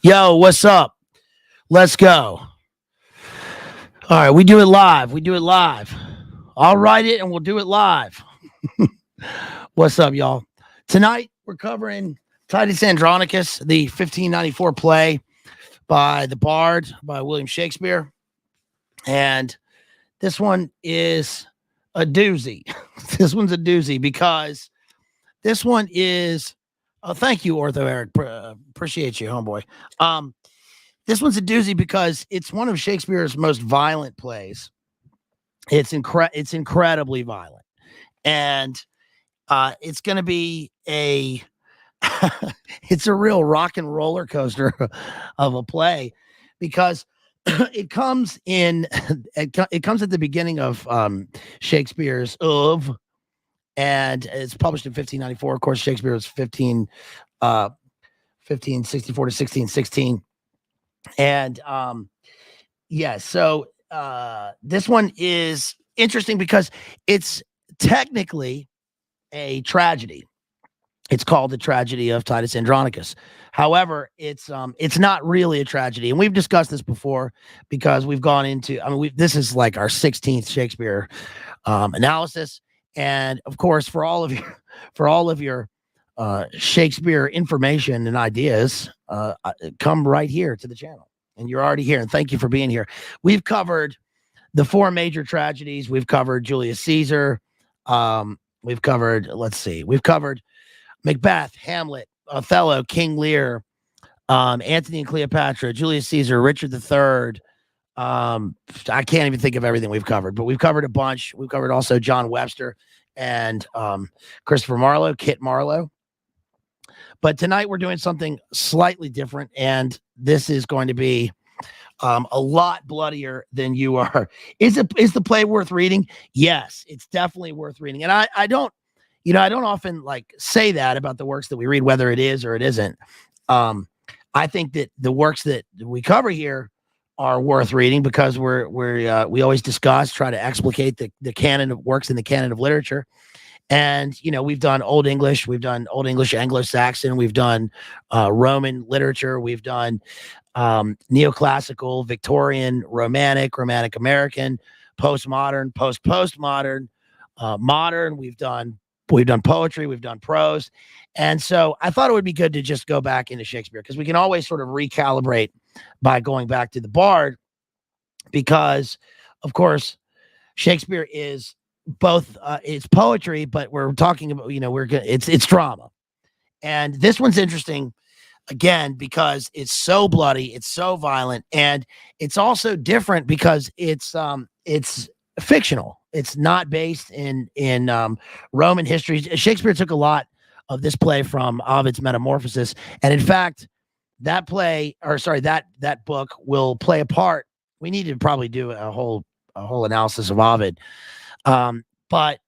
Yo, what's up? Let's go. All right, we do it live. We do it live. I'll write it and we'll do it live. What's up, y'all? Tonight, we're covering Titus Andronicus, the 1594 play by the Bard, by William Shakespeare. And this one is a doozy. This one's a doozy because this one is... Oh, thank you, Ortho Eric. Appreciate you, homeboy. This one's a doozy because it's one of Shakespeare's most violent plays. It's incredibly violent, and it's going to be a it's a real rock and roller coaster of a play because it comes at the begining of Shakespeare's oeuvre. And it's published in 1594. Of course, Shakespeare was 1564 to 1616. And so this one is interesting because it's technically a tragedy. It's called the Tragedy of Titus Andronicus. However, it's not really a tragedy, and we've discussed this before because we've gone into. This is like our 16th Shakespeare analysis. And of course, for all of your Shakespeare information and ideas, come right here to the channel. And you're already here. And thank you for being here. We've covered the four major tragedies. We've covered Julius Caesar. We've covered Macbeth, Hamlet, Othello, King Lear, Antony and Cleopatra, Julius Caesar, Richard III. I can't even think of everything we've covered, but we've covered a bunch. We've covered also John Webster, and Christopher Marlowe, Kit Marlowe. But tonight we're doing something slightly different, and this is going to be a lot bloodier than you are. Is the play worth reading? Yes, it's definitely worth reading. And I don't, I don't often like say that about the works that we read, whether it is or it isn't. I think that the works that we cover here are worth reading because we always try to explicate the canon of works in the canon of literature. And, we've done Old English, Anglo-Saxon, we've done Roman literature, we've done neoclassical, Victorian, Romantic American, postmodern, postmodern, modern. We've done poetry, we've done prose. And so I thought it would be good to just go back into Shakespeare because we can always sort of recalibrate by going back to the Bard because, of course, Shakespeare is both it's poetry, but we're talking about, it's drama. And this one's interesting again because it's so bloody, it's so violent, and it's also different because it's fictional. It's not based in Roman history. Shakespeare took a lot of this play from Ovid's Metamorphoses, and in fact, that book will play a part. We need to probably do a whole analysis of Ovid. But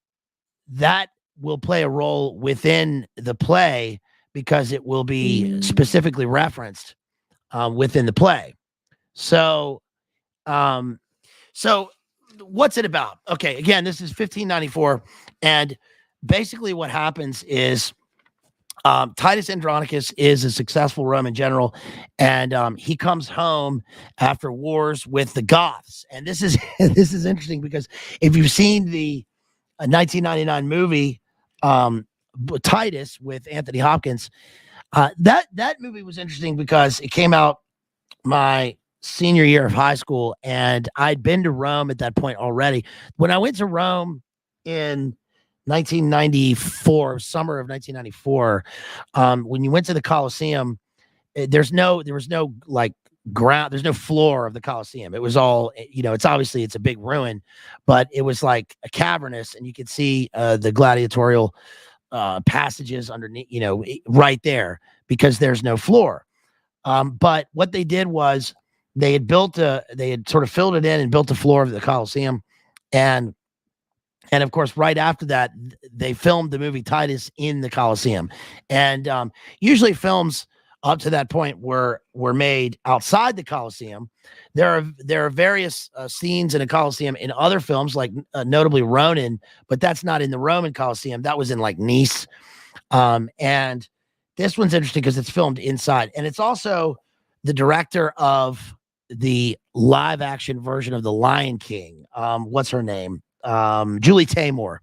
that will play a role within the play because it will be specifically referenced within the play. So what's it about? Okay, again, this is 1594, and basically what happens is Titus Andronicus is a successful Roman general, and he comes home after wars with the Goths. And this is interesting because if you've seen the 1999 movie Titus with Anthony Hopkins, that movie was interesting because it came out my senior year of high school, and I'd been to Rome at that point already. When I went to Rome in 1994, summer of 1994, when you went to the Colosseum, there was no like ground, there's no floor of the Colosseum. It was all, it's a big ruin, but it was like a cavernous, and you could see the gladiatorial passages underneath, right there because there's no floor. But what they did was they had sort of filled it in and built the floor of the Colosseum, and of course, right after that, they filmed the movie Titus in the Colosseum. And usually films up to that point were made outside the Colosseum. There are various scenes in a Colosseum in other films, like notably Ronin, but that's not in the Roman Colosseum. That was in like Nice. And this one's interesting because it's filmed inside. And it's also the director of the live action version of The Lion King. What's her name? Julie Taymor.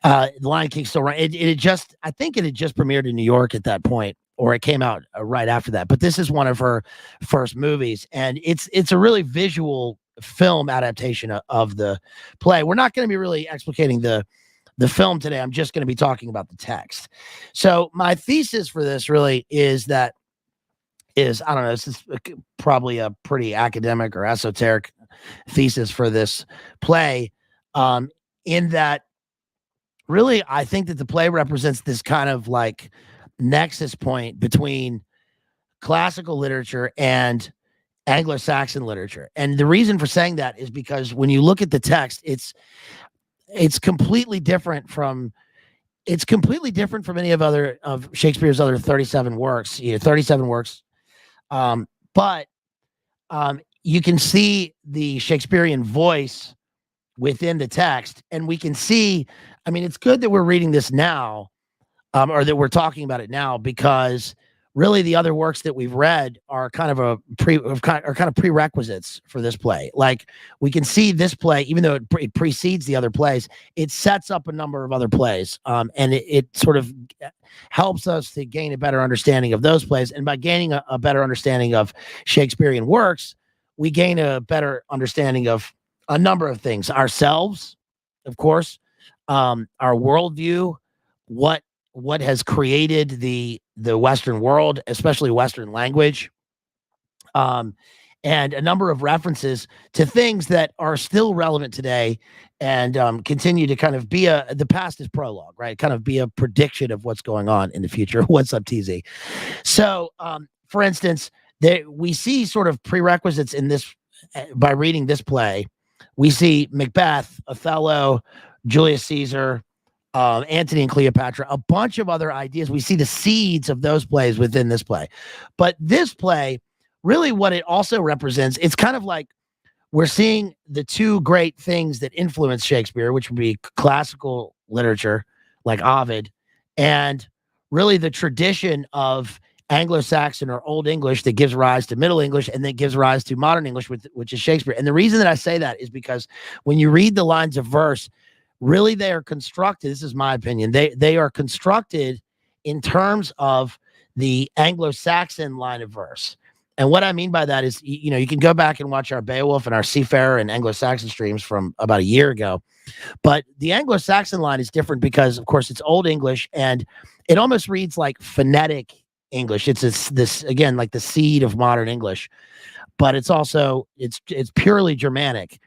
The Lion King still right. I think it had just premiered in New York at that point, or it came out right after that. But this is one of her first movies, and it's a really visual film adaptation of the play. We're not going to be really explicating the film today. I'm just going to be talking about the text. So my thesis for this really is I don't know, this is probably a pretty academic or esoteric thesis for this play. In that really, I think that the play represents this kind of like nexus point between classical literature and Anglo-Saxon literature. And the reason for saying that is because when you look at the text, it's completely different from any of Shakespeare's other 37 works, 37 works. But you can see the Shakespearean voice within the text, and we can see, it's good that we're reading this now, or that we're talking about it now, because really the other works that we've read are kind of prerequisites for this play. Like, we can see this play, even though it precedes the other plays, it sets up a number of other plays, and it sort of helps us to gain a better understanding of those plays. And by gaining a better understanding of Shakespearean works, we gain a better understanding of a number of things: ourselves, of course, our worldview, what has created the Western world, especially Western language, and a number of references to things that are still relevant today and continue to kind of be the past is prologue, right? Kind of be a prediction of what's going on in the future. What's up, TZ? So, for instance, we see sort of prerequisites in this by reading this play. We see Macbeth, Othello, Julius Caesar, Antony and Cleopatra, a bunch of other ideas. We see the seeds of those plays within this play. But this play, really what it also represents, it's kind of like we're seeing the two great things that influence Shakespeare, which would be classical literature like Ovid, and really the tradition of Anglo-Saxon or Old English that gives rise to Middle English and then gives rise to modern English, which is Shakespeare. And the reason that I say that is because when you read the lines of verse, really they are constructed, this is my opinion, they are constructed in terms of the Anglo-Saxon line of verse. And what I mean by that is, you can go back and watch our Beowulf and our Seafarer and Anglo-Saxon streams from about a year ago. But the Anglo-Saxon line is different because, of course, it's Old English and it almost reads like phonetic English. It's this, again, like the seed of modern English, but it's also, it's purely Germanic.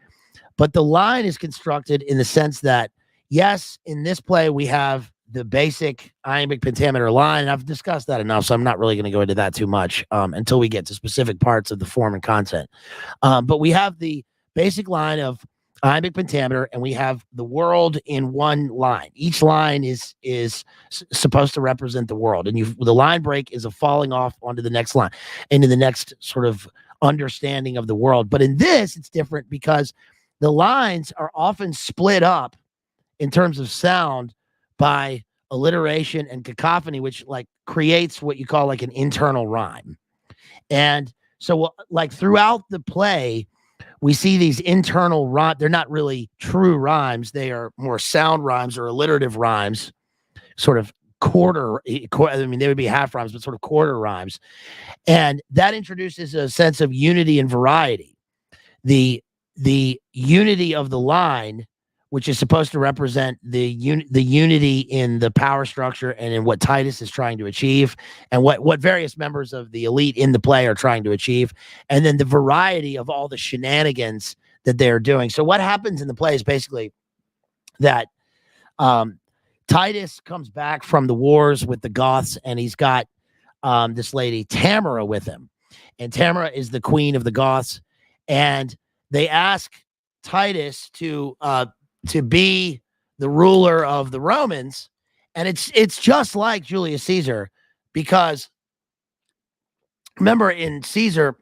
But the line is constructed in the sense that, yes, in this play, we have the basic iambic pentameter line, and I've discussed that enough, so I'm not really going to go into that too much until we get to specific parts of the form and content. But we have the basic line of iambic pentameter, and we have the world in one line. Each line is supposed to represent the world, and the line break is a falling off onto the next line, into the next sort of understanding of the world. But in this, it's different because the lines are often split up in terms of sound by alliteration and cacophony, which like creates what you call like an internal rhyme. And so like throughout the play, we see these internal rhymes. They're not really true rhymes. They are more sound rhymes or alliterative rhymes, sort of quarter. I mean, they would be half rhymes, but sort of quarter rhymes. And that introduces a sense of unity and variety. The unity of the line, which is supposed to represent the unity in the power structure and in what Titus is trying to achieve and what various members of the elite in the play are trying to achieve. And then the variety of all the shenanigans that they're doing. So what happens in the play is basically that Titus comes back from the wars with the Goths, and he's got this lady Tamara with him. And Tamara is the queen of the Goths. And they ask Titus to be the ruler of the Romans. And it's just like Julius Caesar, because remember in Caesar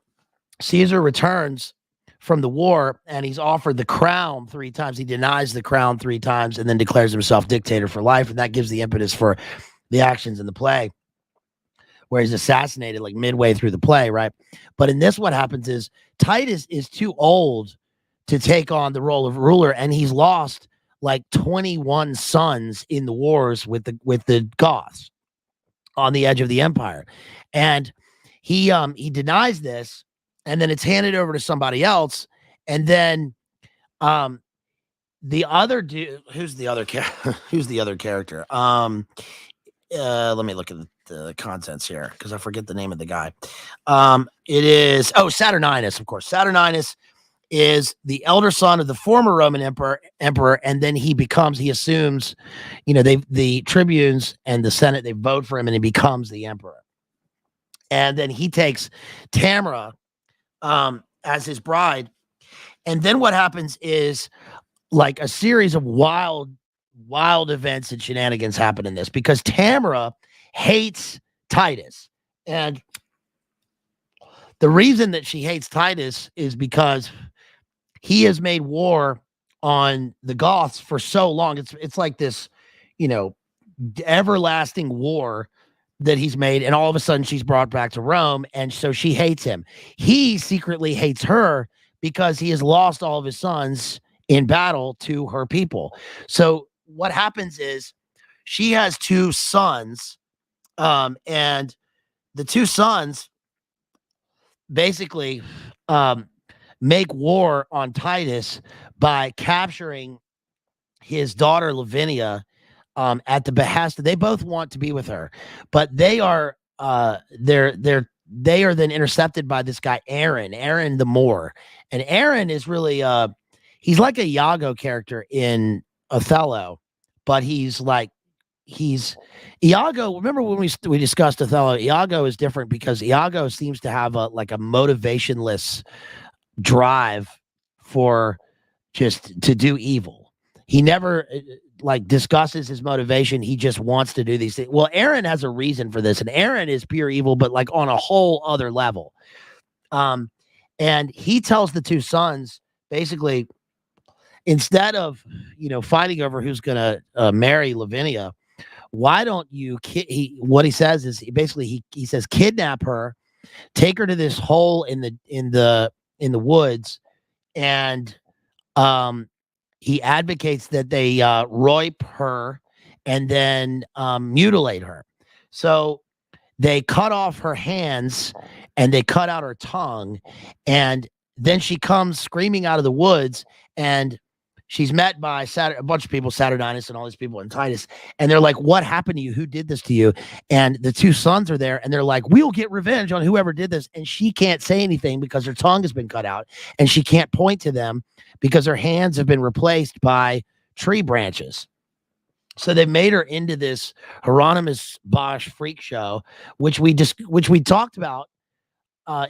returns from the war and he's offered the crown 3 times. He denies the crown 3 times and then declares himself dictator for life. And that gives the impetus for the actions in the play where he's assassinated like midway through the play, right? But in this, what happens is Titus is too old to take on the role of ruler, and he's lost like 21 sons in the wars with the Goths on the edge of the empire. And he denies this, and then it's handed over to somebody else. And then the other dude, who's the other character? Let me look at the contents here because I forget the name of the guy. It is Saturninus, of course. Saturninus is the elder son of the former Roman emperor, and then he assumes, the tribunes and the Senate, they vote for him, and he becomes the emperor. And then he takes Tamara as his bride. And then what happens is like a series of wild events and shenanigans happen in this, because Tamara hates Titus. And the reason that she hates Titus is because he has made war on the Goths for so long. It's like this, everlasting war that he's made. And all of a sudden she's brought back to Rome. And so she hates him. He secretly hates her because he has lost all of his sons in battle to her people. So what happens is she has 2 sons, and the 2 sons basically make war on Titus by capturing his daughter Lavinia at the behest. They both want to be with her, but they are they're they are then intercepted by this guy, Aaron the Moor. And Aaron is really, he's like a Iago character in Othello, but he's Iago. Remember when we discussed Othello? Iago is different because Iago seems to have a motivationless drive for just to do evil. He never discusses his motivation. He just wants to do these things. Well, Aaron has a reason for this, and Aaron is pure evil, but on a whole other level. And he tells the two sons basically, instead of fighting over who's gonna marry Lavinia, why don't you what he says is basically he says kidnap her, take her to this hole in the woods, and he advocates that they roip her and then mutilate her. So they cut off her hands and they cut out her tongue, and then she comes screaming out of the woods, and she's met by a bunch of people, Saturninus and all these people, and Titus, and they're like, "What happened to you? Who did this to you?" And the two sons are there, and they're like, "We'll get revenge on whoever did this." And she can't say anything because her tongue has been cut out, and she can't point to them because her hands have been replaced by tree branches. So they made her into this Hieronymus Bosch freak show, which we talked about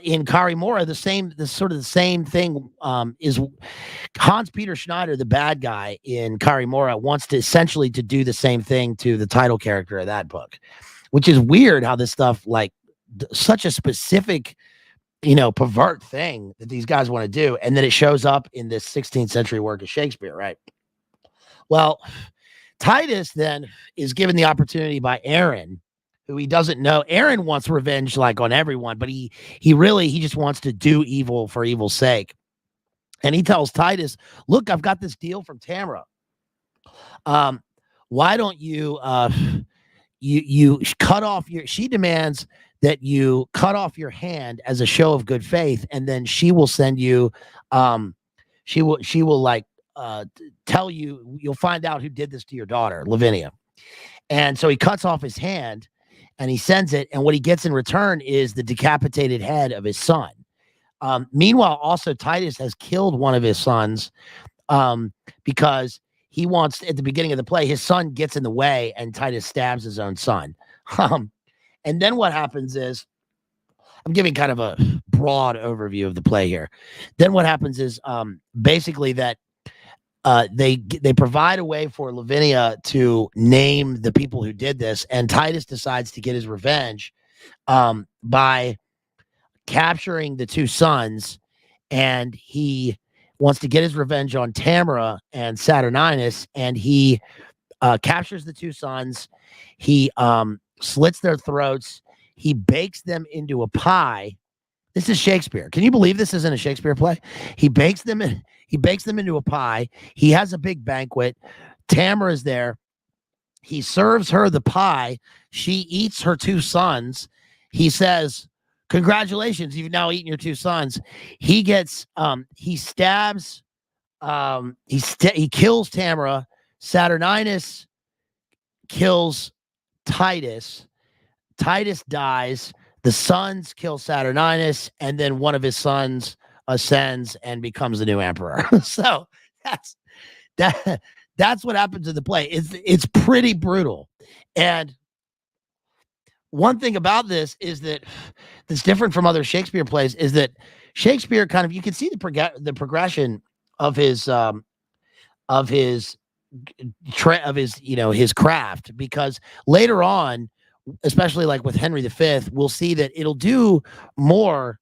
in Karimora. The same thing is Hans Peter Schneider, the bad guy in Karimora, wants to essentially to do the same thing to the title character of that book, which is weird how this stuff, such a specific, pervert thing that these guys want to do. And then it shows up in this 16th century work of Shakespeare, right? Well, Titus then is given the opportunity by Aaron, who he doesn't know. Aaron wants revenge on everyone, but he just wants to do evil for evil's sake. And he tells Titus, "Look, I've got this deal from Tamara. Why don't you you cut off your?" She demands that you cut off your hand as a show of good faith, and then she will send you. She will tell you. You'll find out who did this to your daughter, Lavinia. And so he cuts off his hand, and he sends it. And what he gets in return is the decapitated head of his son. Meanwhile, also Titus has killed one of his sons because he wants, at the beginning of the play, his son gets in the way and Titus stabs his own son. And then what happens is, I'm giving kind of a broad overview of the play here. Then what happens is basically that they provide a way for Lavinia to name the people who did this, and Titus decides to get his revenge by capturing the two sons, and he wants to get his revenge on Tamara and Saturninus, and he captures the two sons. He slits their throats. He bakes them into a pie. This is Shakespeare. Can you believe this isn't a Shakespeare play? He bakes them into a pie. He has a big banquet. Tamara is there. He serves her the pie. She eats her two sons. He says, "Congratulations, you've now eaten your two sons." He gets he stabs he kills Tamara. Saturninus kills Titus. Titus dies. The sons kill Saturninus, and then one of his sons ascends and becomes the new emperor. So that's what happens in the play. It's pretty brutal. And one thing about this is that that's different from other Shakespeare plays is that Shakespeare kind of, you can see the progression of his his craft, because later on, especially with Henry V, we'll see that it'll do more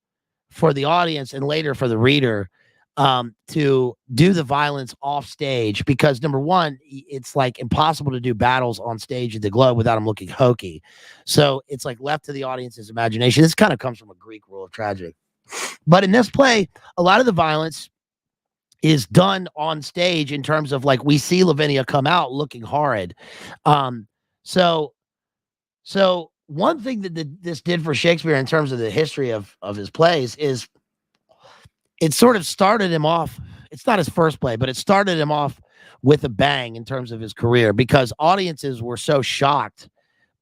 for the audience and later for the reader to do the violence off stage, because number one, it's impossible to do battles on stage at the Globe without them looking hokey. So it's left to the audience's imagination. This kind of comes from a Greek rule of tragedy. But in this play, a lot of the violence is done on stage in terms of we see Lavinia come out looking horrid. So one thing that this did for Shakespeare in terms of the history of his plays is it sort of started him off. It's not his first play, but it started him off with a bang in terms of his career, because audiences were so shocked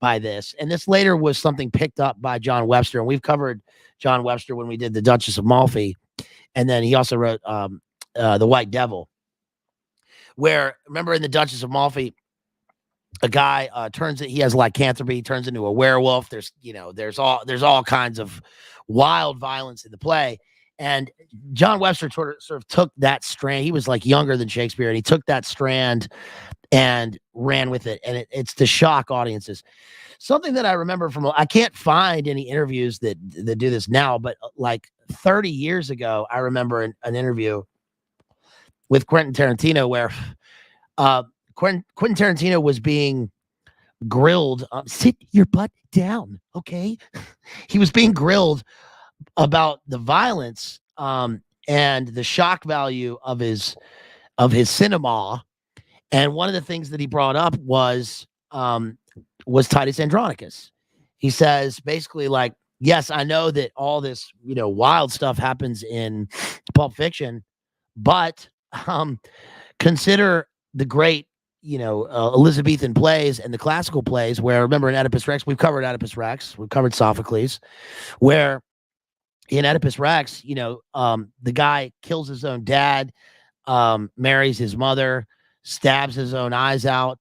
by this. And this later was something picked up by John Webster. And we've covered John Webster when we did the Duchess of Malfi. And then he also wrote The White Devil, where, remember in the Duchess of Malfi, a guy he has lycanthropy, turns into a werewolf. There's all kinds of wild violence in the play. And John Webster sort of took that strand. He was like younger than Shakespeare, and he took that strand and ran with it. And it's to shock audiences. Something that I remember I can't find any interviews that do this now, but like 30 years ago, I remember an interview with Quentin Tarantino where Quentin Tarantino was being grilled. Sit your butt down, okay? He was being grilled about the violence and the shock value of his cinema. And one of the things that he brought up was Titus Andronicus. He says basically like, yes, I know that all this, wild stuff happens in Pulp Fiction, but consider the great, Elizabethan plays and the classical plays where, remember in Oedipus Rex, we've covered Oedipus Rex, we've covered Sophocles, where in Oedipus Rex, the guy kills his own dad, marries his mother, stabs his own eyes out,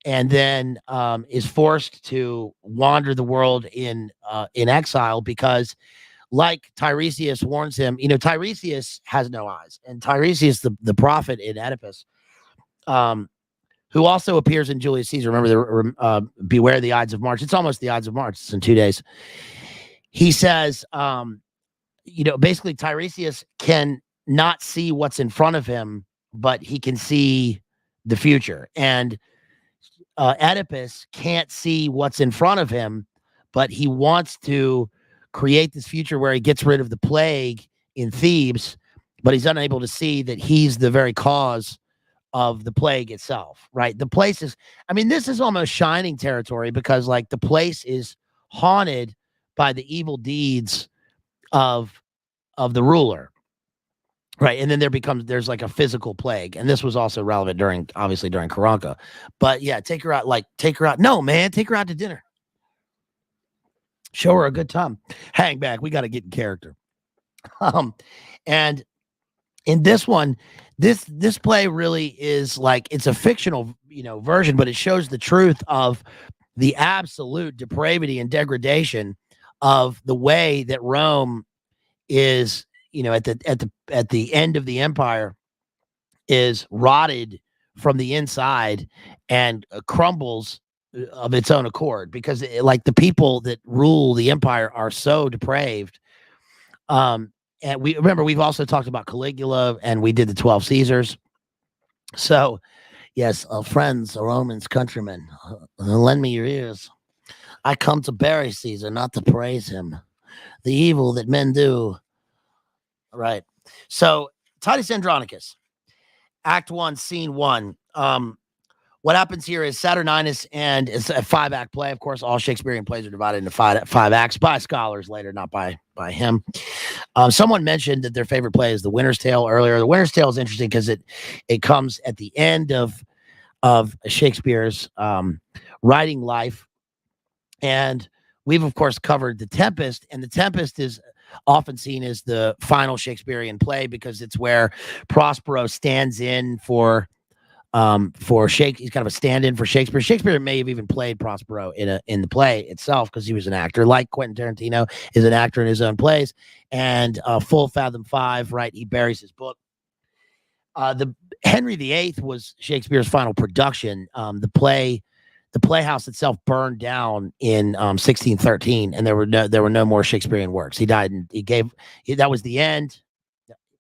and then is forced to wander the world in exile because, like Tiresias warns him, Tiresias has no eyes, and Tiresias, the prophet in Oedipus, who also appears in Julius Caesar. Remember the beware the Ides of March. It's almost the Ides of March. It's in 2 days. He says, basically Tiresias can not see what's in front of him, but he can see the future. And Oedipus can't see what's in front of him, but he wants to create this future where he gets rid of the plague in Thebes, but he's unable to see that he's the very cause of the plague itself, right? The place is, this is almost Shining territory because like the place is haunted by the evil deeds of the ruler, right? And then there's like a physical plague. And this was also relevant during Karanka. But yeah, take her out. No, man, take her out to dinner. Show her a good time. Hang back. We got to get in character. And in this one, this play really is like, it's a fictional, version, but it shows the truth of the absolute depravity and degradation of the way that Rome is, at the end of the empire, is rotted from the inside and crumbles of its own accord because like the people that rule the empire are so depraved. And we've also talked about Caligula, and we did the 12 Caesars. So, yes, friends, Romans, countrymen, lend me your ears. I come to bury Caesar, not to praise him. The evil that men do. Right. So, Titus Andronicus, Act 1, Scene 1. What happens here is Saturninus, and it's a 5-act play. Of course, all Shakespearean plays are divided into five acts by scholars later, not by him. Someone mentioned that their favorite play is The Winter's Tale earlier. The Winter's Tale is interesting because it comes at the end of Shakespeare's writing life. And we've, of course, covered The Tempest, and The Tempest is often seen as the final Shakespearean play because it's where Prospero stands in for Shakespeare. He's kind of a stand-in for Shakespeare. Shakespeare may have even played Prospero in the play itself because he was an actor, like Quentin Tarantino is an actor in his own plays. And Full Fathom 5, right? He buries his book. The Henry VIII was Shakespeare's final production. The playhouse itself burned down in 1613, and there were no more Shakespearean works. He died, and that was the end.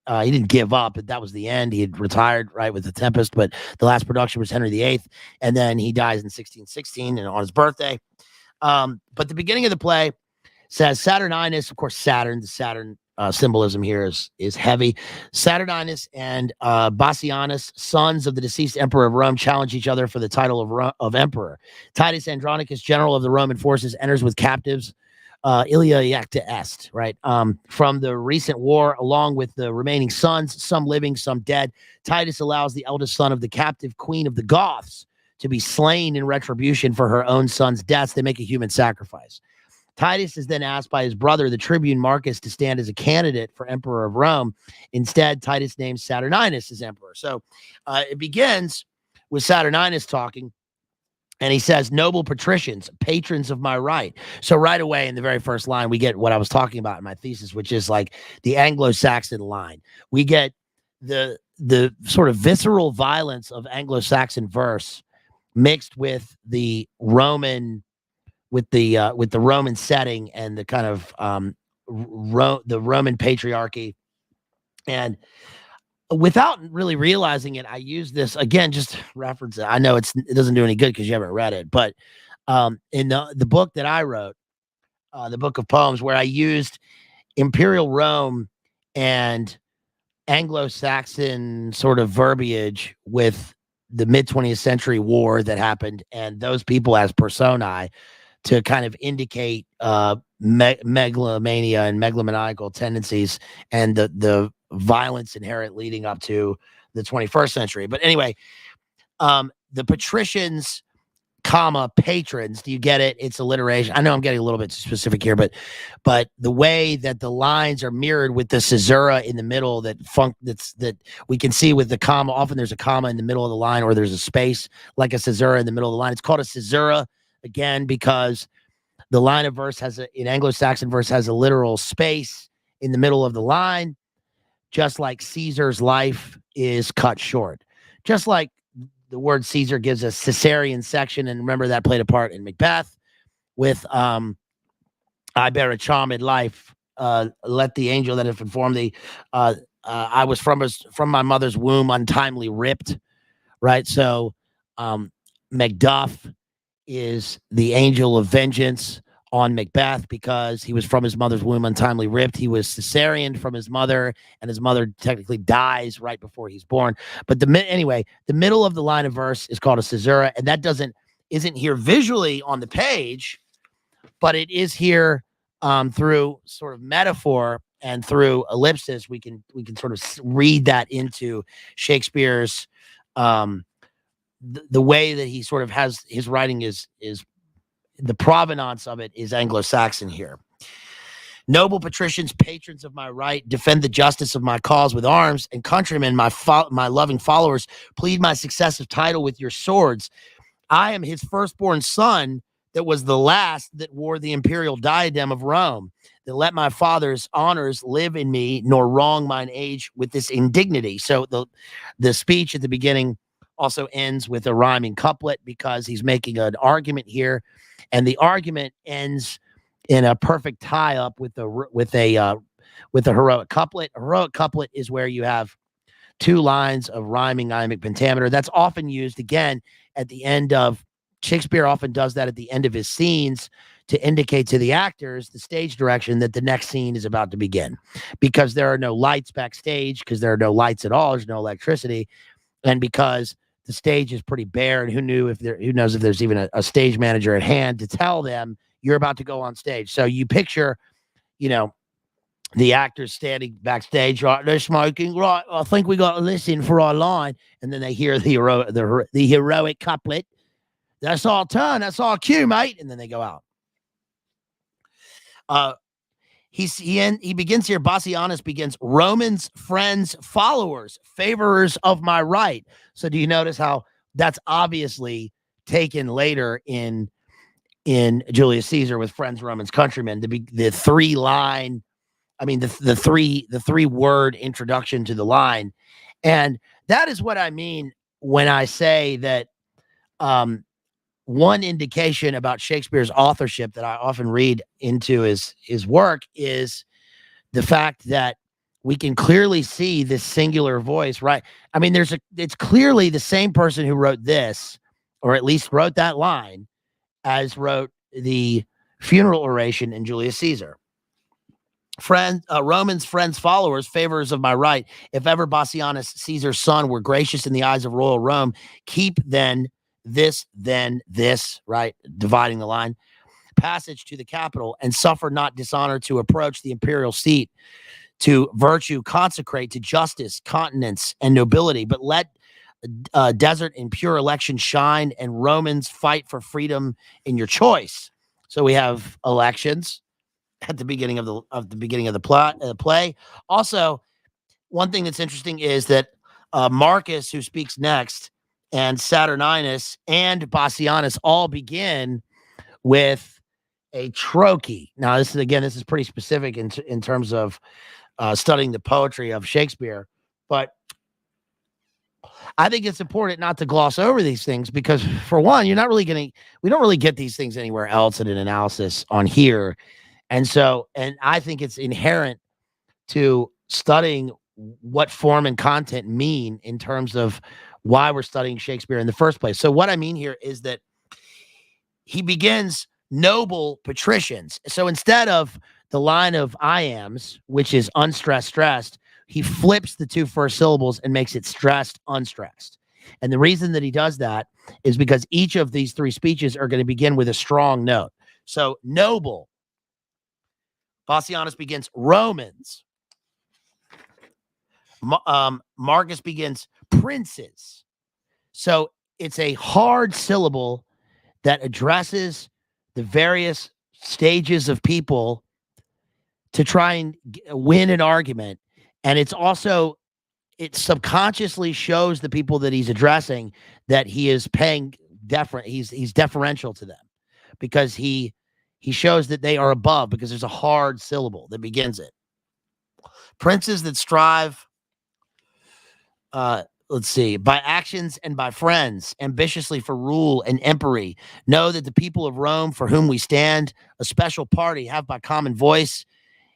He didn't give up, but that was the end. He had retired, right, with The Tempest, but the last production was Henry VIII, and then he dies in 1616 and on his birthday. But the beginning of the play says Saturninus, of course, Saturn, the Saturn symbolism here is heavy. Saturninus and Bassianus, sons of the deceased emperor of Rome, challenge each other for the title of emperor. Titus Andronicus, general of the Roman forces, enters with captives. Ilia Iacta Est, right? From the recent war, along with the remaining sons, some living, some dead. Titus allows the eldest son of the captive queen of the Goths to be slain in retribution for her own son's deaths. They make a human sacrifice. Titus is then asked by his brother, the tribune Marcus, to stand as a candidate for emperor of Rome. Instead, Titus names Saturninus as emperor. So it begins with Saturninus talking, and he says, noble patricians, patrons of my right. So right away in the very first line, we get what I was talking about in my thesis, which is like the Anglo-Saxon line. We get the sort of visceral violence of Anglo-Saxon verse mixed with the Roman Roman setting and the kind of the Roman patriarchy. And without really realizing it, I use this again, just reference it. I know it doesn't do any good because you haven't read it, but in the book that I wrote, the book of poems, where I used imperial Rome and Anglo-Saxon sort of verbiage with the mid-20th century war that happened and those people as personae, to kind of indicate megalomania and megalomaniacal tendencies and the violence inherent leading up to the 21st century. But anyway, the patricians, comma, patrons, do you get it? It's alliteration. I know I'm getting a little bit specific here, but the way that the lines are mirrored with the caesura in the middle, that we can see with the comma. Often there's a comma in the middle of the line, or there's a space like a caesura in the middle of the line. It's called a caesura, again, because the line of verse in Anglo-Saxon verse has a literal space in the middle of the line, just like Caesar's life is cut short. Just like the word Caesar gives a Caesarean section, and remember that played a part in Macbeth with I bear a charmed life, let the angel that hath informed thee, I was from my mother's womb untimely ripped, right? So Macduff is the angel of vengeance on Macbeth because he was from his mother's womb untimely ripped. He was Caesarean from his mother, and his mother technically dies right before he's born. But anyway, the middle of the line of verse is called a caesura, and that isn't here visually on the page, but it is here through sort of metaphor and through ellipsis. We can sort of read that into Shakespeare's the way that he sort of has his writing is the provenance of it is Anglo-Saxon here. Noble patricians, patrons of my right, defend the justice of my cause with arms, and countrymen, my loving followers, plead my successive title with your swords. I am his firstborn son that was the last that wore the imperial diadem of Rome, that let my father's honors live in me, nor wrong mine age with this indignity. So the speech at the beginning also ends with a rhyming couplet because he's making an argument here, and the argument ends in a perfect tie-up with a heroic couplet. A heroic couplet is where you have two lines of rhyming iambic pentameter. That's often used again at the end of Shakespeare. Often does that at the end of his scenes to indicate to the actors the stage direction that the next scene is about to begin, because there are no lights backstage, because there are no lights at all. There's no electricity, and because the stage is pretty bare, and who knows if there's even a stage manager at hand to tell them you're about to go on stage. So you picture, the actors standing backstage, right? They're smoking, right? I think we got to listen for our line, and then they hear the heroic couplet. That's our turn. That's our cue, mate. And then they go out. He begins here. Bassianus begins, Romans, friends, followers, favorers of my right. So do you notice how that's obviously taken later in Julius Caesar with friends, Romans, countrymen, to be the three-line, the three-word introduction to the line. And that is what I mean when I say that one indication about Shakespeare's authorship that I often read into his work is the fact that we can clearly see this singular voice, right? I mean, it's clearly the same person who wrote this, or at least wrote that line, as wrote the funeral oration in Julius Caesar. Romans, friends, followers, favorers of my right. If ever Bassianus, Caesar's son, were gracious in the eyes of royal Rome, keep then this, right? Dividing the line. Passage to the capital, and suffer not dishonor to approach the imperial seat, to virtue consecrate, to justice, continence, and nobility. But let desert in pure election shine, and Romans fight for freedom in your choice. So we have elections at the beginning of the play. Also, one thing that's interesting is that Marcus, who speaks next, and Saturninus and Bassianus all begin with a trochee. Now, this is pretty specific in terms of studying the poetry of Shakespeare, but I think it's important not to gloss over these things because, for one, we don't really get these things anywhere else in an analysis on here. And I think it's inherent to studying what form and content mean in terms of why we're studying Shakespeare in the first place. So what I mean here is that he begins noble patricians. So instead of the line of iams, which is unstressed, stressed, he flips the two first syllables and makes it stressed, unstressed. And the reason that he does that is because each of these three speeches are going to begin with a strong note. So noble, Bassianus begins Romans. Marcus begins princes. So it's a hard syllable that addresses the various stages of people to try and win an argument. And it subconsciously shows the people that he's addressing that he is paying he's deferential to them, because he shows that they are above, because there's a hard syllable that begins it. Princes that strive, by actions and by friends, ambitiously for rule and empery, know that the people of Rome, for whom we stand a special party, have by common voice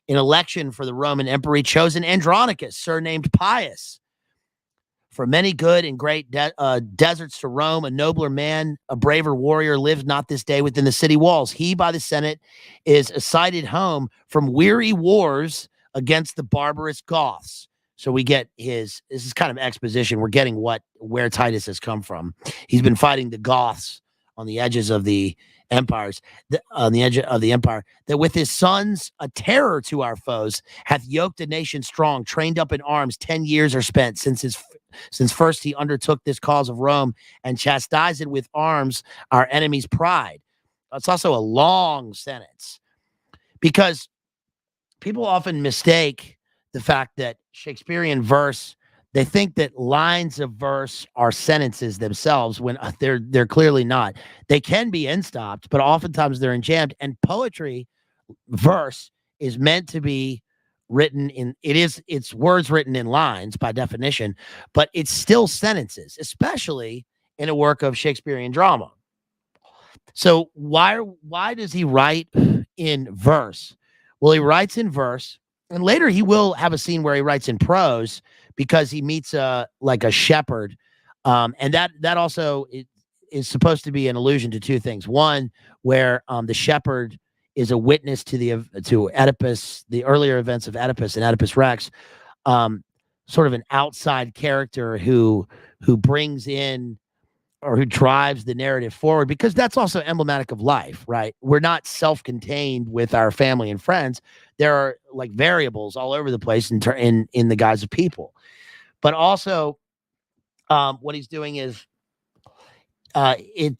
in election for the Roman empery chosen Andronicus, surnamed Pius. For many good and great deserts to Rome, a nobler man, a braver warrior, lived not this day within the city walls. He by the Senate is cited home from weary wars against the barbarous Goths. So we get this is kind of exposition. We're getting where Titus has come from. He's been fighting the Goths on the edges of the empires, on the edge of the empire, that with his sons, a terror to our foes, hath yoked a nation strong, trained up in arms. 10 years are spent since first he undertook this cause of Rome, and chastised with arms our enemy's pride. It's also a long sentence, because people often mistake the fact that Shakespearean verse, they think that lines of verse are sentences themselves, when they're clearly not. They can be end-stopped, but oftentimes they're enjambed. And poetry, verse, is meant to be written it's words written in lines by definition, but it's still sentences, especially in a work of Shakespearean drama. So why does he write in verse? Well, he writes in verse, and later he will have a scene where he writes in prose, because he meets a shepherd, and that also is supposed to be an allusion to two things. One, where the shepherd is a witness to Oedipus, the earlier events of Oedipus and Oedipus Rex, sort of an outside character who brings in, or who drives the narrative forward, because that's also emblematic of life, right? We're not self-contained with our family and friends. There are like variables all over the place in the guise of people. But also, what he's doing is,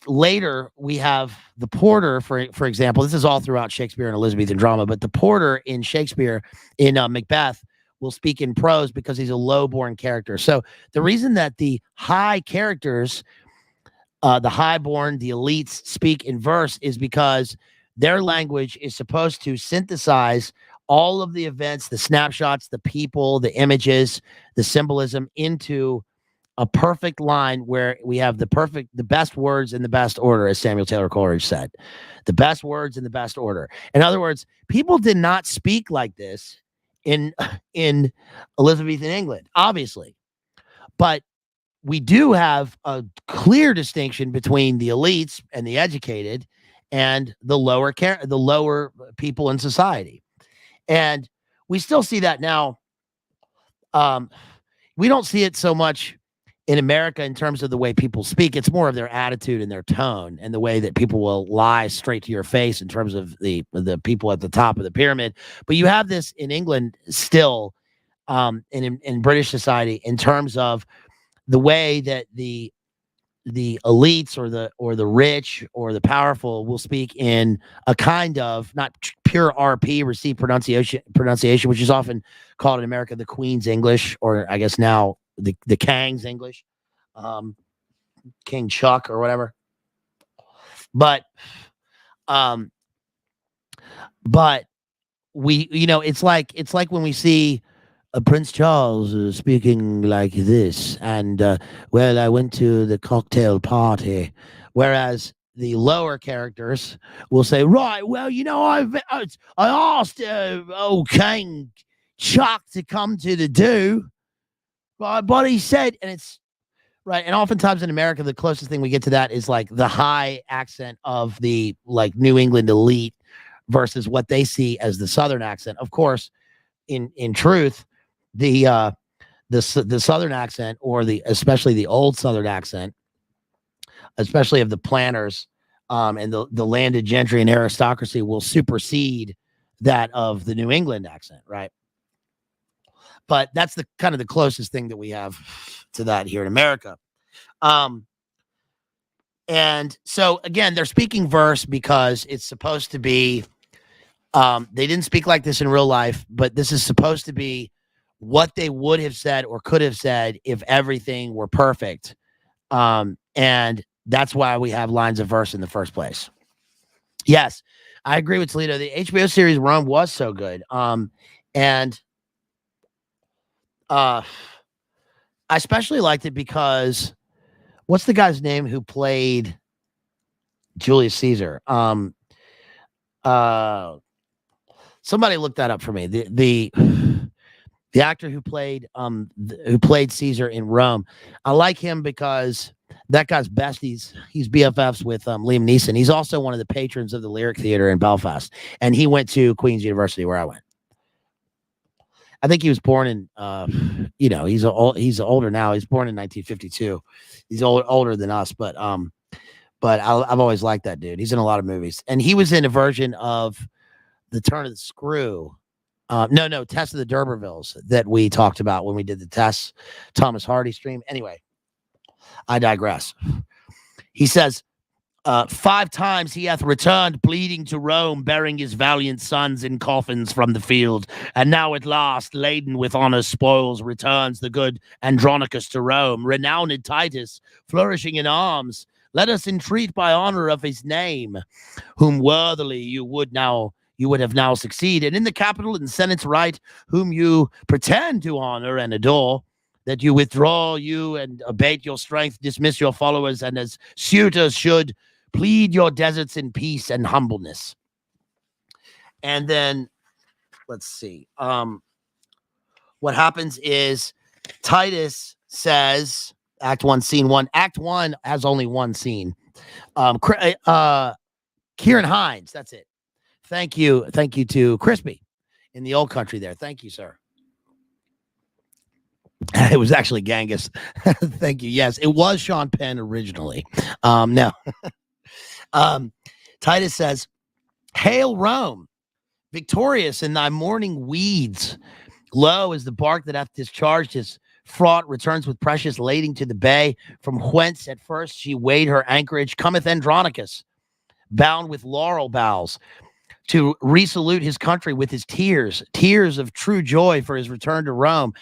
later we have the porter, for example. This is all throughout Shakespeare and Elizabethan drama, but the porter in Shakespeare, in Macbeth, will speak in prose because he's a low-born character. So the reason that the high characters, the highborn, the elites, speak in verse is because their language is supposed to synthesize all of the events, the snapshots, the people, the images, the symbolism into a perfect line where we have the best words in the best order, as Samuel Taylor Coleridge said. The best words in the best order. In other words, people did not speak like this in Elizabethan England, obviously. But we do have a clear distinction between the elites and the educated and the lower people in society. And we still see that now. We don't see it so much in America in terms of the way people speak. It's more of their attitude and their tone, and the way that people will lie straight to your face in terms of the people at the top of the pyramid. But you have this in England still, in British society, in terms of the way that the elites or the rich or the powerful will speak in a kind of not pure RP, received pronunciation, which is often called in America the Queen's English, or I guess now the Kang's English, King Chuck or whatever. But we, it's like when we see Prince Charles speaking like this, and well, I went to the cocktail party, whereas the lower characters will say, right, well, I asked King Chuck to come to the do, right, but he said, and it's right, and oftentimes in America, the closest thing we get to that is like the high accent of the like New England elite versus what they see as the Southern accent. Of course, in truth, the Southern accent, or especially the old Southern accent, especially of the planters and the landed gentry and aristocracy, will supersede that of the New England accent, right? But that's the kind of the closest thing that we have to that here in America. And so again, they're speaking verse because it's supposed to be, they didn't speak like this in real life, but this is supposed to be what they would have said or could have said if everything were perfect. And that's why we have lines of verse in the first place. Yes, I agree with Toledo. The HBO series Rome was so good. And I especially liked it because what's the guy's name who played Julius Caesar? Somebody look that up for me. The actor who played Caesar in Rome. I like him because that guy's besties. He's BFFs with Liam Neeson. He's also one of the patrons of the Lyric Theater in Belfast, and he went to Queen's University where I went. I think he was born in, he's older now. He's born in 1952. He's older than us, but I've always liked that dude. He's in a lot of movies, and he was in a version of The Turn of the Screw. Test of the D'Urbervilles that we talked about when we did the Tess Thomas Hardy stream. Anyway, I digress. He says, 5 times he hath returned bleeding to Rome, bearing his valiant sons in coffins from the field. And now at last, laden with honor's spoils, returns the good Andronicus to Rome, renowned Titus, flourishing in arms. Let us entreat by honor of his name, whom worthily you would have now succeeded in the capital and senate's right, whom you pretend to honor and adore, that you withdraw you and abate your strength, dismiss your followers, and as suitors should, plead your deserts in peace and humbleness. And then, let's see. What happens is Titus says, Act 1, Scene 1. Act 1 has only one scene. Kieran Hines, that's it. Thank you to Crispy in the old country there. Thank you, sir. It was actually Genghis. Thank you. Yes, it was Sean Penn originally. No. Titus says, Hail Rome, victorious in thy morning weeds. Lo, as the bark that hath discharged his fraught returns with precious lading to the bay, from whence at first she weighed her anchorage, cometh Andronicus, bound with laurel boughs, to resalute his country with his tears of true joy for his return to Rome.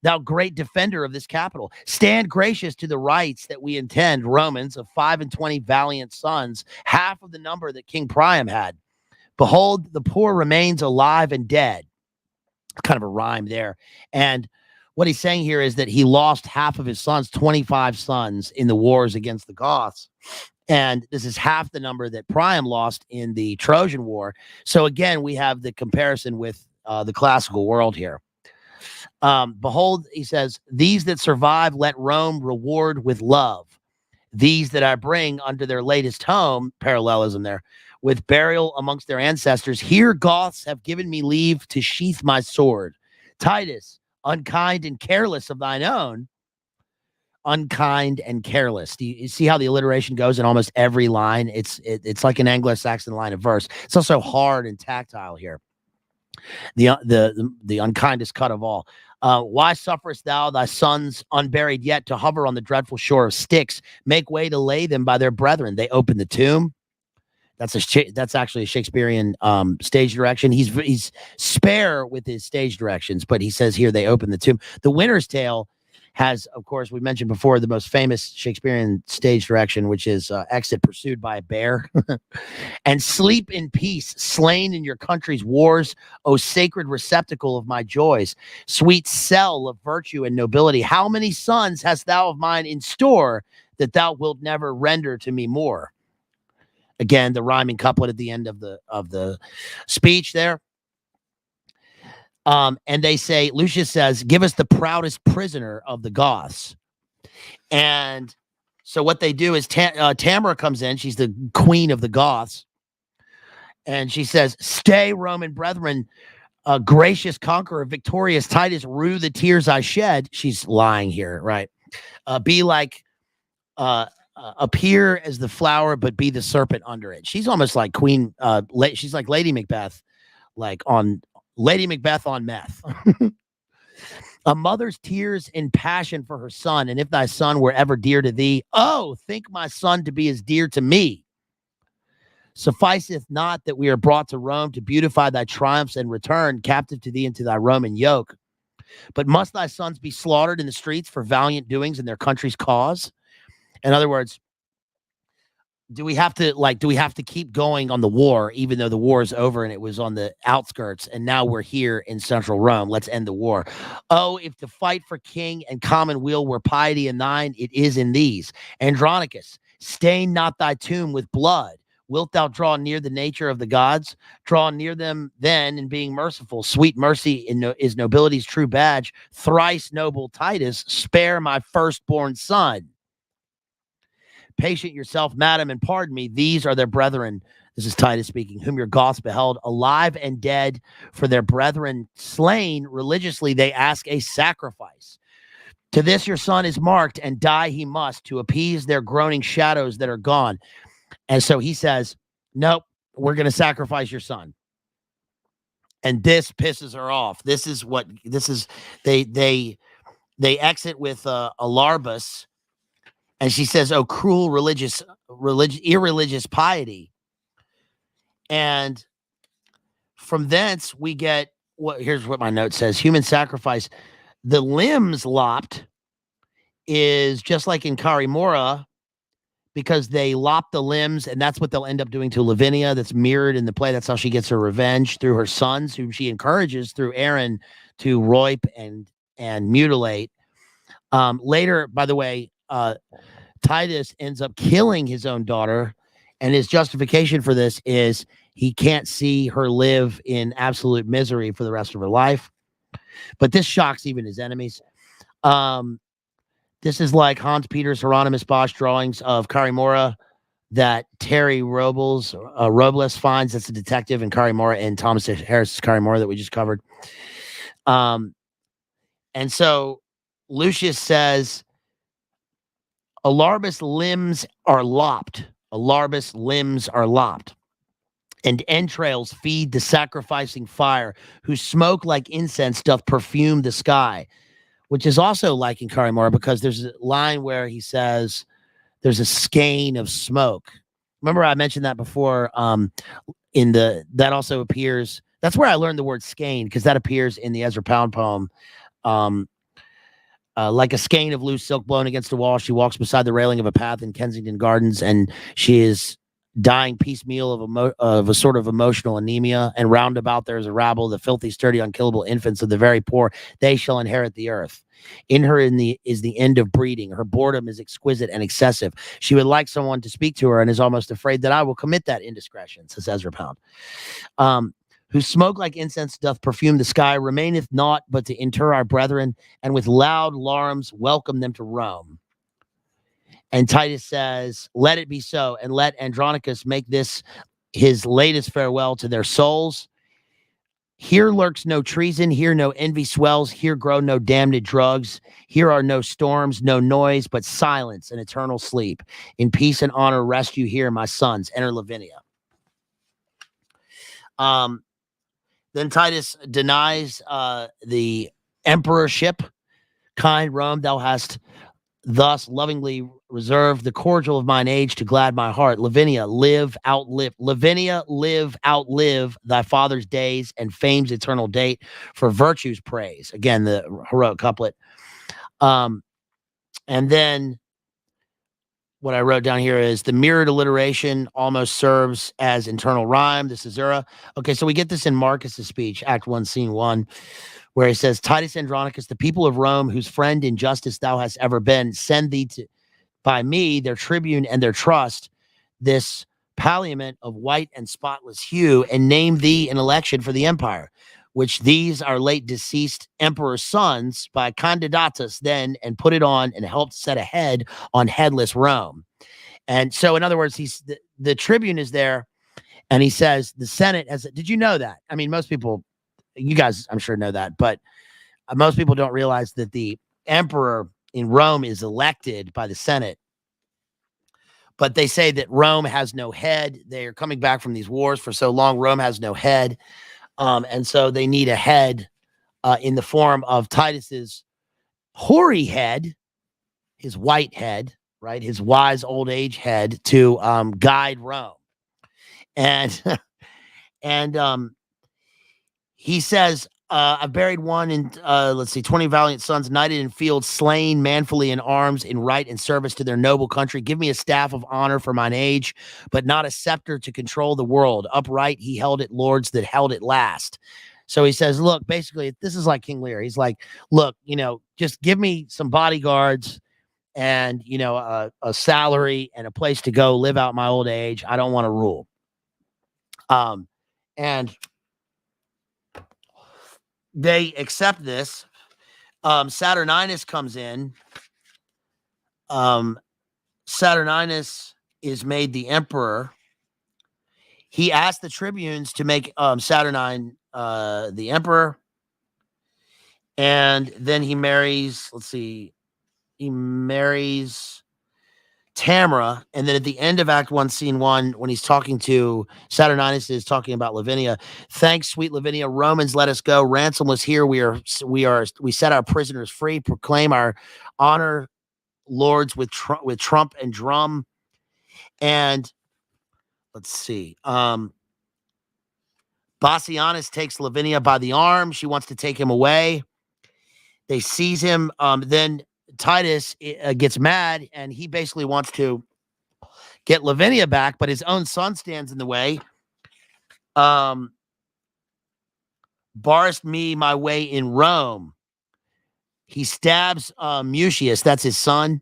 Thou great defender of this capital, stand gracious to the rights that we intend, Romans, of 25 valiant sons, half of the number that King Priam had. Behold, the poor remains alive and dead. Kind of a rhyme there. And what he's saying here is that he lost half of his sons, 25 sons, in the wars against the Goths. And this is half the number that Priam lost in the Trojan War. So again, we have the comparison with the classical world here. Behold, he says, these that survive, let Rome reward with love. These that I bring unto their latest home, parallelism there, with burial amongst their ancestors. Here Goths have given me leave to sheath my sword. Titus, unkind and careless of thine own. Unkind and careless. Do you see how the alliteration goes in almost every line? It's like an Anglo-Saxon line of verse. It's also hard and tactile here. The unkindest cut of all. Why sufferest thou thy sons unburied yet to hover on the dreadful shore of Styx? Make way to lay them by their brethren. They open the tomb. That's actually a Shakespearean stage direction. He's spare with his stage directions, but he says here they open the tomb. The Winter's Tale has, of course, we mentioned before, the most famous Shakespearean stage direction, which is exit pursued by a bear. And sleep in peace, slain in your country's wars, O sacred receptacle of my joys, sweet cell of virtue and nobility. How many sons hast thou of mine in store that thou wilt never render to me more? Again, the rhyming couplet at the end of the speech there. And they say, Lucius says, give us the proudest prisoner of the Goths. And so what they do is Tamara comes in. She's the queen of the Goths. And she says, stay, Roman brethren, gracious conqueror, victorious Titus, rue the tears I shed. She's lying here, right? Be like, appear as the flower, but be the serpent under it. She's almost like Queen, she's like Lady Macbeth, like on Lady Macbeth on meth. A mother's tears in passion for her son, and if thy son were ever dear to thee, oh, think my son to be as dear to me. Sufficeth not that we are brought to Rome to beautify thy triumphs and return captive to thee into thy Roman yoke, but must thy sons be slaughtered in the streets for valiant doings in their country's cause? In other words, do we have to keep going on the war, even though the war is over and it was on the outskirts, and now we're here in central Rome? Let's end the war. Oh, if the fight for king and common weal were piety in thine, it is in these. Andronicus, stain not thy tomb with blood. Wilt thou draw near the nature of the gods? Draw near them then in being merciful. Sweet mercy is nobility's true badge. Thrice noble Titus, spare my firstborn son. Patient yourself, madam, and pardon me. These are their brethren. This is Titus speaking, whom your Goths beheld alive and dead, for their brethren slain religiously. They ask a sacrifice. To this your son is marked, and die he must, to appease their groaning shadows that are gone. And so he says, nope, we're going to sacrifice your son. And this pisses her off. They exit with a Larbus. And she says, oh, cruel irreligious piety. And from thence we get here's what my note says. Human sacrifice. The limbs lopped is just like in Carimora, because they lop the limbs, and that's what they'll end up doing to Lavinia. That's mirrored in the play. That's how she gets her revenge, through her sons, whom she encourages through Aaron to roip and mutilate. Later, by the way, Titus ends up killing his own daughter, and his justification for this is he can't see her live in absolute misery for the rest of her life. But this shocks even his enemies. This is like Hans Peter's Hieronymus Bosch drawings of Carimora that Terry Robles finds. That's a detective in Carimora, and Thomas Harris's Carimora that we just covered. And so Lucius says, Alarbus limbs are lopped. Alarbus limbs are lopped. And entrails feed the sacrificing fire, whose smoke like incense doth perfume the sky. Which is also like in Carimora, because there's a line where he says there's a skein of smoke. Remember I mentioned that before. That also appears. That's where I learned the word skein, because that appears in the Ezra Pound poem. Like a skein of loose silk blown against a wall, she walks beside the railing of a path in Kensington Gardens, and she is dying piecemeal of a sort of emotional anemia. And round about there is a rabble, the filthy, sturdy, unkillable infants of the very poor. They shall inherit the earth. In her is the end of breeding. Her boredom is exquisite and excessive. She would like someone to speak to her, and is almost afraid that I will commit that indiscretion, says Ezra Pound. Whose smoke like incense doth perfume the sky, remaineth naught but to inter our brethren, and with loud larums welcome them to Rome. And Titus says, let it be so, and let Andronicus make this his latest farewell to their souls. Here lurks no treason, here no envy swells, here grow no damned drugs, here are no storms, no noise, but silence and eternal sleep. In peace and honor rest you here, my sons. Enter Lavinia. Then Titus denies the emperorship. Kind Rome, thou hast thus lovingly reserved the cordial of mine age to glad my heart. Lavinia, live, outlive. Lavinia, live, outlive thy father's days and fame's eternal date for virtue's praise. Again, the heroic couplet. And then what I wrote down here is the mirrored alliteration almost serves as internal rhyme. The caesura. Okay, so we get this in Marcus's speech, Act 1, Scene 1, where he says, Titus Andronicus, the people of Rome, whose friend in justice thou hast ever been, send thee to by me, their tribune and their trust, this palliament of white and spotless hue, and name thee an election for the empire, which these our late deceased emperor's sons by candidatus then, and put it on and helped set a head on headless Rome. And so, in other words, the tribune is there, and he says the Senate has. Did you know that? I mean, most people, you guys, I'm sure know that, but most people don't realize that the emperor in Rome is elected by the Senate. But they say that Rome has no head. They are coming back from these wars for so long. Rome has no head. And so they need a head in the form of Titus's hoary head, his white head, right? His wise old age head to guide Rome. And he says, I've buried one in, 20 valiant sons, knighted in field, slain manfully in arms, in right and service to their noble country. Give me a staff of honor for mine age, but not a scepter to control the world. Upright he held it, lords that held it last. So he says, look, basically, this is like King Lear. He's like, look, just give me some bodyguards and, a salary and a place to go live out my old age. I don't want to rule. And they accept this. Saturninus comes in. Saturninus is made the emperor. He asked the tribunes to make Saturnine the emperor. And then he marries, he marries Tamara. And then at the end of Act 1, Scene 1, when he's talking to Saturninus, is talking about Lavinia. Thanks, sweet Lavinia. Romans, let us go. Ransom was here. We set our prisoners free. Proclaim our honor, lords, with trump and drum. And let's see. Bassianus takes Lavinia by the arm. She wants to take him away. They seize him. Then Titus gets mad, and he basically wants to get Lavinia back, but his own son stands in the way. Barst me my way in Rome. He stabs Mutius, that's his son.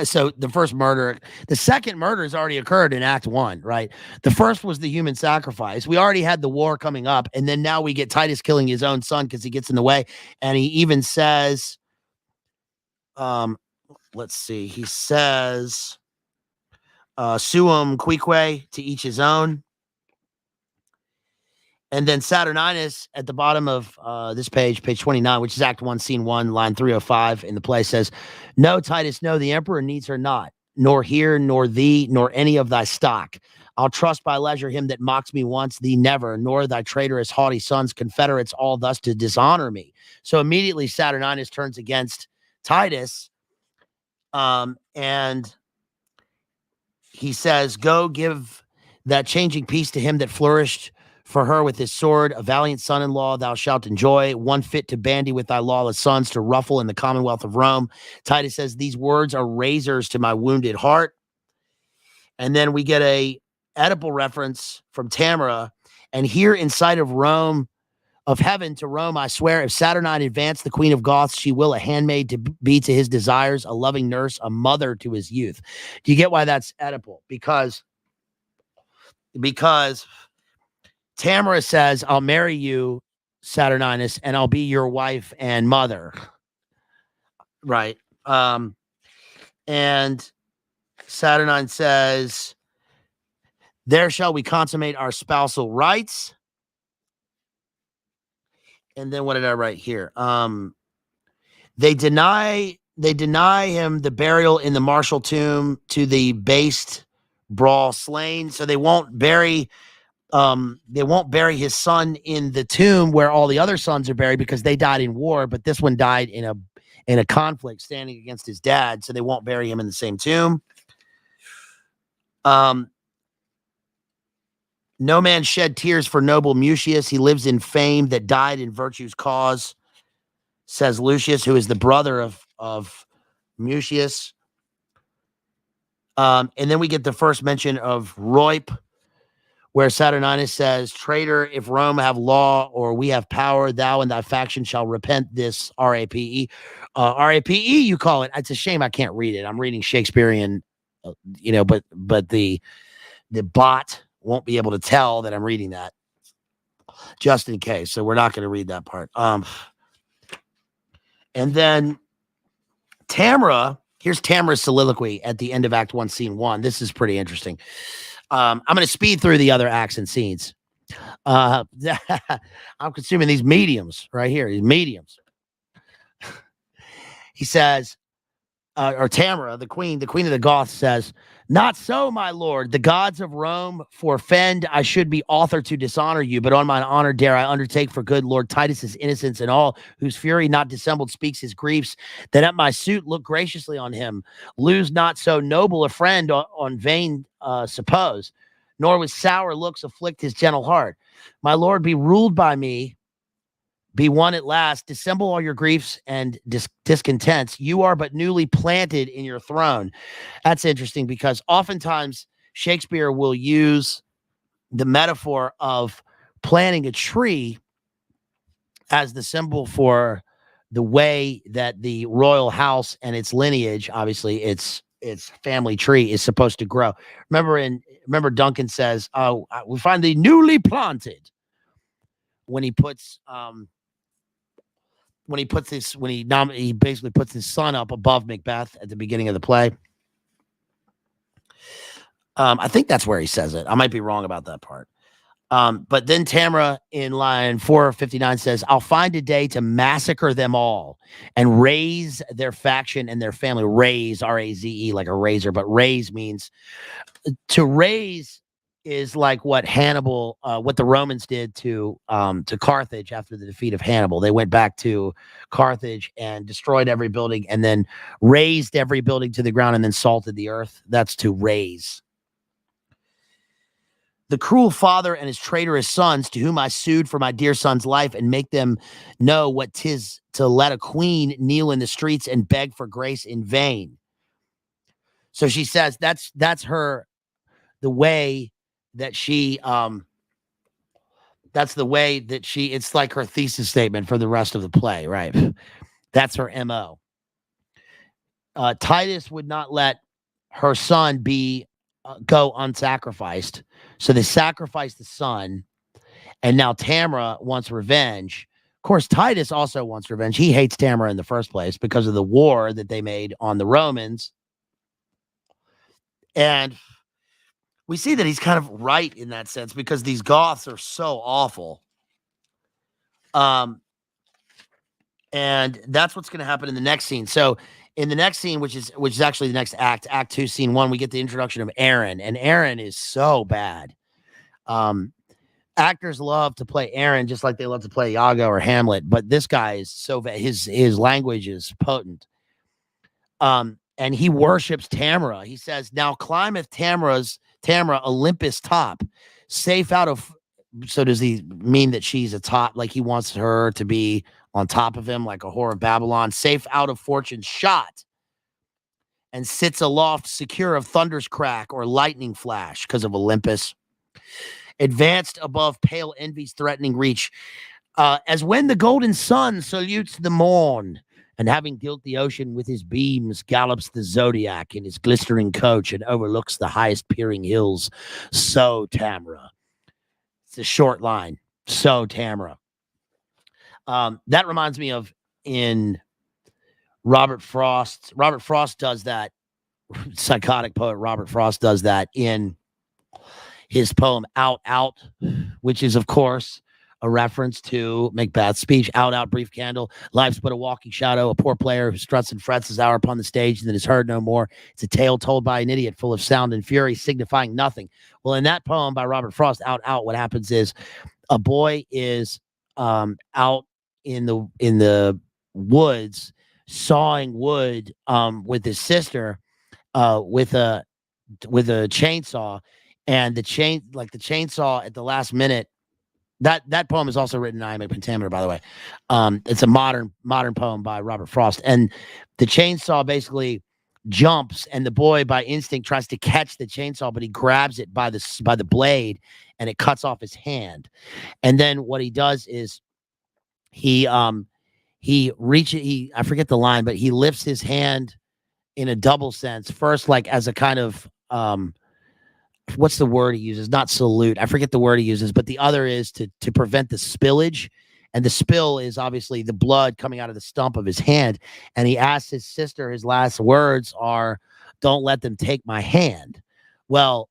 So the first murder, the second murder has already occurred in Act 1, right? The first was the human sacrifice. We already had the war coming up, and then now we get Titus killing his own son because he gets in the way. And he even says, let's see, he says, suum cuique, to each his own. And then Saturninus at the bottom of this page 29, which is Act 1, Scene 1, line 305 in the play, says, no, Titus, no, the emperor needs her not, nor here, nor thee, nor any of thy stock. I'll trust by leisure him that mocks me once, thee never, nor thy traitorous haughty sons, confederates, all thus to dishonor me. So immediately Saturninus turns against Titus, and he says, go give that changing peace to him that flourished for her with his sword, a valiant son-in-law thou shalt enjoy, one fit to bandy with thy lawless sons, to ruffle in the commonwealth of Rome. Titus says, these words are razors to my wounded heart. And then we get a Oedipal reference from Tamara. And here in sight of Rome, of heaven to Rome, I swear, if Saturnine advance the queen of Goths, she will a handmaid to be to his desires, a loving nurse, a mother to his youth. Do you get why that's Oedipal? Because Tamara says, I'll marry you, Saturninus, and I'll be your wife and mother. Right. And Saturnine says, there shall we consummate our spousal rights. And then what did I write here? They deny him the burial in the martial tomb to the based brawl slain. So they won't bury they won't bury his son in the tomb where all the other sons are buried because they died in war, but this one died in a conflict standing against his dad, so they won't bury him in the same tomb. No man shed tears for noble Mutius. He lives in fame that died in virtue's cause, says Lucius, who is the brother of Mutius. And then we get the first mention of Roip, where Saturninus says, traitor, if Rome have law or we have power, thou and thy faction shall repent this. R-A-P-E. R-A-P-E, you call it. It's a shame I can't read it. I'm reading Shakespearean, but the bot won't be able to tell that I'm reading that, just in case. So we're not going to read that part. And then Tamara, here's Tamara's soliloquy at the end of Act 1, Scene 1. This is pretty interesting. I'm going to speed through the other acts and scenes. I'm consuming these mediums right here, these mediums. He says, or Tamara, the queen of the Goths says, not so, my lord. The gods of Rome forfend. I should be author to dishonor you, but on mine honor dare I undertake for good Lord Titus's innocence and all whose fury not dissembled speaks his griefs, that at my suit look graciously on him. Lose not so noble a friend on vain suppose, nor with sour looks afflict his gentle heart. My lord, be ruled by me, be one at last, dissemble all your griefs and discontents. You are but newly planted in your throne. That's interesting because oftentimes Shakespeare will use the metaphor of planting a tree as the symbol for the way that the royal house and its lineage, obviously its family tree, is supposed to grow. Remember Duncan says, oh, we find the newly planted when he puts he basically puts his son up above Macbeth at the beginning of the play. I think that's where he says it. I might be wrong about that part. But then Tamara in line 459 says, I'll find a day to massacre them all and raise their faction and their family. Raise, R-A-Z-E, like a razor, but raise means to raise is like what Hannibal, what the Romans did to Carthage after the defeat of Hannibal. They went back to Carthage and destroyed every building and then razed every building to the ground and then salted the earth. That's to raise. The cruel father and his traitorous sons, to whom I sued for my dear son's life and make them know what 'tis to let a queen kneel in the streets and beg for grace in vain. So she says that's the way that she it's like her thesis statement for the rest of the play, right? That's her MO. Titus would not let her son go unsacrificed, so they sacrificed the son, and now Tamara wants revenge. Of course, Titus also wants revenge. He hates Tamara in the first place because of the war that they made on the Romans, and we see that he's kind of right in that sense because these Goths are so awful. And that's what's going to happen in the next scene. So in the next scene, which is actually the next act, Act 2, Scene 1, we get the introduction of Aaron, and Aaron is so bad. Actors love to play Aaron just like they love to play Iago or Hamlet, but this guy is so bad. His language is potent. And he worships Tamara. He says, now climbeth Tamara Olympus top, safe out of. So does he mean that she's a top, like he wants her to be on top of him like a whore of Babylon, safe out of fortune's shot, and sits aloft secure of thunder's crack or lightning flash because of Olympus, advanced above pale envy's threatening reach, as when the golden sun salutes the morn, and having gilt the ocean with his beams, gallops the zodiac in his glistering coach and overlooks the highest peering hills. So Tamara. It's a short line. So Tamara. That reminds me of in Robert Frost. Robert Frost does that. Psychotic poet Robert Frost does that in his poem Out, Out, which is, of course, a reference to Macbeth's speech, out, brief candle, life's but a walking shadow, a poor player who struts and frets his hour upon the stage and then is heard no more. It's a tale told by an idiot full of sound and fury, signifying nothing. Well, in that poem by Robert Frost, out, what happens is a boy is out in the woods sawing wood with his sister with a chainsaw, and the chainsaw at the last minute. That poem is also written in iambic pentameter, by the way. It's a modern poem by Robert Frost, and the chainsaw basically jumps, and the boy by instinct tries to catch the chainsaw, but he grabs it by the blade, and it cuts off his hand. And then what he does is he I forget the line, but he lifts his hand in a double sense. First, like as a kind of what's the word he uses? Not salute. I forget the word he uses, but the other is to prevent the spillage. And the spill is obviously the blood coming out of the stump of his hand. And he asks his sister, his last words are, "Don't let them take my hand." Well,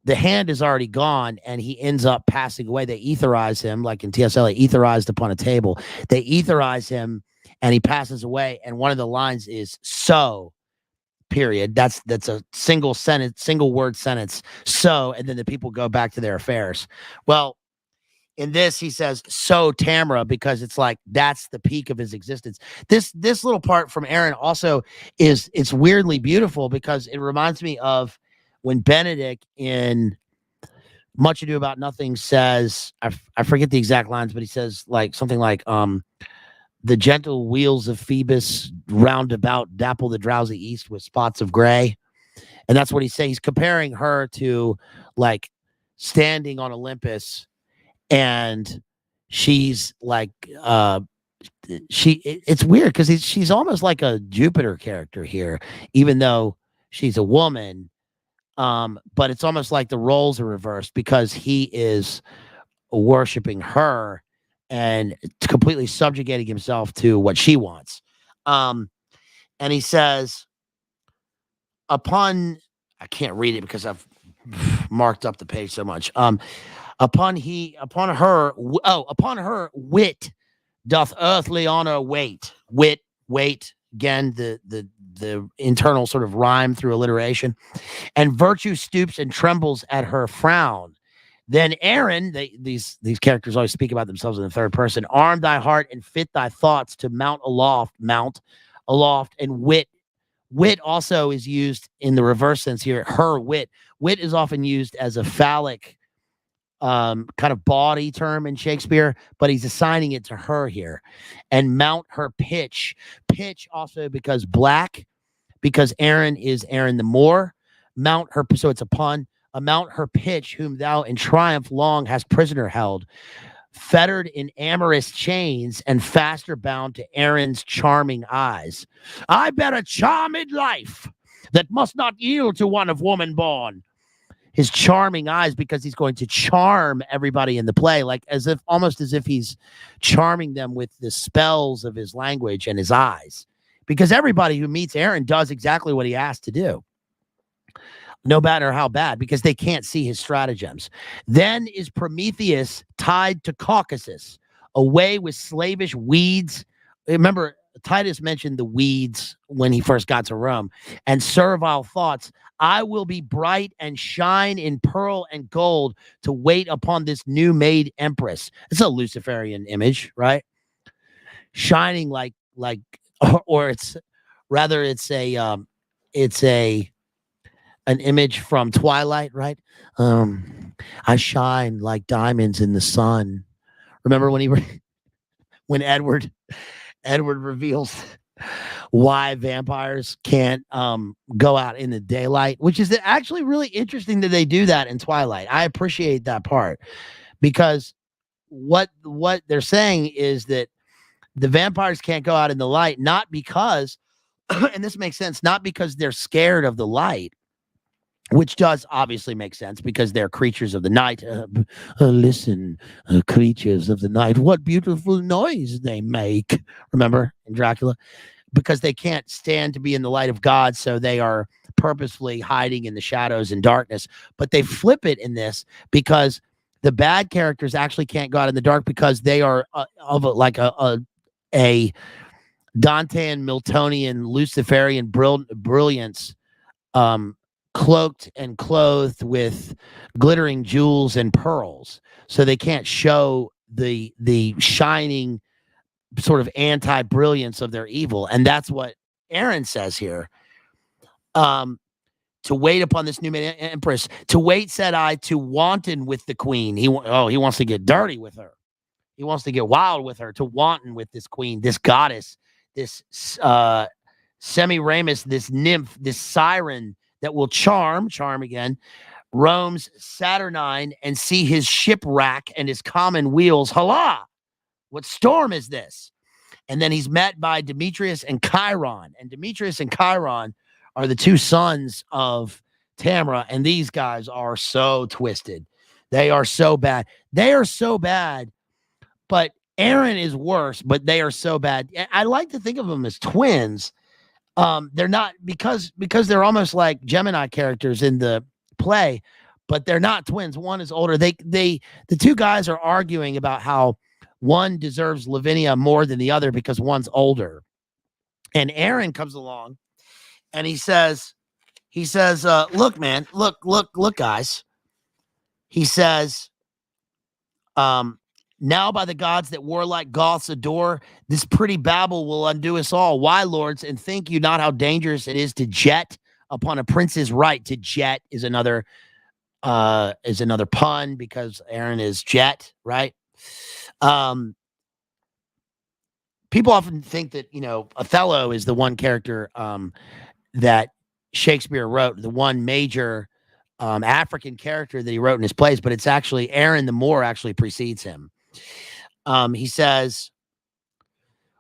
the hand is already gone, and he ends up passing away. They etherize him, like in TSL, etherized upon a table. They etherize him, and he passes away. And one of the lines is "so." Period. That's a single word sentence. So, and then the people go back to their affairs. Well, in this, he says "so Tamara," because it's like that's the peak of his existence. This little part from Aaron also it's weirdly beautiful because it reminds me of when Benedict in Much Ado About Nothing says, I forget the exact lines, but he says like something like "The gentle wheels of Phoebus round about dapple the drowsy east with spots of gray." And that's what he's saying. He's comparing her to like standing on Olympus, and she's like it's weird because she's almost like a Jupiter character here, even though she's a woman. But it's almost like the roles are reversed because he is worshiping her and completely subjugating himself to what she wants. And he says, I can't read it because I've marked up the page so much. Upon her wit doth earthly honor wait. Wait, again, the internal sort of rhyme through alliteration. And virtue stoops and trembles at her frown. Then Aaron, these characters always speak about themselves in the third person. Arm thy heart and fit thy thoughts to mount aloft. And wit also is used in the reverse sense here. Her wit is often used as a phallic kind of bawdy term in Shakespeare, but he's assigning it to her here. And mount her pitch also because Aaron is Aaron the Moor. Mount her, so it's a pun. Mount her pitch, whom thou in triumph long hast prisoner held, fettered in amorous chains and faster bound to Aaron's charming eyes. I bear a charmed life that must not yield to one of woman born. His charming eyes, because he's going to charm everybody in the play, like almost as if he's charming them with the spells of his language and his eyes, because everybody who meets Aaron does exactly what he asked to do, no matter how bad, because they can't see his stratagems. Then is Prometheus tied to Caucasus, away with slavish weeds. Remember, Titus mentioned the weeds when he first got to Rome, and servile thoughts. I will be bright and shine in pearl and gold to wait upon this new made empress. It's a Luciferian image, right? Shining like, or it's rather, it's an image from Twilight, right? I shine like diamonds in the sun. Remember when Edward reveals why vampires can't go out in the daylight, which is actually really interesting that they do that in Twilight. I appreciate that part, because what they're saying is that the vampires can't go out in the light, not because, and this makes sense, not because they're scared of the light, which does obviously make sense because they're creatures of the night. Listen, creatures of the night, what beautiful noise they make. Remember in Dracula? Because they can't stand to be in the light of God, so they are purposefully hiding in the shadows and darkness. But they flip it in this because The bad characters actually can't go out in the dark because they are of a Dantean, Miltonian, Luciferian brilliance, um, cloaked and clothed with glittering jewels and pearls. So they can't show the shining sort of anti-brilliance of their evil. And that's what Aaron says here. To wait upon this new empress, to wait, said I, to wanton with the queen. He wants to get dirty with her. He wants to get wild with her, to wanton with this queen, this goddess, this Semiramis, this nymph, this siren that will charm again, Rome's Saturnine, and see his shipwreck and his common wheels. Holla! What storm is this? And then he's met by Demetrius and Chiron. And Demetrius and Chiron are the two sons of Tamara. And these guys are so twisted. They are so bad. They are so bad. But Aaron is worse, but they are so bad. I like to think of them as twins. They're not, because they're almost like Gemini characters in the play, but they're not twins. One is older. The two guys are arguing about how one deserves Lavinia more than the other because one's older. And Aaron comes along and he says, look, man, look, guys. He says, now by the gods that warlike Goths adore, this pretty babble will undo us all. Why, lords? And think you not how dangerous it is to jet upon a prince's right? To jet is another pun because Aaron is jet, right? People often think that, Othello is the one character that Shakespeare wrote, the one major African character that he wrote in his plays, but it's actually Aaron the Moor actually precedes him. He says,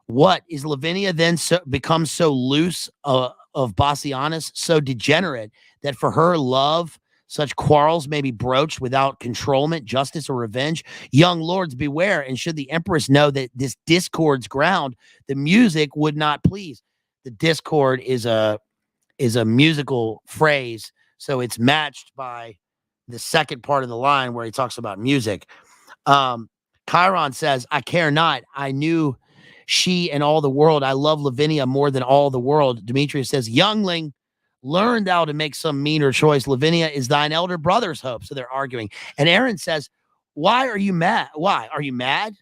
what is Lavinia then becomes so loose of Bassianus, so degenerate that for her love such quarrels may be broached without controlment, justice, or revenge? Young lords, beware, and should the empress know that this discord's ground, the music would not please. The discord is a musical phrase, so it's matched by the second part of the line where he talks about music. Chiron says, I care not. I knew she and all the world. I love Lavinia more than all the world. Demetrius says, youngling, learn thou to make some meaner choice. Lavinia is thine elder brother's hope. So they're arguing. And Aaron says, why are you mad? Why? Are you mad?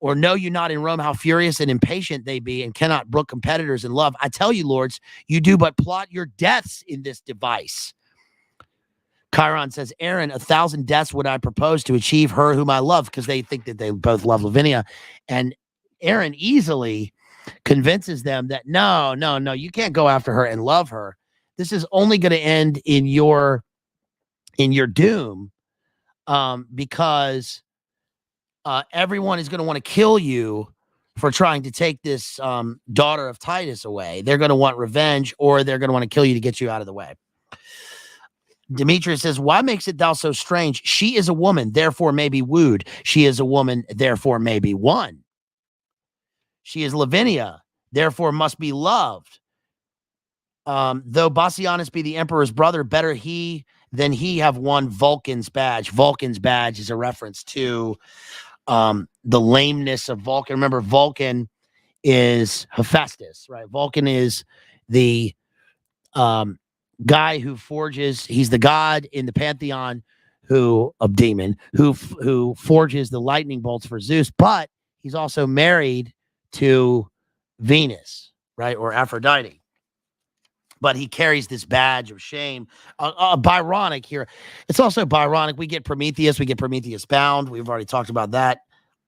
Or know you not in Rome how furious and impatient they be and cannot brook competitors in love? I tell you, lords, you do but plot your deaths in this device. Chiron says, Aaron, 1,000 deaths would I propose to achieve her whom I love, because they think that they both love Lavinia. And Aaron easily convinces them that no, you can't go after her and love her. This is only going to end in your doom, because everyone is going to want to kill you for trying to take this daughter of Titus away. They're going to want revenge, or they're going to want to kill you to get you out of the way. Demetrius says, why makes it thou so strange? She is a woman, therefore may be wooed. She is a woman, therefore may be won. She is Lavinia, therefore must be loved. Though Bassianus be the emperor's brother, better he than he have won Vulcan's badge. Vulcan's badge is a reference to the lameness of Vulcan. Remember, Vulcan is Hephaestus, right? Vulcan is the guy who forges. He's the god in the pantheon demon who forges the lightning bolts for Zeus, but he's also married to Venus, right? Or Aphrodite. But he carries this badge of shame. Byronic here. It's also Byronic. We get Prometheus bound. We've already talked about that.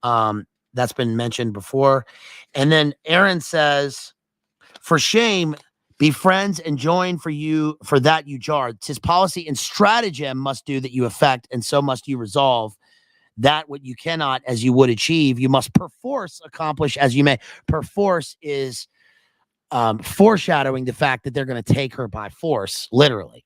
That's been mentioned before. And then Aaron says, for shame, be friends and join for that you jar. 'Tis policy and stratagem must do that you effect, and so must you resolve. That what you cannot as you would achieve, you must perforce accomplish as you may. Perforce is foreshadowing the fact that they're going to take her by force, literally.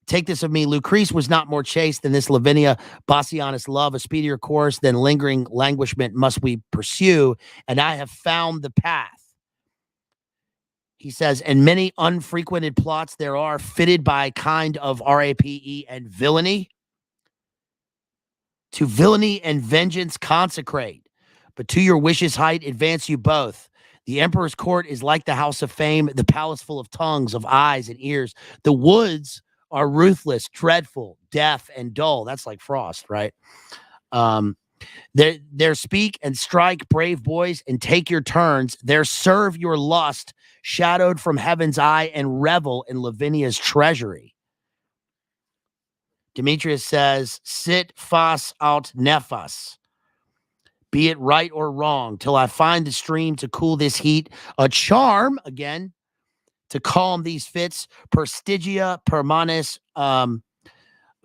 Take this of me, Lucrece was not more chaste than this Lavinia. Bassianus love, a speedier course than lingering languishment must we pursue, and I have found the path. He says, and many unfrequented plots there are fitted by kind of rape and villainy. To villainy and vengeance consecrate, but to your wishes' height advance you both. The emperor's court is like the house of fame, the palace full of tongues, of eyes and ears. The woods are ruthless, dreadful, deaf, and dull. That's like Frost, right? There speak and strike, brave boys, and take your turns. There serve your lust, shadowed from heaven's eye, and revel in Lavinia's treasury. Demetrius says, sit fas aut nefas. Be it right or wrong, till I find the stream to cool this heat, a charm, again, to calm these fits, per Stygia permanes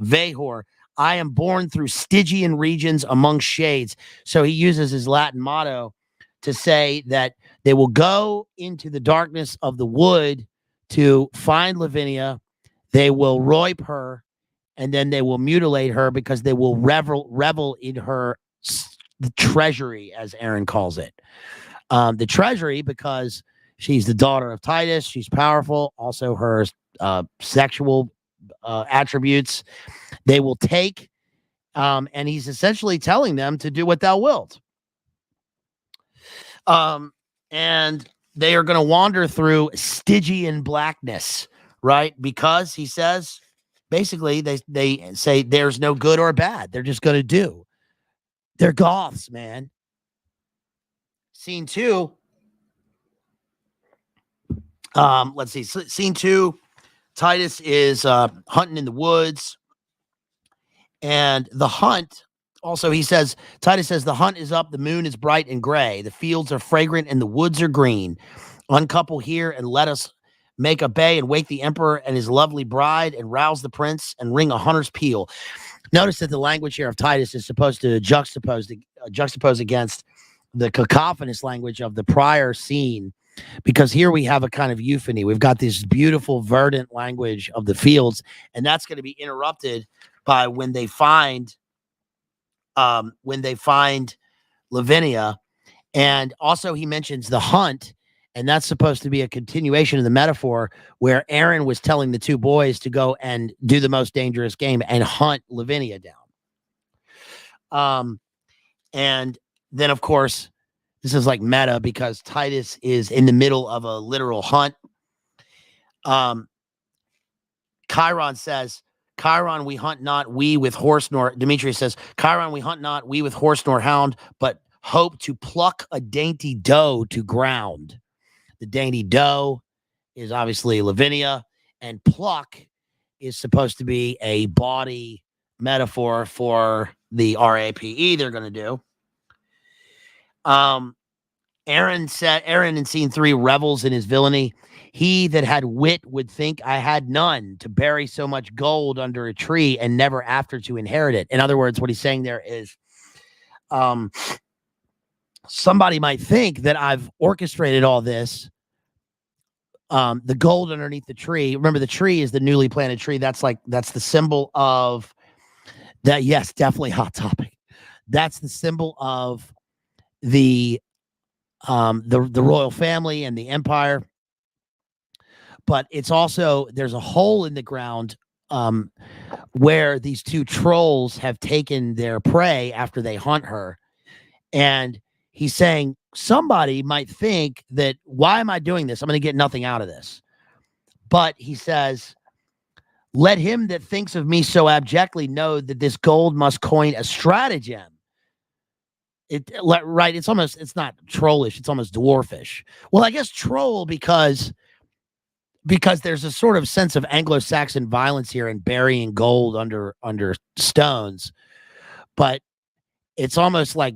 vehor. I am born through Stygian regions among shades. So he uses his Latin motto to say that they will go into the darkness of the wood to find Lavinia. They will roip her, and then they will mutilate her because they will revel in her the treasury, as Aaron calls it. The treasury, because she's the daughter of Titus. She's powerful. Also, her sexual attributes they will take. And he's essentially telling them to do what thou wilt. And they are going to wander through Stygian blackness, right? Because he says, basically, they say there's no good or bad. They're just going to do. They're Goths, man. Scene 2. Let's see. Scene 2. Titus is hunting in the woods. And the hunt, also, he says, Titus says, the hunt is up, the moon is bright and gray, the fields are fragrant, and the woods are green. Uncouple here, and let us make a bay and wake the emperor and his lovely bride, and rouse the prince, and ring a hunter's peal. Notice that the language here of Titus is supposed to juxtapose against the cacophonous language of the prior scene, because here we have a kind of euphony. We've got this beautiful, verdant language of the fields, and that's going to be interrupted by when they find Lavinia. And also he mentions the hunt, and that's supposed to be a continuation of the metaphor where Aaron was telling the two boys to go and do the most dangerous game and hunt Lavinia down. And then, of course, this is like meta because Titus is in the middle of a literal hunt. Chiron says, Chiron, we hunt not, we with horse nor, Demetrius says, Chiron, we hunt not, we with horse nor hound, but hope to pluck a dainty doe to ground. The dainty doe is obviously Lavinia, and pluck is supposed to be a body metaphor for the RAPE they're going to do. Aaron in scene 3 revels in his villainy. He that had wit would think I had none, to bury so much gold under a tree and never after to inherit it. In other words, what he's saying there is somebody might think that I've orchestrated all this. The gold underneath the tree. Remember, the tree is the newly planted tree. That's the symbol of that. Yes, definitely hot topic. That's the symbol of the royal family and the empire. But it's also, there's a hole in the ground where these two trolls have taken their prey after they hunt her. And he's saying somebody might think that, why am I doing this? I'm going to get nothing out of this. But he says, let him that thinks of me so abjectly know that this gold must coin a stratagem. Right. It's not trollish. It's almost dwarfish. Well, I guess troll because there's a sort of sense of Anglo-Saxon violence here in burying gold under stones. But it's almost like,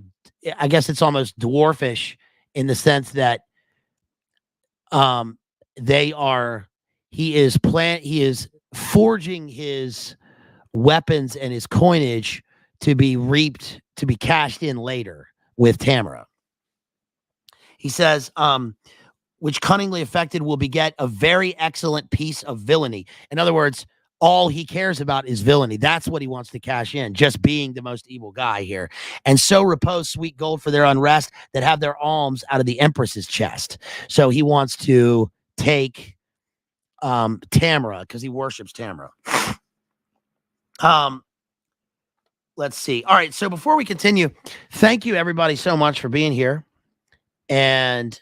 I guess it's almost dwarfish in the sense that he is forging his weapons and his coinage to be reaped, to be cashed in later with Tamara. He says, which cunningly effected will beget a very excellent piece of villainy. In other words, all he cares about is villainy. That's what he wants to cash in, just being the most evil guy here. And so repose sweet gold for their unrest that have their alms out of the empress's chest. So he wants to take Tamara because he worships Tamara. let's see. All right. So before we continue, thank you everybody so much for being here. And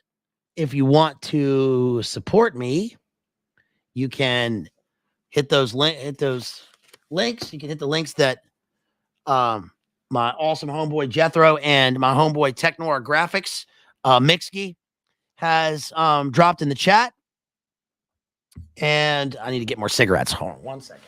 if you want to support me, you can hit those links. You can hit the links that my awesome homeboy Jethro and my homeboy Technora Graphics, Mixkey, has dropped in the chat. And I need to get more cigarettes. Hold on 1 second.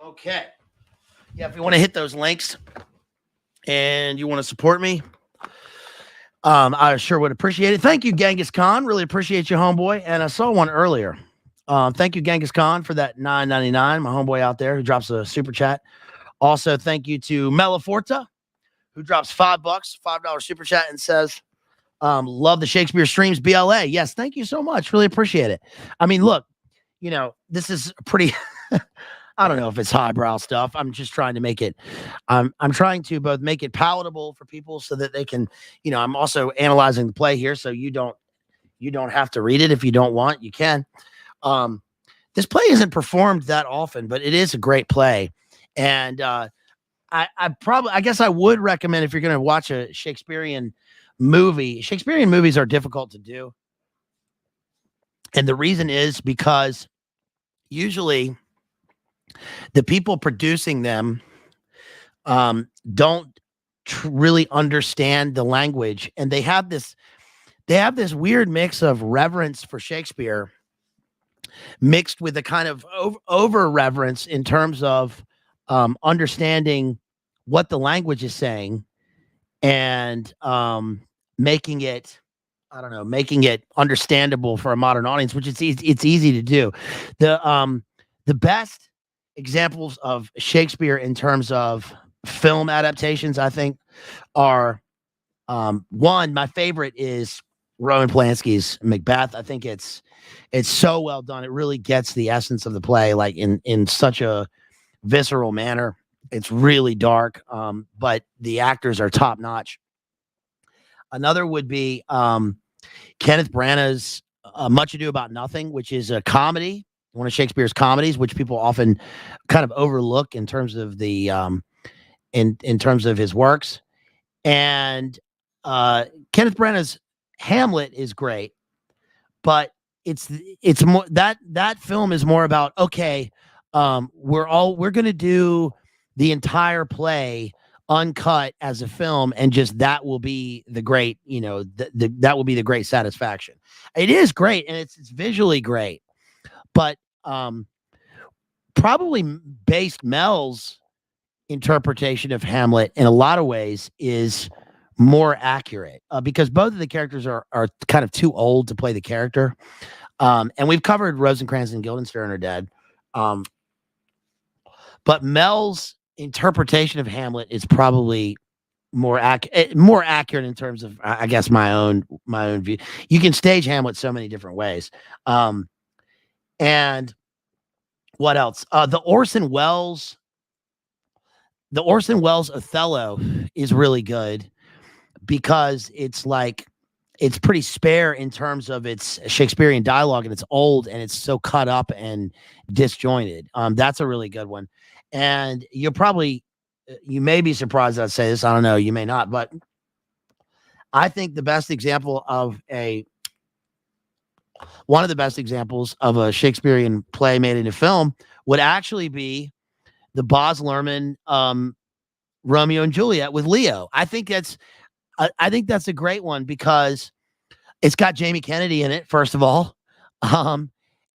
Okay. Yeah, if you want to hit those links and you want to support me, I sure would appreciate it. Thank you, Genghis Khan. Really appreciate you, homeboy. And I saw one earlier. Thank you, Genghis Khan, for that $9.99. My homeboy out there who drops a super chat. Also, thank you to Melaforta, who drops $5, $5 super chat, and says, love the Shakespeare streams, BLA. Yes, thank you so much. Really appreciate it. I mean, look, you know, this is pretty I don't know if it's highbrow stuff. I'm just trying to make it, I'm trying to both make it palatable for people so that they can, you know, I'm also analyzing the play here. So you don't have to read it. If you don't want, you can. This play isn't performed that often, but it is a great play. And, I guess I would recommend, if you're going to watch a Shakespearean movie, Shakespearean movies are difficult to do. And the reason is because usually the people producing them don't really understand the language, and they have this weird mix of reverence for Shakespeare mixed with a kind of over reverence in terms of understanding what the language is saying and making it, I don't know, making it understandable for a modern audience, which it's easy to do. The best examples of Shakespeare in terms of film adaptations, I think, are one, my favorite is Roman Polanski's Macbeth. I think it's so well done. It really gets the essence of the play, like in such a visceral manner. It's really dark, but the actors are top notch. Another would be Kenneth Branagh's Much Ado About Nothing, which is a comedy, one of Shakespeare's comedies, which people often kind of overlook in terms of the in terms of his works. And Kenneth Branagh's Hamlet is great, but it's more that film is more about, okay, we're going to do the entire play uncut as a film, and just that will be the great, you know, that will be the great satisfaction. It is great, and it's visually great, but probably based Mel's interpretation of Hamlet in a lot of ways is more accurate, because both of the characters are kind of too old to play the character. And we've covered Rosencrantz and Guildenstern are dead. But Mel's interpretation of Hamlet is probably more accurate in terms of, I guess, my own view. You can stage Hamlet so many different ways. And what else? The Orson Welles Othello is really good, because it's like, it's pretty spare in terms of its Shakespearean dialogue, and it's old, and it's so cut up and disjointed. That's a really good one. And you may be surprised I'd say this. I don't know. You may not, but I think the best example of one of the best examples of a Shakespearean play made into film would actually be the Baz Luhrmann Romeo and Juliet with Leo. I think that's a great one, because it's got Jamie Kennedy in it, first of all.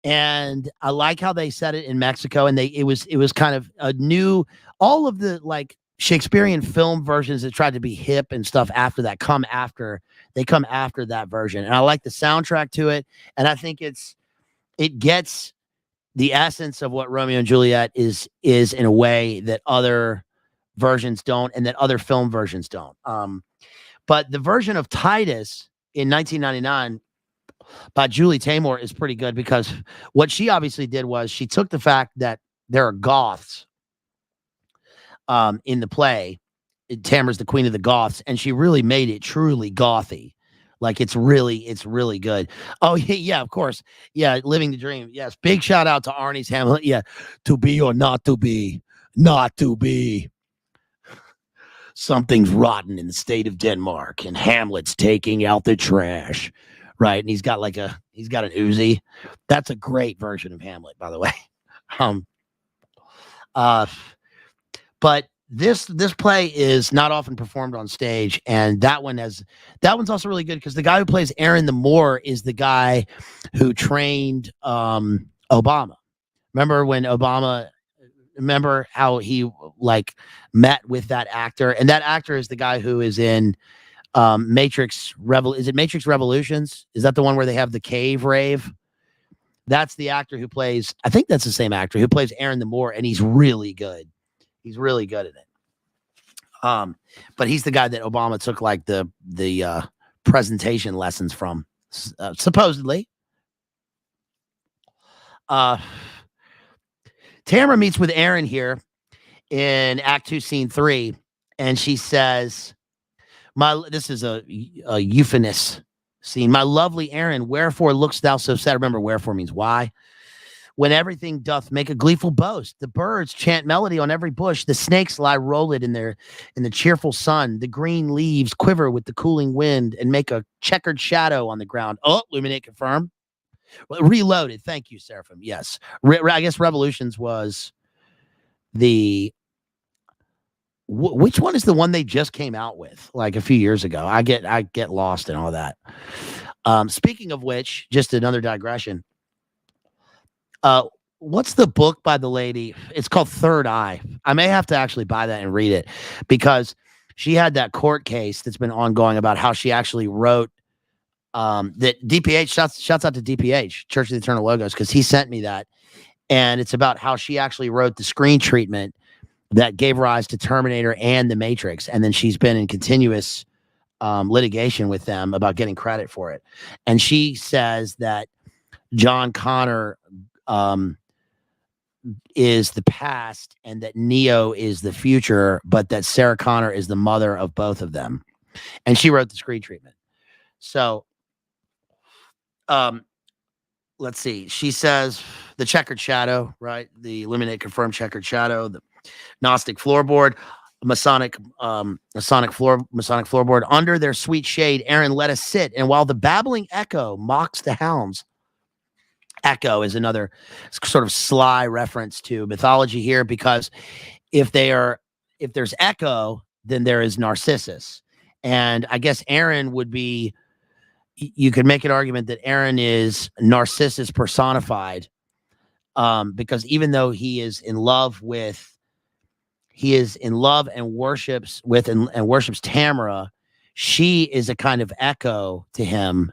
And I like how they set it in Mexico, and it was kind of a new, all of the like Shakespearean film versions that tried to be hip and stuff after that come after that version. And I like the soundtrack to it. And I think it gets the essence of what Romeo and Juliet is in a way that other versions don't, and that other film versions don't. But the version of Titus in 1999 by Julie Taymor is pretty good because what she obviously did was she took the fact that there are Goths in the play. Tamar's the queen of the Goths, and she really made it truly Gothy. Like it's really good. Oh yeah, of course. Yeah, living the dream. Yes, big shout out to Arnie's Hamlet. Yeah, to be or not to be, not to be. Something's rotten in the state of Denmark, and Hamlet's taking out the trash. Right, and he's got an Uzi. That's a great version of Hamlet, by the way. But this play is not often performed on stage, and that one's also really good because the guy who plays Aaron the Moor is the guy who trained Obama. Remember how he like met with that actor, and that actor is the guy who is in Matrix Revolutions? Is that the one where they have the cave rave? That's the actor who plays, I think that's the same actor who plays Aaron the Moor, and he's really good. He's really good at it. But he's the guy that Obama took like the presentation lessons from, supposedly. Tamara meets with Aaron here in Act 2, Scene 3, and she says, this is a euphemism scene. My lovely Aaron, wherefore lookst thou so sad? Remember, wherefore means why. When everything doth make a gleeful boast, the birds chant melody on every bush, the snakes lie rolled in the cheerful sun, the green leaves quiver with the cooling wind and make a checkered shadow on the ground. Oh, Luminate confirm. Reloaded. Thank you, Seraphim. Yes. I guess Revolutions was the which one is the one they just came out with like a few years ago? I get lost in all that. Speaking of which, just another digression. What's the book by the lady? It's called Third Eye. I may have to actually buy that and read it because she had that court case that's been ongoing about how she actually wrote that DPH shouts out to DPH, Church of the Eternal Logos, because he sent me that. And it's about how she actually wrote the screen treatment that gave rise to Terminator and The Matrix. And then she's been in continuous litigation with them about getting credit for it. And she says that John Connor is the past and that Neo is the future, but that Sarah Connor is the mother of both of them. And she wrote the screen treatment. So, let's see. She says the checkered shadow, right? The Illuminate confirmed checkered shadow, the Gnostic floorboard, Masonic floorboard. Under their sweet shade, Aaron, let us sit. And while the babbling echo mocks the hounds, echo is another sort of sly reference to mythology here, because if there's echo, then there is Narcissus. And I guess Aaron would be, you could make an argument that Aaron is Narcissus personified, because even though he is in love and worships Tamara, she is a kind of echo to him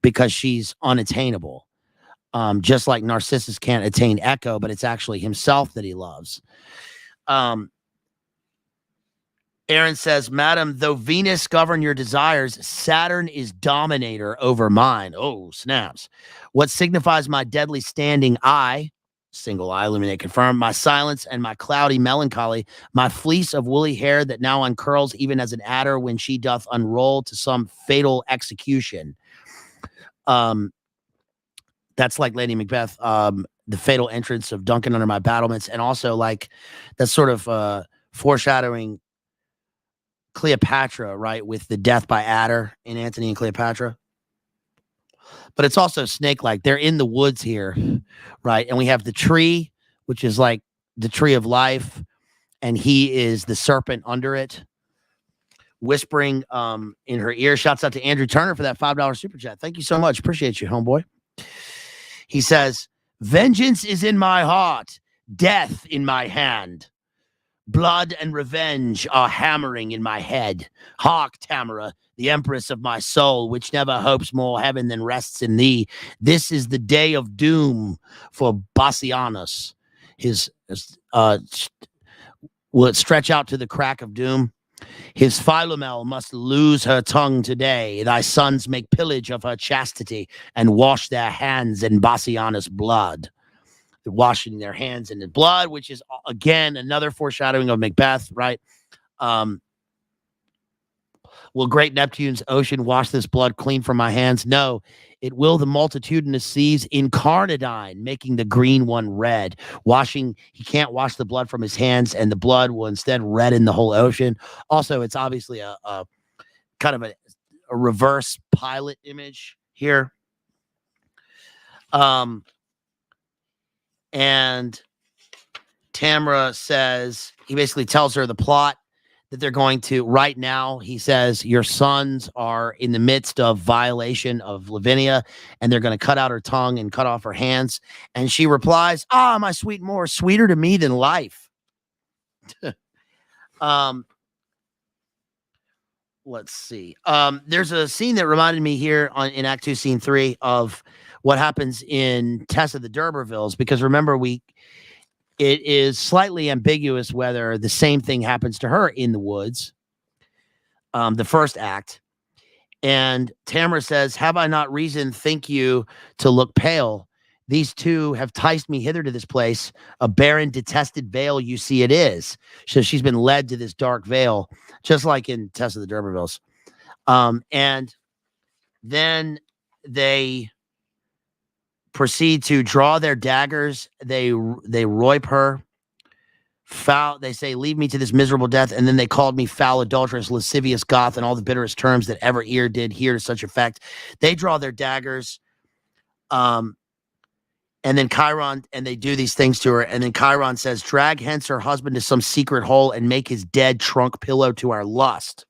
because she's unattainable. Just like Narcissus can't attain echo, but it's actually himself that he loves. Aaron says, Madam, though Venus govern your desires, Saturn is dominator over mine. Oh, snaps. What signifies my deadly standing? I, single eye, Illuminate confirm, my silence and my cloudy melancholy, my fleece of woolly hair that now uncurls even as an adder when she doth unroll to some fatal execution. That's like Lady Macbeth, the fatal entrance of Duncan under my battlements, and also like that's sort of foreshadowing Cleopatra, right, with the death by adder in Antony and Cleopatra. But it's also snake-like. They're in the woods here, right? And we have the tree, which is like the tree of life, and he is the serpent under it, whispering in her ear. Shouts out to Andrew Turner for that $5 super chat. Thank you so much. Appreciate you, homeboy. He says, vengeance is in my heart, death in my hand. Blood and revenge are hammering in my head. Hark, Tamara, the empress of my soul, which never hopes more heaven than rests in thee. This is the day of doom for Bassianus. Will it stretch out to the crack of doom? His Philomel must lose her tongue today. Thy sons make pillage of her chastity and wash their hands in Bassianus' blood. They're washing their hands in the blood, which is, again, another foreshadowing of Macbeth, right? Will great Neptune's ocean wash this blood clean from my hands? No, it will the multitudinous seas incarnadine, making the green one red. He can't wash the blood from his hands, and the blood will instead redden the whole ocean. Also, it's obviously a kind of a reverse pilot image here. And Tamra says, he basically tells her the plot that they're going to, right now, he says, your sons are in the midst of violation of Lavinia, and they're going to cut out her tongue and cut off her hands. And she replies, my sweet Moor, sweeter to me than life. Let's see. There's a scene that reminded me here in Act 2, Scene 3 of what happens in Tess of the D'Urbervilles, because remember, it is slightly ambiguous whether the same thing happens to her in the woods, the first act. And Tamra says, have I not reason, think you, to look pale? These two have ticed me hither to this place. A barren, detested vale, you see it is. So she's been led to this dark vale, just like in Tess of the D'Urbervilles. And then they proceed to draw their daggers. They roip her. Foul. They say, leave me to this miserable death. And then they called me foul, adulterous, lascivious Goth, and all the bitterest terms that ever ear did hear to such effect. They draw their daggers. And then Chiron, and they do these things to her. And then Chiron says, drag hence her husband to some secret hole and make his dead trunk pillow to our lust,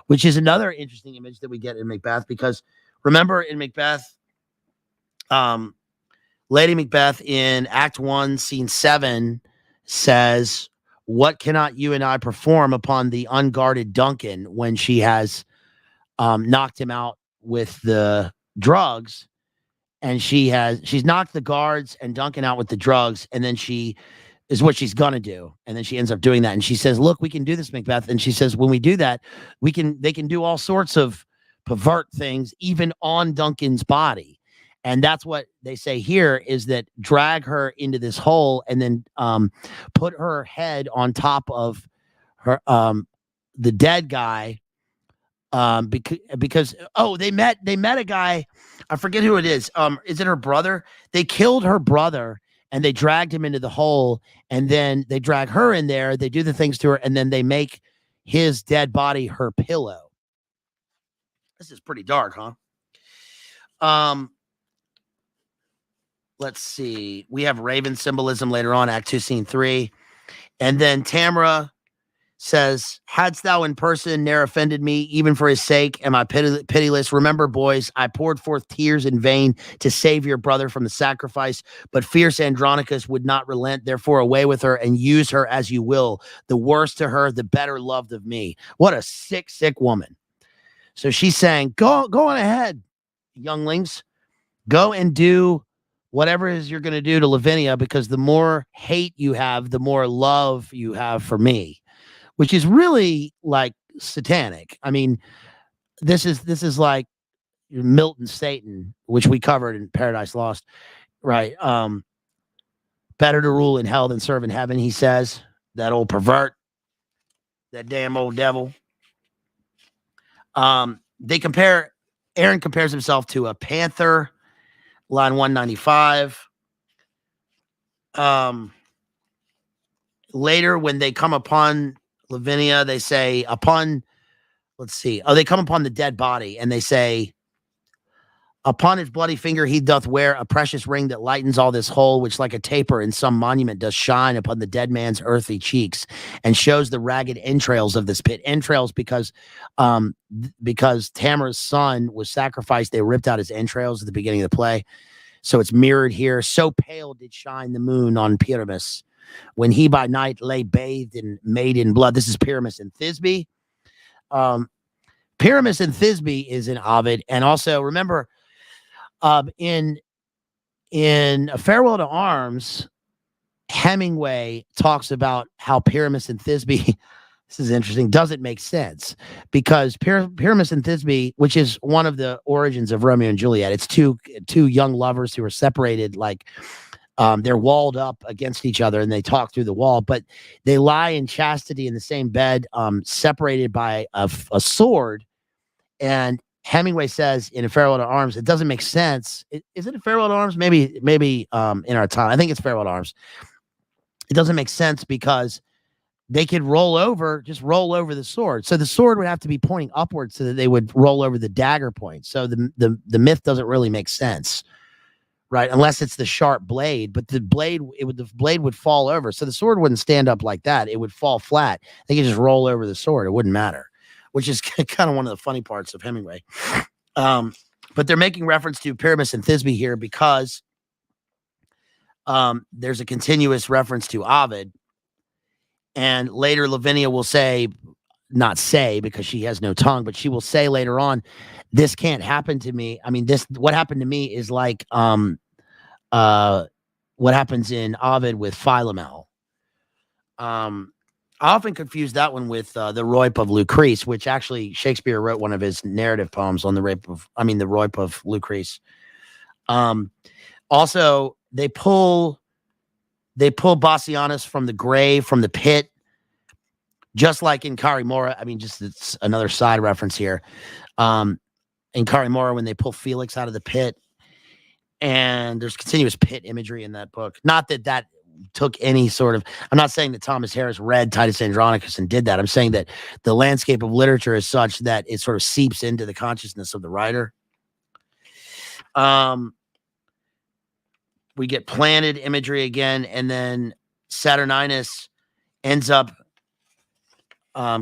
which is another interesting image that we get in Macbeth, because remember in Macbeth, Lady Macbeth in Act 1, Scene 7 says, what cannot you and I perform upon the unguarded Duncan, when she has knocked him out with the drugs, and she's knocked the guards and Duncan out with the drugs, and then she is what she's gonna do, and then she ends up doing that, and she says, look, we can do this, Macbeth. And she says, when we do that, they can do all sorts of pervert things even on Duncan's body. And that's what they say here, is that drag her into this hole and then put her head on top of her the dead guy, because they met a guy, I forget who it is. Is it her brother? They killed her brother and they dragged him into the hole, and then they drag her in there. They do the things to her, and then they make his dead body her pillow. This is pretty dark, huh? Let's see. We have raven symbolism later on, Act 2, Scene 3. And then Tamra says, hadst thou in person ne'er offended me, even for his sake, am I pitiless? Remember, boys, I poured forth tears in vain to save your brother from the sacrifice, but fierce Andronicus would not relent. Therefore, away with her and use her as you will. The worse to her, the better loved of me. What a sick, sick woman. So she's saying, go on ahead, younglings. Go and do whatever it is you're going to do to Lavinia, because the more hate you have, the more love you have for me, which is really like satanic. I mean, this is like Milton Satan, which we covered in Paradise Lost, right? Better to rule in hell than serve in heaven, he says. That old pervert, that damn old devil. Aaron compares himself to a panther, line 195. Later, when they come upon Lavinia, they say, they come upon the dead body, and they say, upon his bloody finger he doth wear a precious ring that lightens all this whole, which like a taper in some monument does shine upon the dead man's earthy cheeks, and shows the ragged entrails of this pit. Entrails because Tamara's son was sacrificed. They ripped out his entrails at the beginning of the play. So it's mirrored here. So pale did shine the moon on Pyramus, when he by night lay bathed and made in blood. This is Pyramus and Thisbe. Pyramus and Thisbe is in Ovid. And also, remember, in A Farewell to Arms, Hemingway talks about how Pyramus and Thisbe This is interesting. Doesn't make sense because Pyramus and Thisbe, which is one of the origins of Romeo and Juliet, it's two young lovers who are separated, like they're walled up against each other and they talk through the wall, but they lie in chastity in the same bed, separated by a sword. And Hemingway says in A Farewell to Arms, it doesn't make sense. Is it A Farewell to Arms? Maybe in our time. I think it's Farewell to Arms. It doesn't make sense because they could just roll over the sword. So the sword would have to be pointing upwards so that they would roll over the dagger point. So the myth doesn't really make sense, right? Unless it's the sharp blade, but the blade would fall over. So the sword wouldn't stand up like that. It would fall flat. They could just roll over the sword. It wouldn't matter, which is kind of one of the funny parts of Hemingway. But they're making reference to Pyramus and Thisbe here because there's a continuous reference to Ovid. And later Lavinia will not say because she has no tongue, but she will say later on, this can't happen to me. I mean, what happened to me is like what happens in Ovid with Philomel. I often confuse that one with the Roip of Lucrece, which actually Shakespeare wrote one of his narrative poems on the Roip of Lucrece. Also, they pull Bassianus from the grave, from the pit, just like in Carimora. I mean, just it's another side reference here. In Carimora, when they pull Felix out of the pit, and there's continuous pit imagery in that book. Not that took any sort of, I'm not saying that Thomas Harris read Titus Andronicus and did that. I'm saying that the landscape of literature is such that it sort of seeps into the consciousness of the writer. We get planted imagery again, and then Saturninus ends up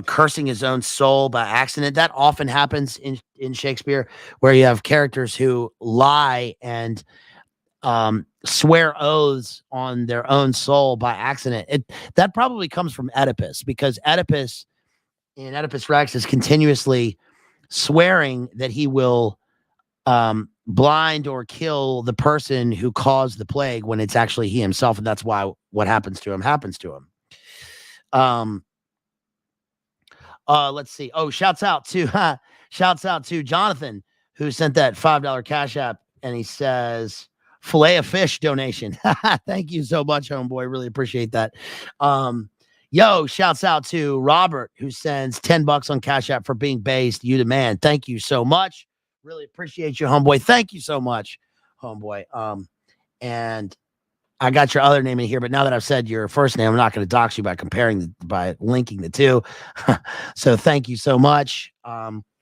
cursing his own soul by accident. That often happens in Shakespeare, where you have characters who lie and swear oaths on their own soul by accident. That probably comes from Oedipus, because Oedipus in Oedipus Rex is continuously swearing that he will blind or kill the person who caused the plague when it's actually he himself, and that's why what happens to him happens to him. Let's see. Oh, shouts out to Jonathan, who sent that $5 Cash App, and he says fillet of fish donation. Thank you so much, homeboy. Really appreciate that. Shouts out to Robert, who sends $10 on Cash App for being based. You the man. Thank you so much. Really appreciate you, homeboy. Thank you so much, homeboy. And I got your other name in here, but now that I've said your first name, I'm not going to dox you by linking the two. So thank you so much.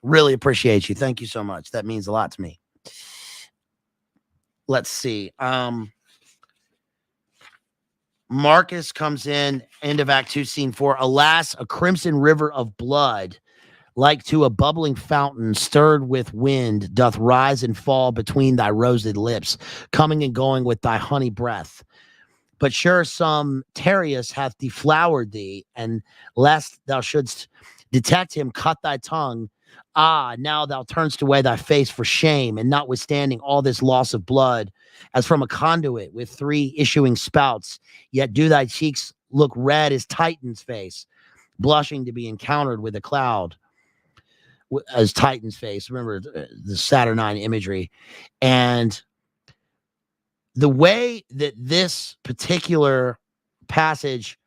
Really appreciate you. Thank you so much. That means a lot to me. Let's see. Marcus comes in, end of Act 2, Scene 4. Alas, a crimson river of blood, like to a bubbling fountain stirred with wind, doth rise and fall between thy rosed lips, coming and going with thy honey breath. But sure some Tereus hath deflowered thee, and lest thou shouldst detect him, cut thy tongue. Ah, now thou turnst away thy face for shame, and notwithstanding all this loss of blood, as from a conduit with 3 issuing spouts, yet do thy cheeks look red as Titan's face, blushing to be encountered with a cloud. As Titan's face, remember the Saturnine imagery. And the way that this particular passage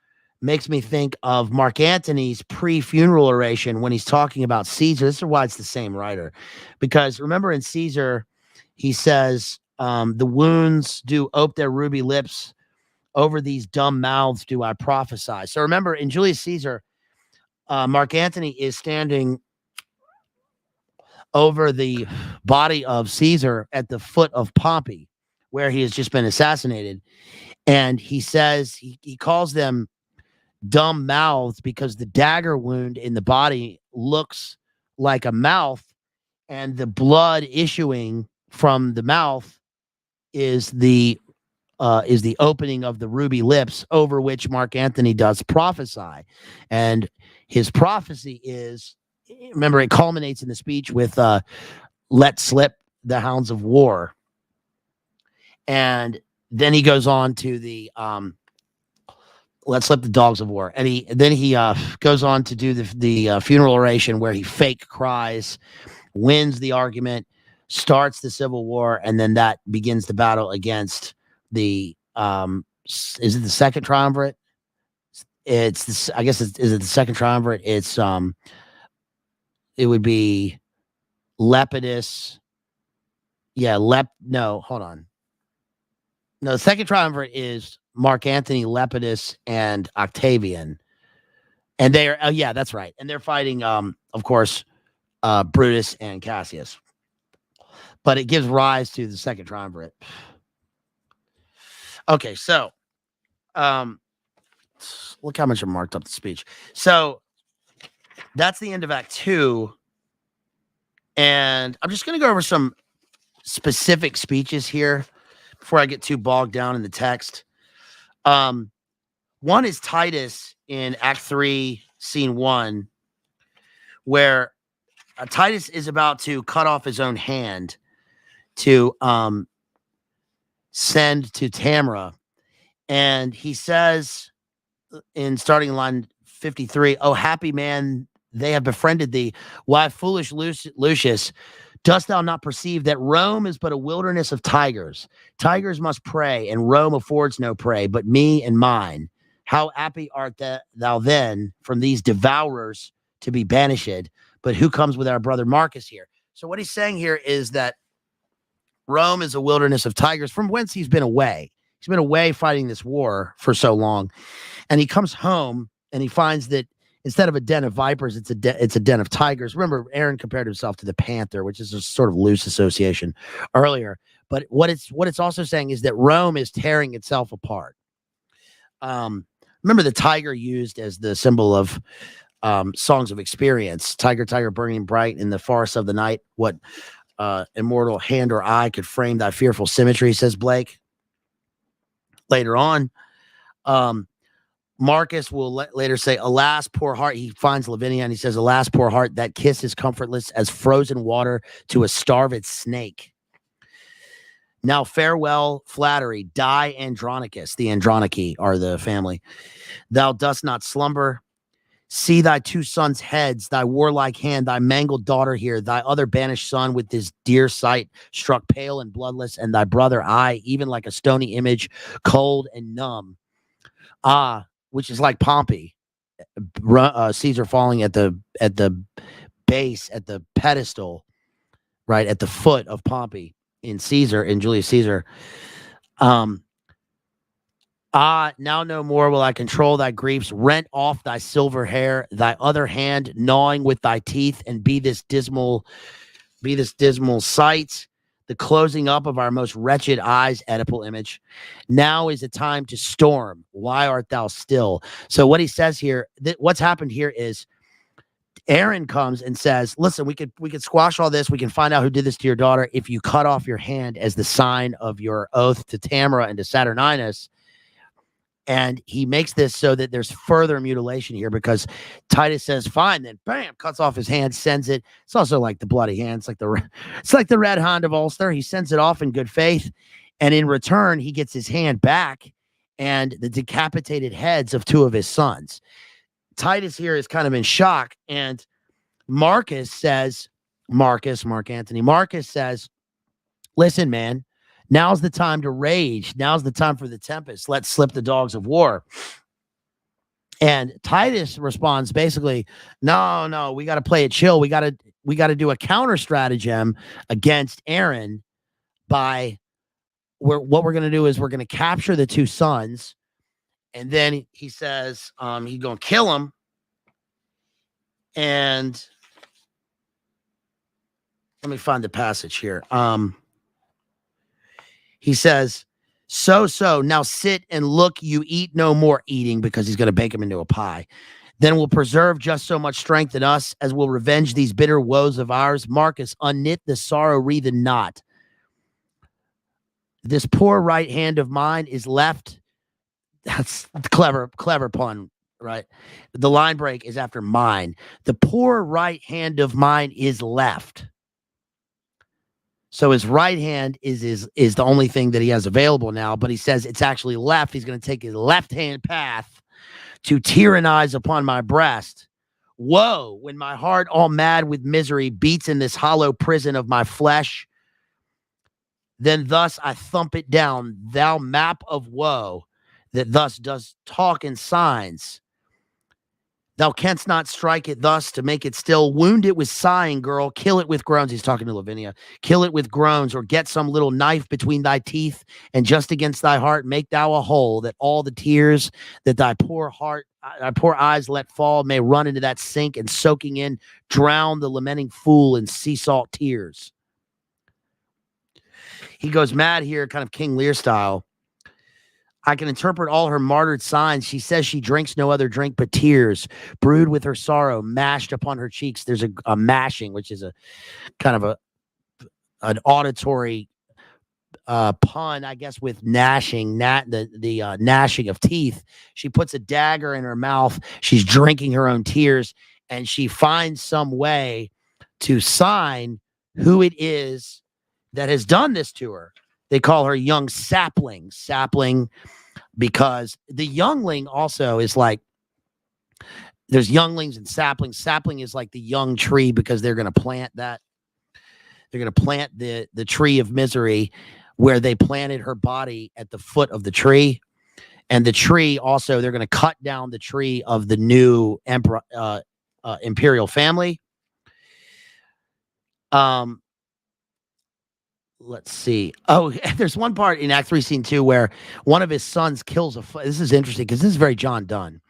makes me think of Mark Antony's pre-funeral oration when he's talking about Caesar. This is why it's the same writer, because remember in Caesar, he says, the wounds do ope their ruby lips, over these dumb mouths do I prophesy. So remember in Julius Caesar, Mark Antony is standing over the body of Caesar at the foot of Pompey, where he has just been assassinated. And he says, he calls them dumb mouths because the dagger wound in the body looks like a mouth, and the blood issuing from the mouth is the opening of the ruby lips, over which Mark Antony does prophesy. And his prophecy is, remember, it culminates in the speech with let slip the hounds of war. And then he goes on to the Let's slip the dogs of war. And he goes on to do the funeral oration where he fake cries, wins the argument, starts the Civil War, and then that begins the battle against the is it the second triumvirate? It's this, I guess is it the second triumvirate? It's it would be Lepidus. Yeah, no, hold on. No, the second triumvirate is Mark Antony, Lepidus, and Octavian. And they are, oh yeah, that's right. And they're fighting, of course, Brutus and Cassius. But it gives rise to the second triumvirate. Okay, so look how much I marked up the speech. So that's the end of Act 2. And I'm just going to go over some specific speeches here before I get too bogged down in the text. One is Titus in Act 3, Scene 1, where Titus is about to cut off his own hand to send to Tamara. And he says in starting line 53, "Oh, happy man, they have befriended thee. Why, foolish Lucius, dost thou not perceive that Rome is but a wilderness of tigers? Tigers must prey, and Rome affords no prey, but me and mine. How happy art thou then from these devourers to be banished? But who comes with our brother Marcus here?" So what he's saying here is that Rome is a wilderness of tigers from whence he's been away. He's been away fighting this war for so long. And he comes home and he finds that instead of a den of vipers, it's a den of tigers. Remember, Aaron compared himself to the panther, which is a sort of loose association earlier. But what it's also saying is that Rome is tearing itself apart. Remember the tiger used as the symbol of songs of experience. Tiger, tiger, burning bright in the forest of the night. What immortal hand or eye could frame thy fearful symmetry, says Blake. Later on, Marcus will later say, "Alas, poor heart." He finds Lavinia and he says, "Alas, poor heart, that kiss is comfortless as frozen water to a starved snake. Now farewell, flattery, die Andronicus." The Andronici are the family. "Thou dost not slumber. See thy two sons' heads, thy warlike hand, thy mangled daughter here, thy other banished son with this dear sight struck pale and bloodless, and thy brother I, even like a stony image, cold and numb. Ah, which is like Pompey, Caesar falling at the base, at the pedestal, right at the foot of Pompey in Julius Caesar. Ah, now no more will I control thy griefs, rent off thy silver hair, thy other hand gnawing with thy teeth, and be this dismal sight, the closing up of our most wretched eyes, Oedipal image. Now is the time to storm. Why art thou still?" So what he says here, what's happened here is Aaron comes and says, "Listen, we could squash all this. We can find out who did this to your daughter if you cut off your hand as the sign of your oath to Tamara and to Saturninus." And he makes this so that there's further mutilation here because Titus says, "Fine," then bam, cuts off his hand, sends it. It's also like the bloody hand. It's like the Red Hand of Ulster. He sends it off in good faith. And in return, he gets his hand back and the decapitated heads of two of his sons. Titus here is kind of in shock. And Mark Antony says, "Listen, man, now's the time to rage. Now's the time for the tempest. Let's slip the dogs of war." And Titus responds basically, no, we got to play it chill. We got to do a counter stratagem against Aaron by what we're going to do is we're going to capture the two sons. And then he says he's going to kill them. And let me find the passage here. He says, so now sit and look, you eat no more," eating because he's going to bake him into a pie. "Then we'll preserve just so much strength in us as will revenge these bitter woes of ours. Marcus, unknit the sorrow wreathen knot. This poor right hand of mine is left." That's clever pun, right? The line break is after mine. "The poor right hand of mine is left." So his right hand is the only thing that he has available now, but he says it's actually left. He's going to take his left-hand path to tyrannize upon my breast. Woe, when my heart, all mad with misery, beats in this hollow prison of my flesh. Then thus I thump it down, thou map of woe, that thus does talk in signs. Thou canst not strike it thus to make it still. Wound it with sighing, girl. Kill it with groans. He's talking to Lavinia. Kill it with groans, or get some little knife between thy teeth, and just against thy heart make thou a hole, that all the tears that thy poor eyes let fall may run into that sink, and soaking in, drown the lamenting fool in sea salt tears. He goes mad here, kind of King Lear style. I can interpret all her martyred signs. She says she drinks no other drink but tears, brewed with her sorrow, mashed upon her cheeks. There's a mashing, which is a kind of an auditory pun, I guess, with gnashing, the gnashing of teeth. She puts a dagger in her mouth. She's drinking her own tears, and she finds some way to sign who it is that has done this to her. They call her young sapling, because the youngling also is like, there's younglings and saplings. Sapling is like the young tree, because they're going to plant that. They're going to plant the tree of misery, where they planted her body at the foot of the tree. And the tree also, they're going to cut down the tree of the new imperial family. Let's see. Oh, there's one part in Act 3, Scene 2 where one of his sons kills this is interesting, because this is very John Donne.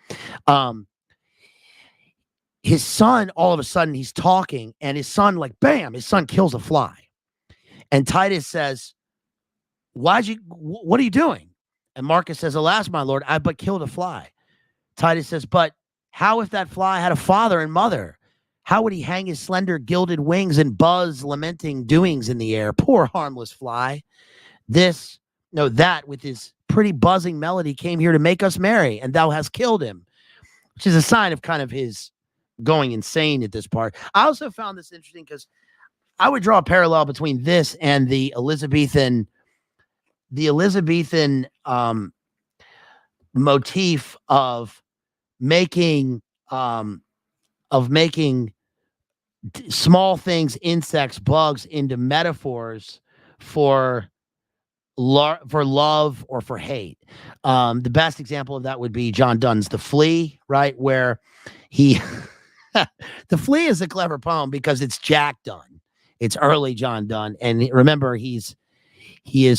His son, all of a sudden, he's talking, and his son, like, bam, his son kills a fly. And Titus says, what are you doing? And Marcus says, alas, my lord, I but killed a fly. Titus says, but how if that fly had a father and mother? How would he hang his slender gilded wings and buzz lamenting doings in the air? Poor harmless fly. That with his pretty buzzing melody came here to make us merry, and thou hast killed him, which is a sign of kind of his going insane at this part. I also found this interesting, because I would draw a parallel between this and the Elizabethan motif of making small things, insects, bugs, into metaphors for love or for hate. The best example of that would be John Donne's The Flea, right? Where The Flea is a clever poem because it's Jack Donne. It's early John Donne. And remember, he is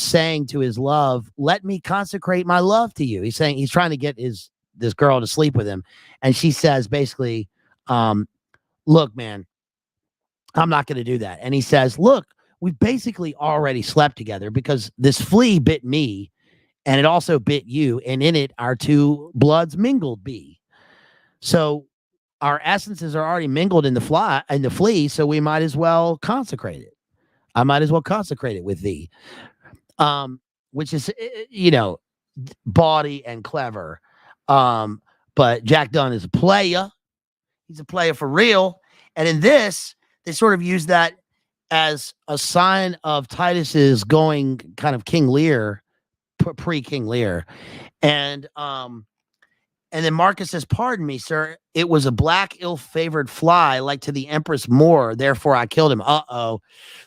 saying to his love, let me consecrate my love to you. He's saying, he's trying to get this girl to sleep with him. And she says, basically, look, man, I'm not going to do that. And he says, look, we've basically already slept together, because this flea bit me and it also bit you. And in it, our two bloods mingled be. So our essences are already mingled in the flea. So we might as well consecrate it. I might as well consecrate it with thee. Which is, bawdy and clever. But Jack Donne is a player. He's a player for real. And in this, they sort of use that as a sign of Titus's going kind of King Lear, pre-King Lear. And then Marcus says, pardon me, sir, it was a black, ill-favored fly, like to the Empress Moore, therefore I killed him.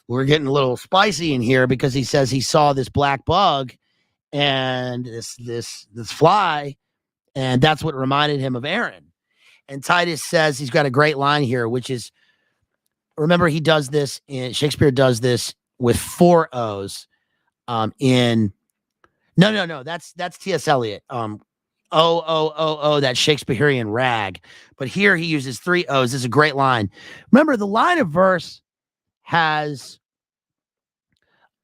We're getting a little spicy in here, because he says he saw this black bug and this fly, and that's what reminded him of Aaron. And Titus says, he's got a great line here, which is, remember, Shakespeare does this with 4 O's that's T.S. Eliot. That Shakespearean rag. But here he uses 3 O's. This is a great line. Remember, the line of verse has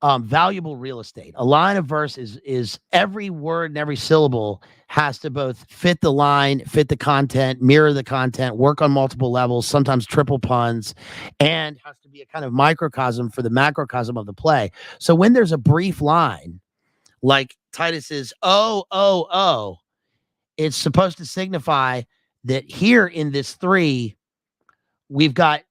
valuable real estate. A line of verse is every word and every syllable has to both fit the line, fit the content, mirror the content, work on multiple levels, sometimes triple puns, and has to be a kind of microcosm for the macrocosm of the play. So when there's a brief line, like Titus's it's supposed to signify that here in this 3, we've got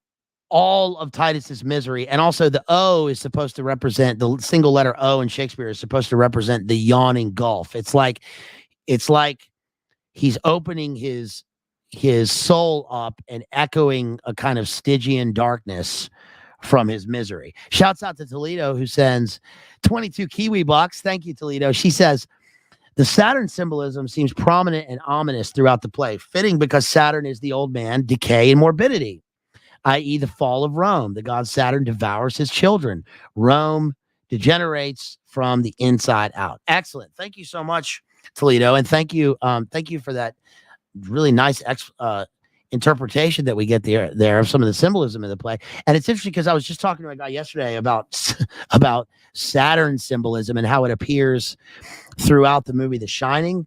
all of Titus's misery. And also the O is supposed to represent, the single letter O in Shakespeare is supposed to represent the yawning gulf. It's like he's opening his soul up and echoing a kind of Stygian darkness from his misery. Shouts out to Toledo, who sends 22 Kiwi bucks. Thank you, Toledo. She says, the Saturn symbolism seems prominent and ominous throughout the play, fitting because Saturn is the old man, decay, and morbidity, i.e. the fall of Rome. The god Saturn devours his children. Rome degenerates from the inside out. Excellent. Thank you so much, Toledo. And thank you for that really nice interpretation that we get there of some of the symbolism in the play. And it's interesting because I was just talking to a guy yesterday about Saturn symbolism and how it appears throughout the movie The Shining.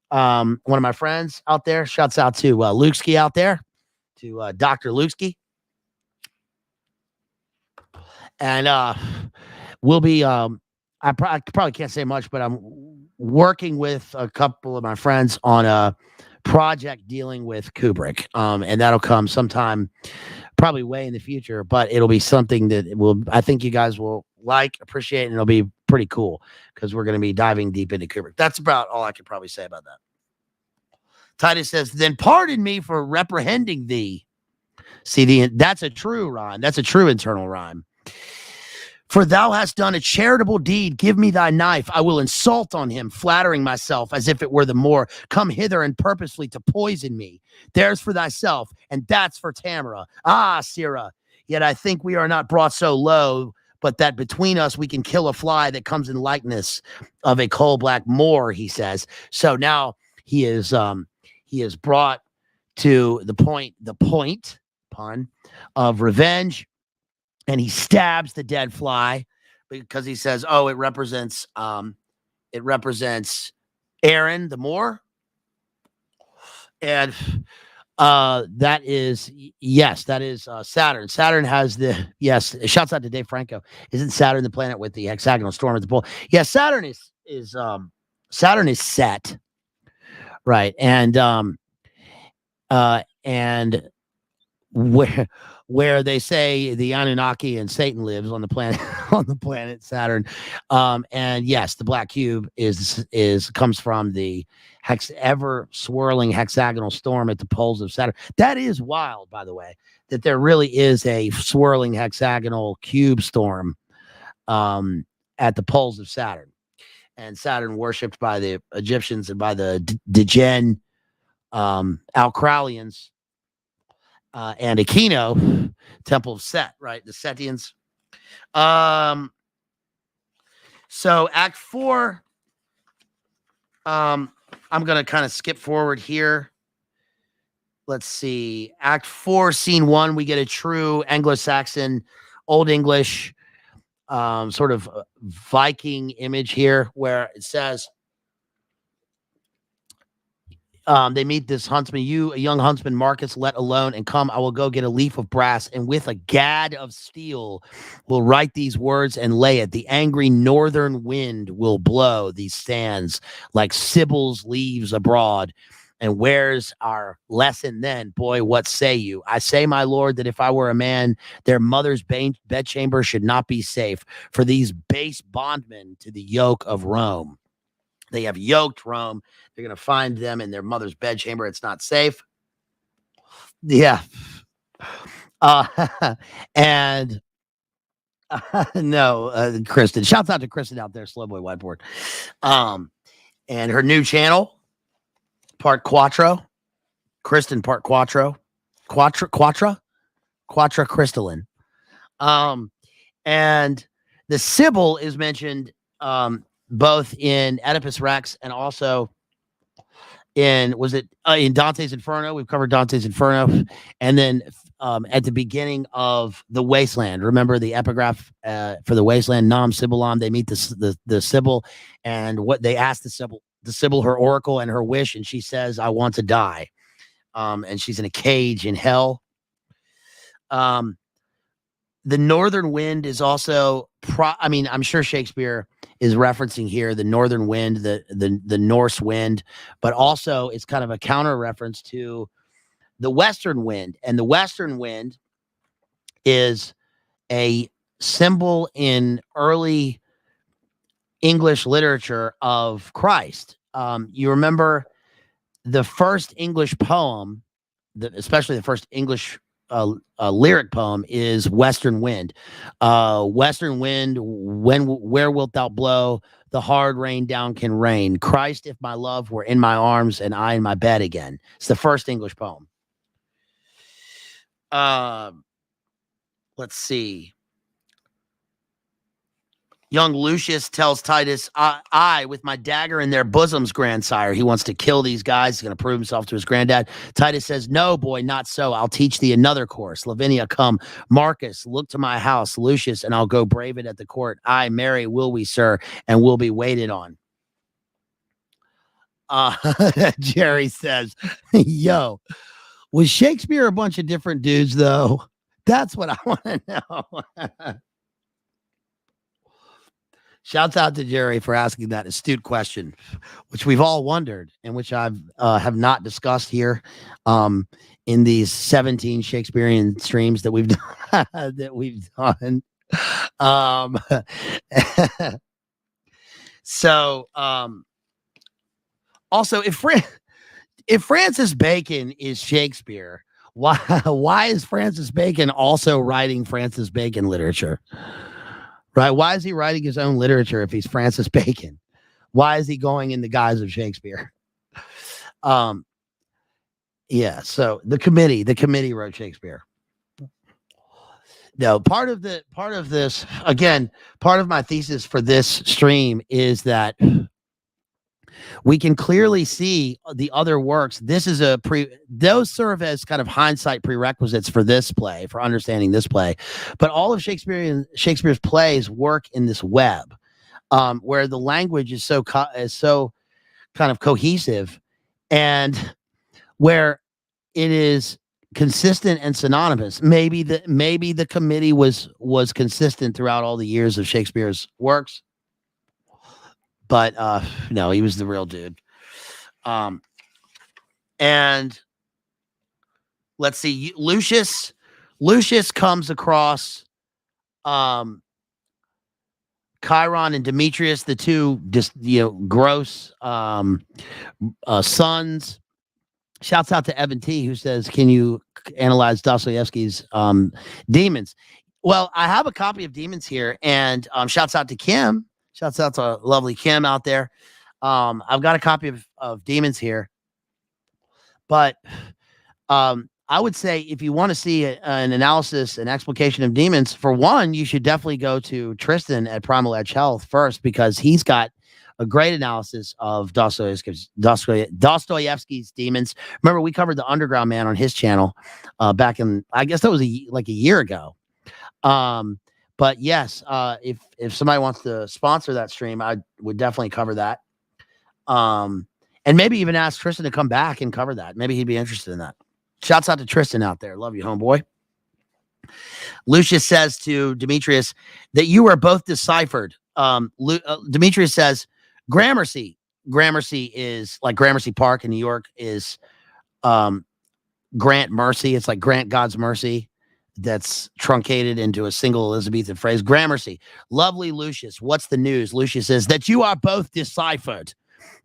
One of my friends out there, shouts out to Lukesky out there, to Dr. Lukesky. And we'll be, I probably can't say much, but I'm working with a couple of my friends on a project dealing with Kubrick. And that'll come sometime probably way in the future, but it'll be something that I think you guys will appreciate, and it'll be pretty cool because we're going to be diving deep into Kubrick. That's about all I could probably say about that. Titus says, then pardon me for reprehending thee. See, that's a true rhyme. That's a true internal rhyme. For thou hast done a charitable deed. Give me thy knife. I will insult on him, flattering myself as if it were the more. Come hither and purposely to poison me. There's for thyself, and that's for Tamara. Ah, Sirrah, yet I think we are not brought so low, but that between us we can kill a fly that comes in likeness of a coal-black Moor, he says. So now he is brought to the point, pun, of revenge. And he stabs the dead fly because he says, "Oh, it represents Aaron the Moor." And that is Saturn. Saturn has shouts out to Dave Franco. Isn't Saturn the planet with the hexagonal storm at the pole? Yeah, Saturn is set, right? And where they say the Anunnaki and Satan lives on the planet Saturn. And yes, the black cube comes from the ever swirling hexagonal storm at the poles of Saturn. That is wild, by the way, that there really is a swirling hexagonal cube storm at the poles of Saturn. And Saturn worshipped by the Egyptians and by the Degen Alcralians. And Aquino, Temple of Set, right? The Setians. So Act 4, I'm going to kind of skip forward here. Let's see. Act 4, Scene 1, we get a true Anglo-Saxon, Old English, sort of Viking image here where it says, they meet this huntsman. You, a young huntsman, Marcus, let alone and come. I will go get a leaf of brass, and with a gad of steel will write these words and lay it. The angry northern wind will blow these stands like Sibyl's leaves abroad. And where's our lesson then? Boy, what say you? I say, my lord, that if I were a man, their mother's bedchamber should not be safe for these base bondmen to the yoke of Rome. They have yoked Rome. They're going to find them in their mother's bedchamber. It's not safe. Yeah. And no, Kristen. Shouts out to Kristen out there, Slow Boy Whiteboard. And her new channel, part Quattro. Kristen, part Quattro. Quatra crystalline. And the Sibyl is mentioned both in Oedipus Rex and also in Dante's Inferno. We've covered Dante's Inferno. And then at the beginning of The Wasteland, remember the epigraph for The Wasteland, Nam Sibylon, they meet the Sibyl, and what they ask the Sibyl her oracle and her wish, and she says, I want to die. And she's in a cage in hell. The northern wind is also, I'm sure Shakespeare is referencing here the northern wind, the Norse wind, but also it's kind of a counter reference to the western wind. And the western wind is a symbol in early English literature of Christ. You remember the first English poem, especially the first English lyric poem, is Western Wind. Western Wind, where wilt thou blow? The hard rain down can rain. Christ, if my love were in my arms and I in my bed again. It's the first English poem. Let's see. Young Lucius tells Titus, I, with my dagger in their bosoms, grandsire. He wants to kill these guys. He's going to prove himself to his granddad. Titus says, no, boy, not so. I'll teach thee another course. Lavinia, come. Marcus, look to my house. Lucius, and I'll go brave it at the court. Aye, marry will we, sir, and we'll be waited on. Jerry says, yo, was Shakespeare a bunch of different dudes, though? That's what I want to know. Shouts out to Jerry for asking that astute question, which we've all wondered and which I have not discussed here in these 17 Shakespearean streams that we've done. So also, if Francis Bacon is Shakespeare, why is Francis Bacon also writing Francis Bacon literature? Right? Why is he writing his own literature if he's Francis Bacon? Why is he going in the guise of Shakespeare? Yeah. So the committee wrote Shakespeare. No, part of this, again, part of my thesis for this stream is that we can clearly see the other works. This is those serve as kind of hindsight prerequisites for this play, for understanding this play. But all of Shakespeare's plays work in this web, where the language is so kind of cohesive, and where it is consistent and synonymous. Maybe the committee was consistent throughout all the years of Shakespeare's works. But no, he was the real dude. And let's see, Lucius comes across Chiron and Demetrius, the two gross sons. Shouts out to Evan T, who says, can you analyze Dostoevsky's Demons? Well, I have a copy of Demons here, and shouts out to Kim. Shouts out to lovely Kim out there. I've got a copy of Demons here. But I would say if you want to see an analysis and explication of Demons, for one, you should definitely go to Tristan at Primal Edge Health first, because he's got a great analysis of Dostoevsky's Demons. Remember, we covered The Underground Man on his channel back in, I guess that was like a year ago. But yes, if somebody wants to sponsor that stream, I would definitely cover that. And maybe even ask Tristan to come back and cover that. Maybe he'd be interested in that. Shouts out to Tristan out there. Love you, homeboy. Lucius says to Demetrius that you are both deciphered. Demetrius says Gramercy. Gramercy is like Gramercy Park in New York is grant mercy. It's like grant God's mercy. That's truncated into a single Elizabethan phrase. Gramercy. Lovely Lucius. What's the news? Lucius says that you are both deciphered.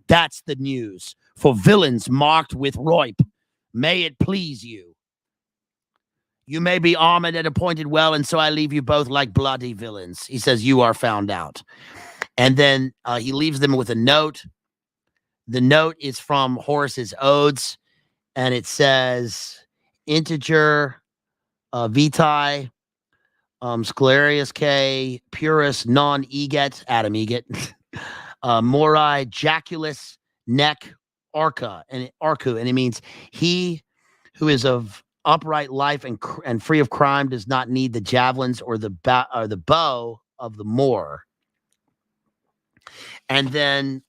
That's the news. For villains marked with roip. May it please you. You may be armored and appointed well, and so I leave you both like bloody villains. He says you are found out. And then he leaves them with a note. The note is from Horace's Odes, and it says, integer vitae, scalarius K, purus non eget, Adam eget, mori jaculus nec arca, and arcu, and it means he who is of upright life and free of crime does not need the javelins or the bow of the Moor. And then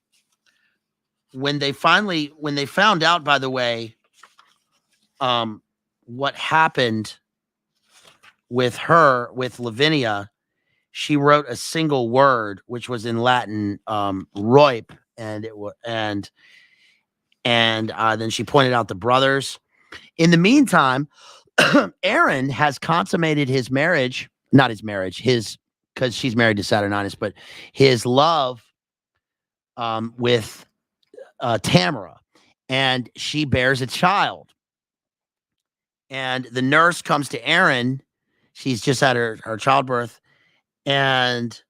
when they found out, by the way, what happened with Lavinia, she wrote a single word, which was in Latin, roip, and then she pointed out the brothers. In the meantime, Aaron has consummated his marriage, not his marriage, because she's married to Saturninus, but his love with Tamara. and she bears a child. And the nurse comes to Aaron. She's just had her childbirth. And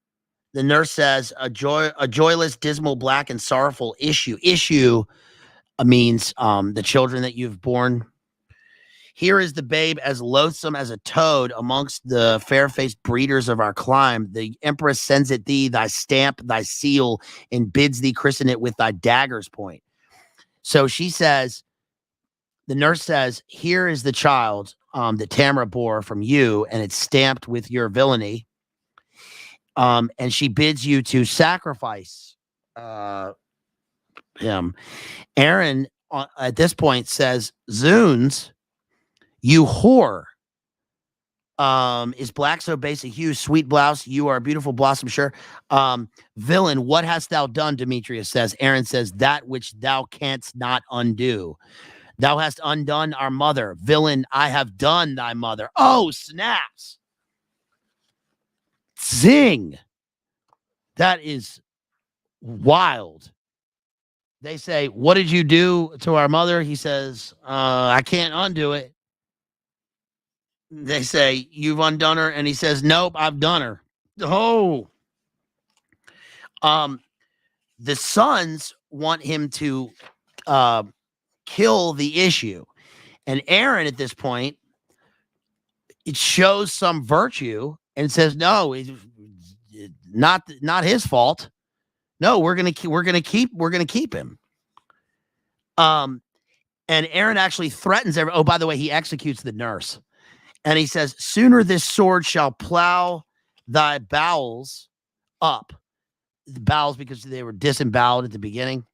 the nurse says, a joyless, dismal, black, and sorrowful issue. Issue means the children that you've born. Here is the babe as loathsome as a toad amongst the fair-faced breeders of our clime. The empress sends it thee, thy stamp, thy seal, and bids thee christen it with thy dagger's point. So she says, the nurse says, here is the child that Tamara bore from you, and it's stamped with your villainy. And she bids you to sacrifice him. Aaron, at this point, says, Zunes, you whore. Is black so base a hue, sweet blouse? You are a beautiful blossom, sure. Villain, what hast thou done? Demetrius says. Aaron says, that which thou canst not undo. Thou hast undone our mother. Villain, I have done thy mother. Oh, snaps. Zing. That is wild. They say, what did you do to our mother? He says, I can't undo it. They say, you've undone her. And he says, nope, I've done her. Oh. The sons want him to kill the issue. And Aaron, at this point, it shows some virtue and says, no, it's not his fault. No, we're gonna keep him. And Aaron actually threatens oh, by the way, he executes the nurse. And he says, sooner this sword shall plow thy bowels up. The bowels, because they were disemboweled at the beginning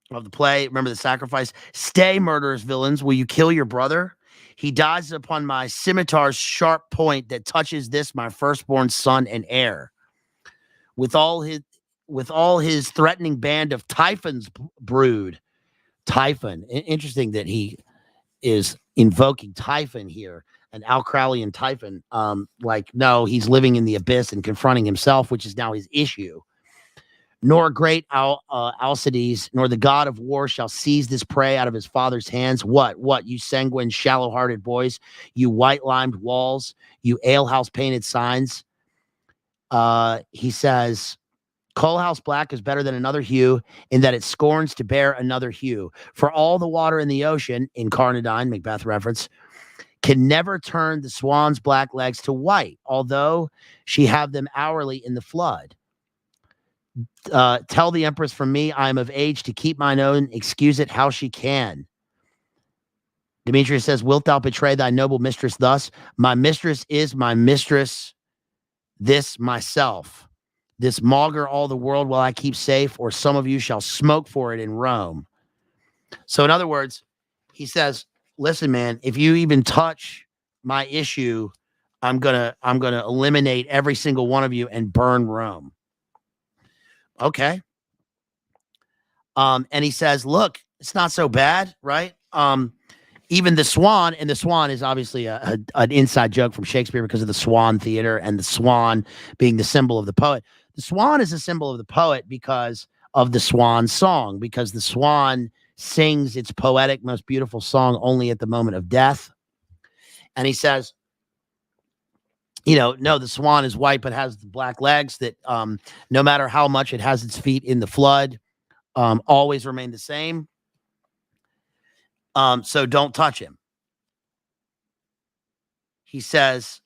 of the play. Remember the sacrifice? Stay, murderous villains. Will you kill your brother? He dies upon my scimitar's sharp point that touches this, my firstborn son and heir. With all his threatening band of Typhon's brood. Typhon. Interesting that he is invoking Typhon here. An Alcralian Typhon, no, he's living in the abyss and confronting himself, which is now his issue. Nor great Alcides, nor the god of war shall seize this prey out of his father's hands. What, you sanguine, shallow-hearted boys, you white-limed walls, you alehouse-painted signs. He says, coalhouse black is better than another hue in that it scorns to bear another hue. For all the water in the ocean, in Carnadine, Macbeth reference, can never turn the swan's black legs to white, although she have them hourly in the flood. Tell the empress from me, I am of age to keep mine own, excuse it how she can. Demetrius says, wilt thou betray thy noble mistress thus? My mistress is my mistress, this myself. This maugre all the world while I keep safe, or some of you shall smoke for it in Rome. So in other words, he says, listen, man, if you even touch my issue, I'm gonna eliminate every single one of you and burn Rome. Okay. And he says, look, it's not so bad, right? Even the swan, and the swan is obviously an inside joke from Shakespeare because of the Swan Theater and the swan being the symbol of the poet. The swan is a symbol of the poet because of the swan song, because the swan sings its poetic, most beautiful song only at the moment of death. And he says, no, the swan is white, but has the black legs that no matter how much it has its feet in the flood, always remain the same. So don't touch him. He says,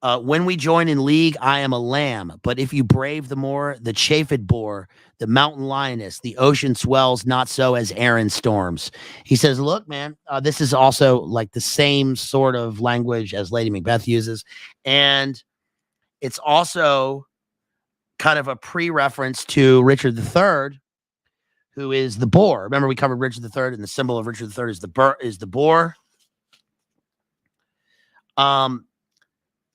when we join in league, I am a lamb. But if you brave the moor, the chafed boar, the mountain lioness, the ocean swells, not so as Aaron storms. He says, look, man, this is also like the same sort of language as Lady Macbeth uses. And it's also kind of a pre-reference to Richard III, who is the boar. Remember, we covered Richard III, and the symbol of Richard III is the boar.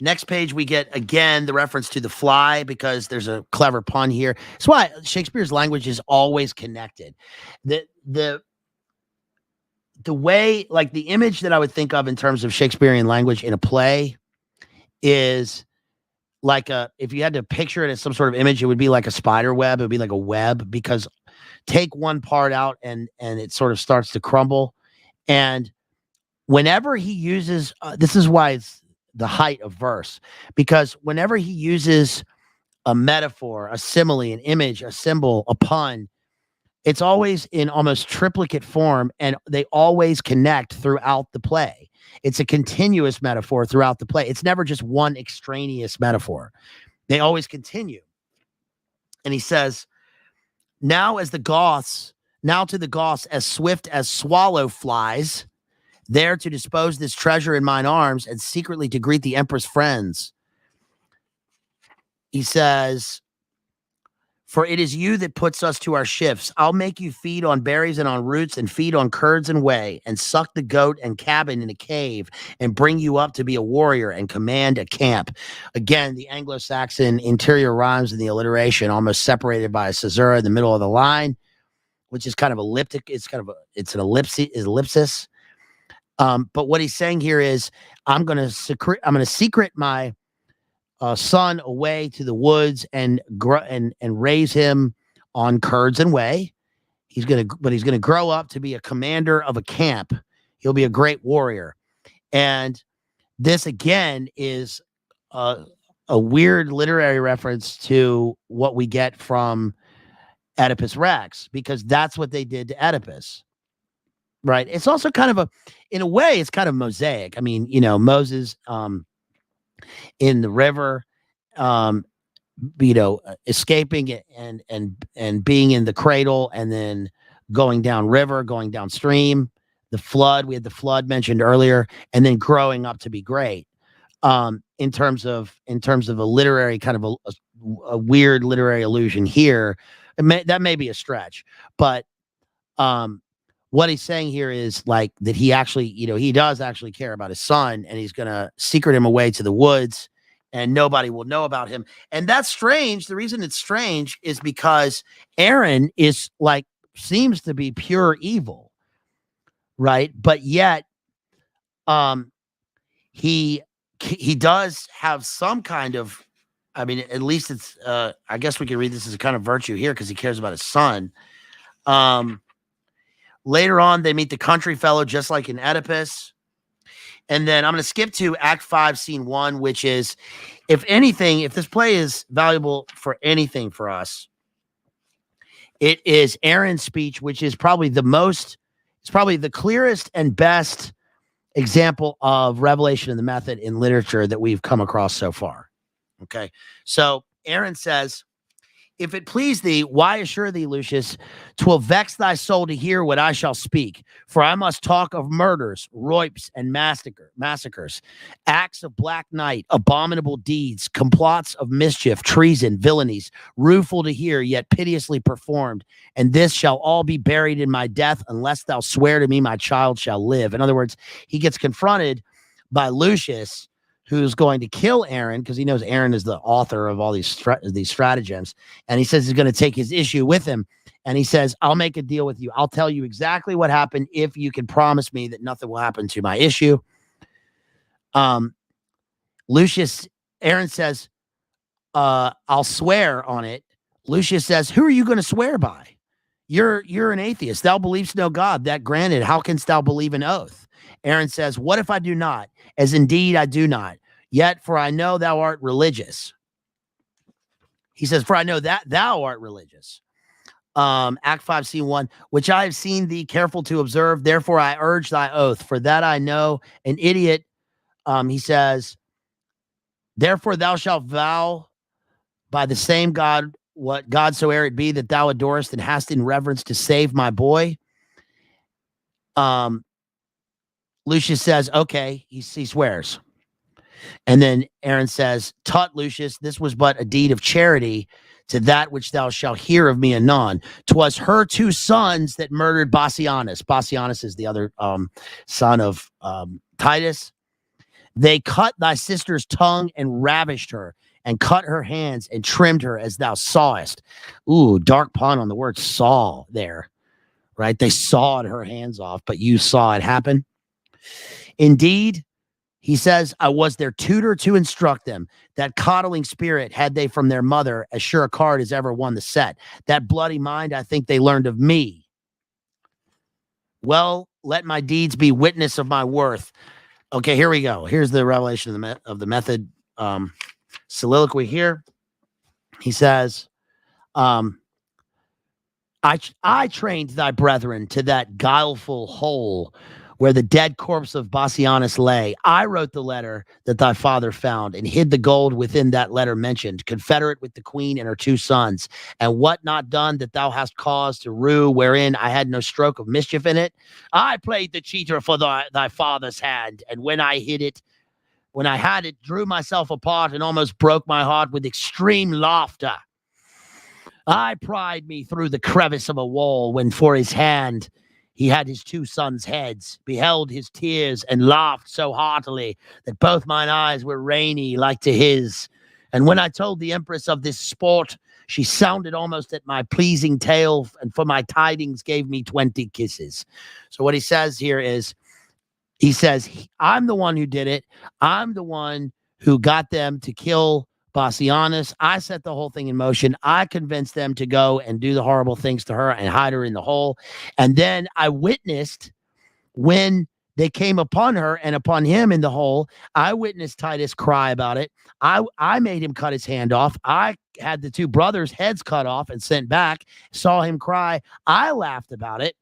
Next page, we get, again, the reference to the fly because there's a clever pun here. That's why Shakespeare's language is always connected. The way, like the image that I would think of in terms of Shakespearean language in a play is like if you had to picture it as some sort of image, it would be like a spider web. It would be like a web because take one part out and it sort of starts to crumble. And whenever he uses, this is why it's the height of verse, because whenever he uses a metaphor, a simile, an image, a symbol, a pun, it's always in almost triplicate form, and they always connect throughout the play. It's a continuous metaphor throughout the play. It's never just one extraneous metaphor. They always continue. And he says, now to the Goths, as swift as swallow flies, there to dispose this treasure in mine arms and secretly to greet the emperor's friends. He says, for it is you that puts us to our shifts. I'll make you feed on berries and on roots and feed on curds and whey and suck the goat and cabin in a cave and bring you up to be a warrior and command a camp. Again, the Anglo-Saxon interior rhymes and the alliteration almost separated by a caesura in the middle of the line, which is kind of elliptic. It's an ellipsis. But what he's saying here is, I'm going to secret my son away to the woods and raise him on curds and whey. He's going to grow up to be a commander of a camp. He'll be a great warrior. And this again is a weird literary reference to what we get from Oedipus Rex, because that's what they did to Oedipus. Right. It's also kind of in a way, it's kind of mosaic. I mean, Moses, in the river, escaping and being in the cradle and then going down river, going downstream, the flood, we had the flood mentioned earlier, and then growing up to be great. In terms of a literary kind of a weird literary allusion here, that may be a stretch, but, what he's saying here is like that he actually, he does actually care about his son, and he's going to secret him away to the woods and nobody will know about him. And that's strange. The reason it's strange is because Aaron seems to be pure evil, right? But yet, he does have some kind of, I mean, at least it's, I guess we can read this as a kind of virtue here because he cares about his son. Later on, they meet the country fellow, just like in Oedipus. And then I'm going to skip to Act 5, Scene 1, which is, if anything, if this play is valuable for anything for us, it is Aaron's speech, which is probably the clearest and best example of revelation in the method in literature that we've come across so far. Okay. So Aaron says, if it please thee, why assure thee, Lucius, 'twill vex thy soul to hear what I shall speak, for I must talk of murders, roipes, and massacres, acts of black night, abominable deeds, complots of mischief, treason, villainies, rueful to hear, yet piteously performed, and this shall all be buried in my death, unless thou swear to me my child shall live. In other words, he gets confronted by Lucius, who's going to kill Aaron because he knows Aaron is the author of all these stratagems. And he says he's going to take his issue with him. And he says, I'll make a deal with you. I'll tell you exactly what happened if you can promise me that nothing will happen to my issue. Aaron says, I'll swear on it. Lucius says, who are you going to swear by? You're an atheist. Thou believest no God. That granted, how canst thou believe an oath? Aaron says, what if I do not? As indeed I do not. Yet, for I know thou art religious. He says, for I know that thou art religious. Act 5, Scene 1, which I have seen thee careful to observe. Therefore, I urge thy oath. For that I know an idiot. He says, therefore thou shalt vow by the same God, what God soe'er it be that thou adorest and hast in reverence to save my boy. Lucius says, okay, he swears. And then Aaron says, tut, Lucius, this was but a deed of charity to that which thou shalt hear of me anon. 'Twas her 2 sons that murdered Bassianus. Bassianus is the other son of Titus. They cut thy sister's tongue and ravished her, and cut her hands and trimmed her as thou sawest. Ooh, dark pun on the word saw there, right? They sawed her hands off, but you saw it happen. Indeed, He says, I was their tutor to instruct them. That coddling spirit had they from their mother, as sure a card as ever won the set. That bloody mind, I think they learned of me. Well, let my deeds be witness of my worth. Okay, here we go. Here's the revelation of the method soliloquy here. He says, I trained thy brethren to that guileful hole where the dead corpse of Bassianus lay. I wrote the letter that thy father found and hid the gold within that letter mentioned, confederate with the queen and her 2 sons. And what not done that thou hast cause to rue, wherein I had no stroke of mischief in it? I played the cheater for thy father's hand, and when I had it, drew myself apart and almost broke my heart with extreme laughter. I pried me through the crevice of a wall when for his hand he had his 2 sons' heads, beheld his tears, and laughed so heartily that both mine eyes were rainy like to his. And when I told the empress of this sport, she sounded almost at my pleasing tale, and for my tidings gave me 20 kisses. So what he says here is, he says, I'm the one who did it. I'm the one who got them to kill Bassianus. I set the whole thing in motion. I convinced them to go and do the horrible things to her and hide her in the hole. And then I witnessed when they came upon her and upon him in the hole. I witnessed Titus cry about it. I made him cut his hand off. I had the 2 brothers' heads cut off and sent back, saw him cry. I laughed about it.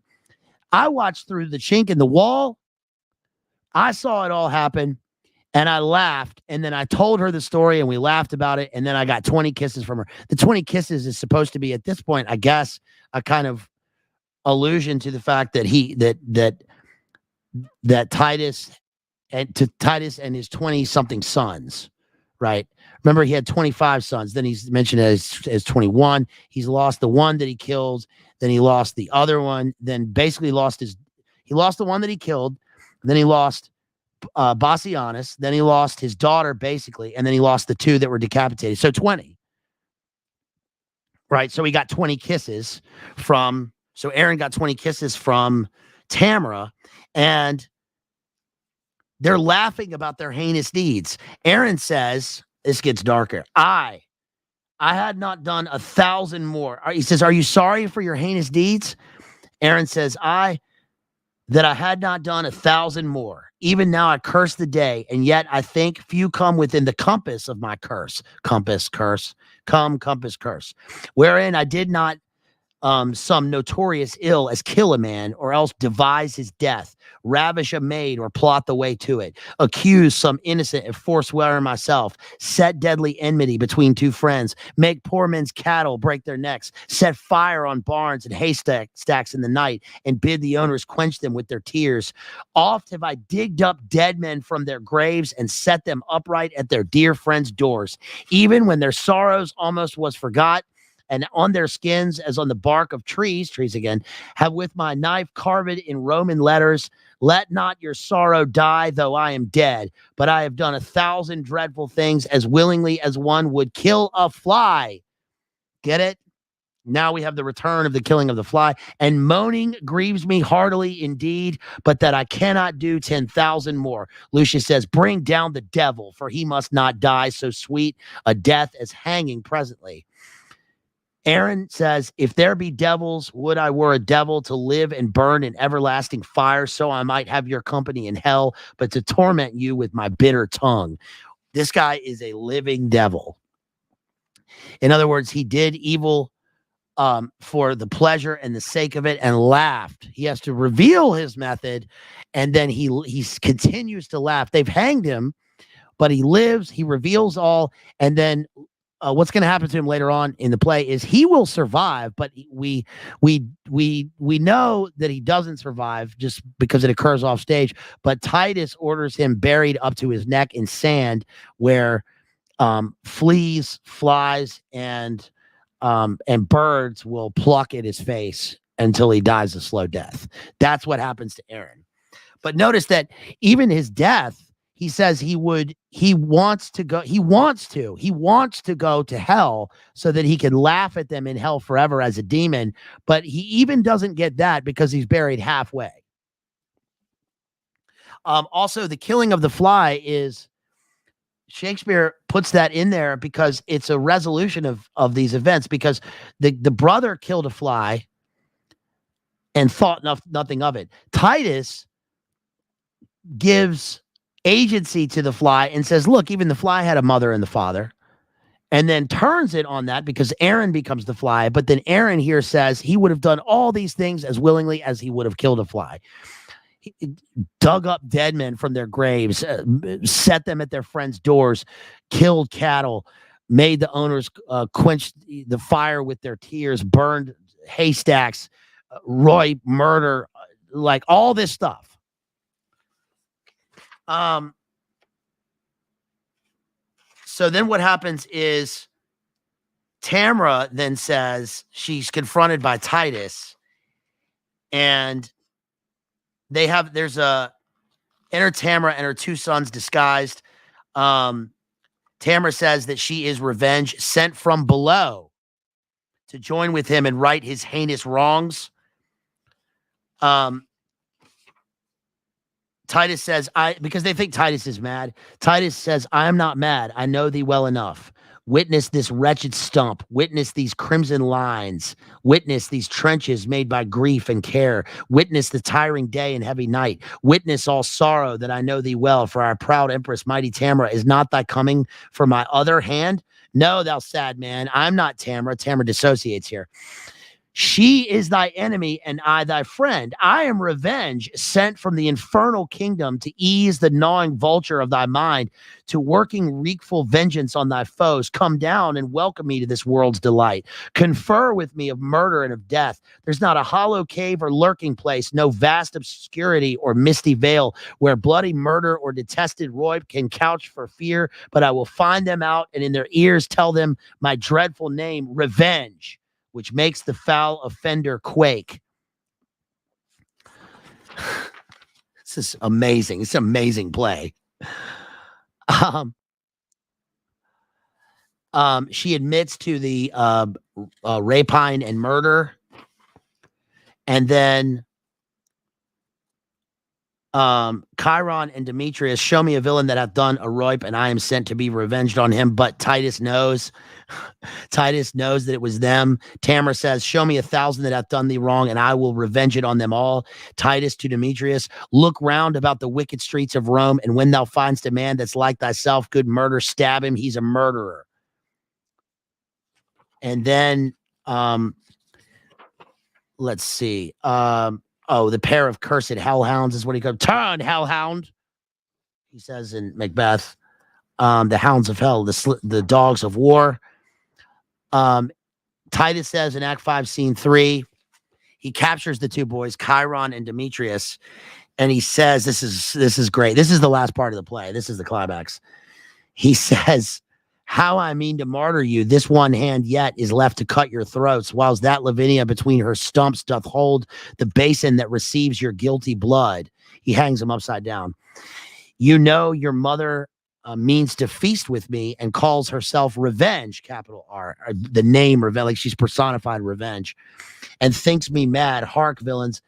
I watched through the chink in the wall. I saw it all happen. And I laughed, and then I told her the story, and we laughed about it, and then I got 20 kisses from her. The 20 kisses is supposed to be, at this point, I guess, a kind of allusion to the fact that that Titus and his 20-something sons, right? Remember, he had 25 sons. Then he's mentioned as 21. He's lost the one that he killed. Then he lost the other one. Then basically he lost the one that he killed. Then he lost Bassianus, then he lost his daughter, basically, and then he lost the 2 that were decapitated. So 20. Right? So he got 20 kisses so Aaron got 20 kisses from Tamara, and they're laughing about their heinous deeds. Aaron says, this gets darker. I had not done 1,000 more. He says, are you sorry for your heinous deeds? Aaron says, that I had not done 1,000 more. Even now I curse the day, and yet I think few come within the compass of my curse. Compass, curse. Come, compass, curse. Wherein I did not some notorious ill as kill a man, or else devise his death, ravish a maid, or plot the way to it, accuse some innocent and forswear myself, set deadly enmity between 2 friends, make poor men's cattle break their necks, set fire on barns and haystacks in the night, and bid the owners quench them with their tears. Oft have I digged up dead men from their graves and set them upright at their dear friends' doors, even when their sorrows almost was forgot, and on their skins, as on the bark of trees again, have with my knife carved in Roman letters, let not your sorrow die, though I am dead. But I have done 1,000 dreadful things as willingly as one would kill a fly. Get it? Now we have the return of the killing of the fly. And moaning grieves me heartily indeed, but that I cannot do 10,000 more. Lucius says, bring down the devil, for he must not die so sweet a death as hanging presently. Aaron says, if there be devils, would I were a devil to live and burn in everlasting fire, so I might have your company in hell, but to torment you with my bitter tongue. This guy is a living devil. In other words, he did evil for the pleasure and the sake of it and laughed. He has to reveal his method, and then he continues to laugh. They've hanged him, but he lives, he reveals all, and then what's going to happen to him later on in the play is he will survive, but we know that he doesn't survive just because it occurs off stage. But Titus orders him buried up to his neck in sand, where fleas, flies, and birds will pluck at his face until he dies a slow death. That's what happens to Aaron. But notice that even his death, he says he wants to go to hell so that he can laugh at them in hell forever as a demon. But he even doesn't get that because he's buried halfway. Also, the killing of the fly is Shakespeare puts that in there because it's a resolution of these events, because the brother killed a fly and thought nothing of it. Titus gives agency to the fly and says, look, even the fly had a mother and the father, and then turns it on that because Aaron becomes the fly. But then Aaron here says he would have done all these things as willingly as he would have killed a fly. He dug up dead men from their graves, set them at their friends' doors, killed cattle, made the owners quench the fire with their tears, burned haystacks, Roy murder, like all this stuff. So then what happens is Tamra then says she's confronted by Titus, and there's enter Tamra and her two sons disguised. Tamra says that she is revenge sent from below to join with him and right his heinous wrongs. Titus says, because they think Titus is mad. Titus says, I am not mad. I know thee well enough. Witness this wretched stump. Witness these crimson lines. Witness these trenches made by grief and care. Witness the tiring day and heavy night. Witness all sorrow that I know thee well. For our proud empress, mighty Tamra, is not thy coming for my other hand? No, thou sad man. I'm not Tamra. Tamra dissociates here. She is thy enemy and I thy friend. I am revenge sent from the infernal kingdom to ease the gnawing vulture of thy mind, to working wreakful vengeance on thy foes. Come down and welcome me to this world's delight. Confer with me of murder and of death. There's not a hollow cave or lurking place, no vast obscurity or misty veil where bloody murder or detested Roy can couch for fear, but I will find them out and in their ears tell them my dreadful name, revenge, which makes the foul offender quake. This is amazing. It's an amazing play. She admits to the rapine and murder. And then Chiron and Demetrius, show me a villain that hath done a roip, and I am sent to be revenged on him. But Titus knows that it was them. Tamra says, show me 1,000 that hath done thee wrong, and I will revenge it on them all. Titus to Demetrius, look round about the wicked streets of Rome, and when thou findest a man that's like thyself, good murder, stab him. He's a murderer. And then, let's see. The pair of cursed hellhounds is what he called. Turn, hellhound, he says in Macbeth. The hounds of hell, the dogs of war. Titus says in Act 5, Scene 3, he captures the two boys, Chiron and Demetrius, and he says, this is great. This is the last part of the play. This is the climax. He says, how I mean to martyr you, this one hand yet is left to cut your throats, whilst that Lavinia between her stumps doth hold the basin that receives your guilty blood. He hangs him upside down. You know your mother means to feast with me and calls herself Revenge, capital R, the name Revenge, like she's personified revenge, and thinks me mad. Hark, villains,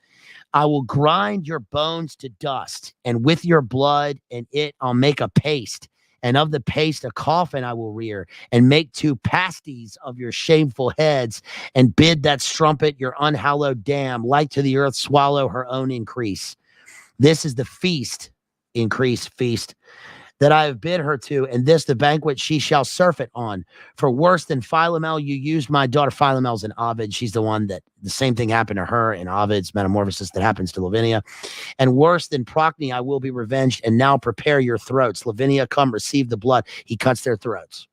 I will grind your bones to dust, and with your blood and it I'll make a paste, and of the paste a coffin I will rear, and make 2 pasties of your shameful heads, and bid that strumpet your unhallowed dam, like to the earth swallow her own increase. This is the feast, increase, feast, that I have bid her to, and this the banquet she shall surfeit on. For worse than Philomel, you used my daughter. Philomel's in Ovid. She's the one that the same thing happened to her in Ovid's Metamorphosis that happens to Lavinia. And worse than Procne, I will be revenged, and now prepare your throats. Lavinia, come receive the blood. He cuts their throats.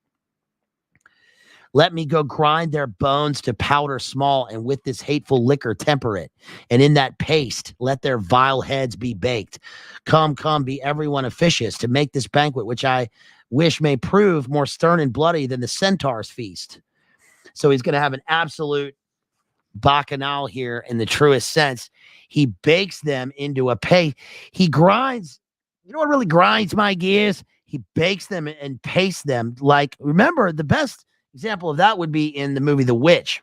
Let me go grind their bones to powder small, and with this hateful liquor temper it. And in that paste, let their vile heads be baked. Come, be everyone officious to make this banquet, which I wish may prove more stern and bloody than the centaur's feast. So he's going to have an absolute bacchanal here in the truest sense. He bakes them into a paste. He grinds. You know what really grinds my gears? He bakes them and pastes them. Like, remember, the best example of that would be in the movie The Witch.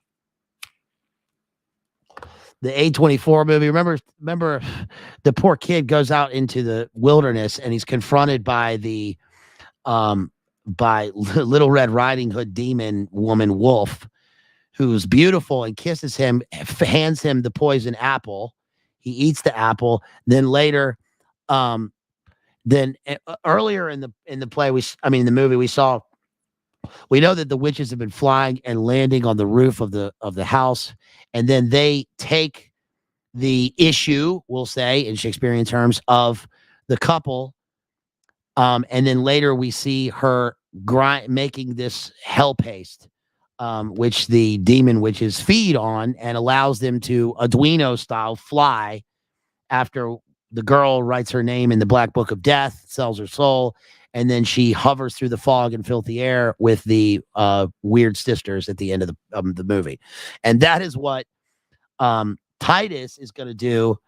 the A24 movie. Remember the poor kid goes out into the wilderness and he's confronted by the by Little Red Riding Hood demon woman Wolf, who's beautiful and kisses him, hands him the poison apple. He eats the apple. Then later, earlier in the play, the movie, we know that the witches have been flying and landing on the roof of the house, and then they take the issue, we'll say in Shakespearean terms, of the couple, and then later we see her making this hell paste, which the demon witches feed on and allows them to Arduino style fly after the girl writes her name in the Black Book of Death, sells her soul, and then she hovers through the fog and filthy air with the weird sisters at the end of the movie. And that is what Titus is going to do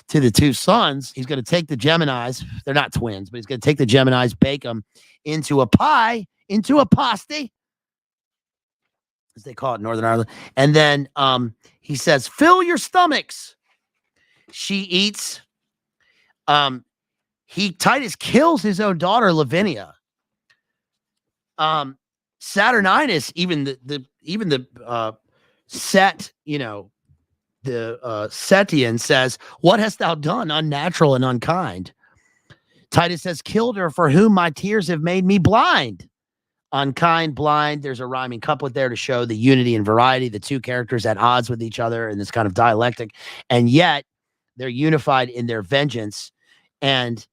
to the two sons. He's going to take the Geminis. They're not twins, but he's going to take the Geminis, bake them into a pie, into a pasty, as they call it in Northern Ireland. And then he says, fill your stomachs. She eats. Titus kills his own daughter, Lavinia. Saturninus, even the Set, the Setian says, what hast thou done, unnatural and unkind? Titus says, killed her, for whom my tears have made me blind. Unkind, blind. There's a rhyming couplet there to show the unity and variety, the two characters at odds with each other in this kind of dialectic, and yet they're unified in their vengeance, and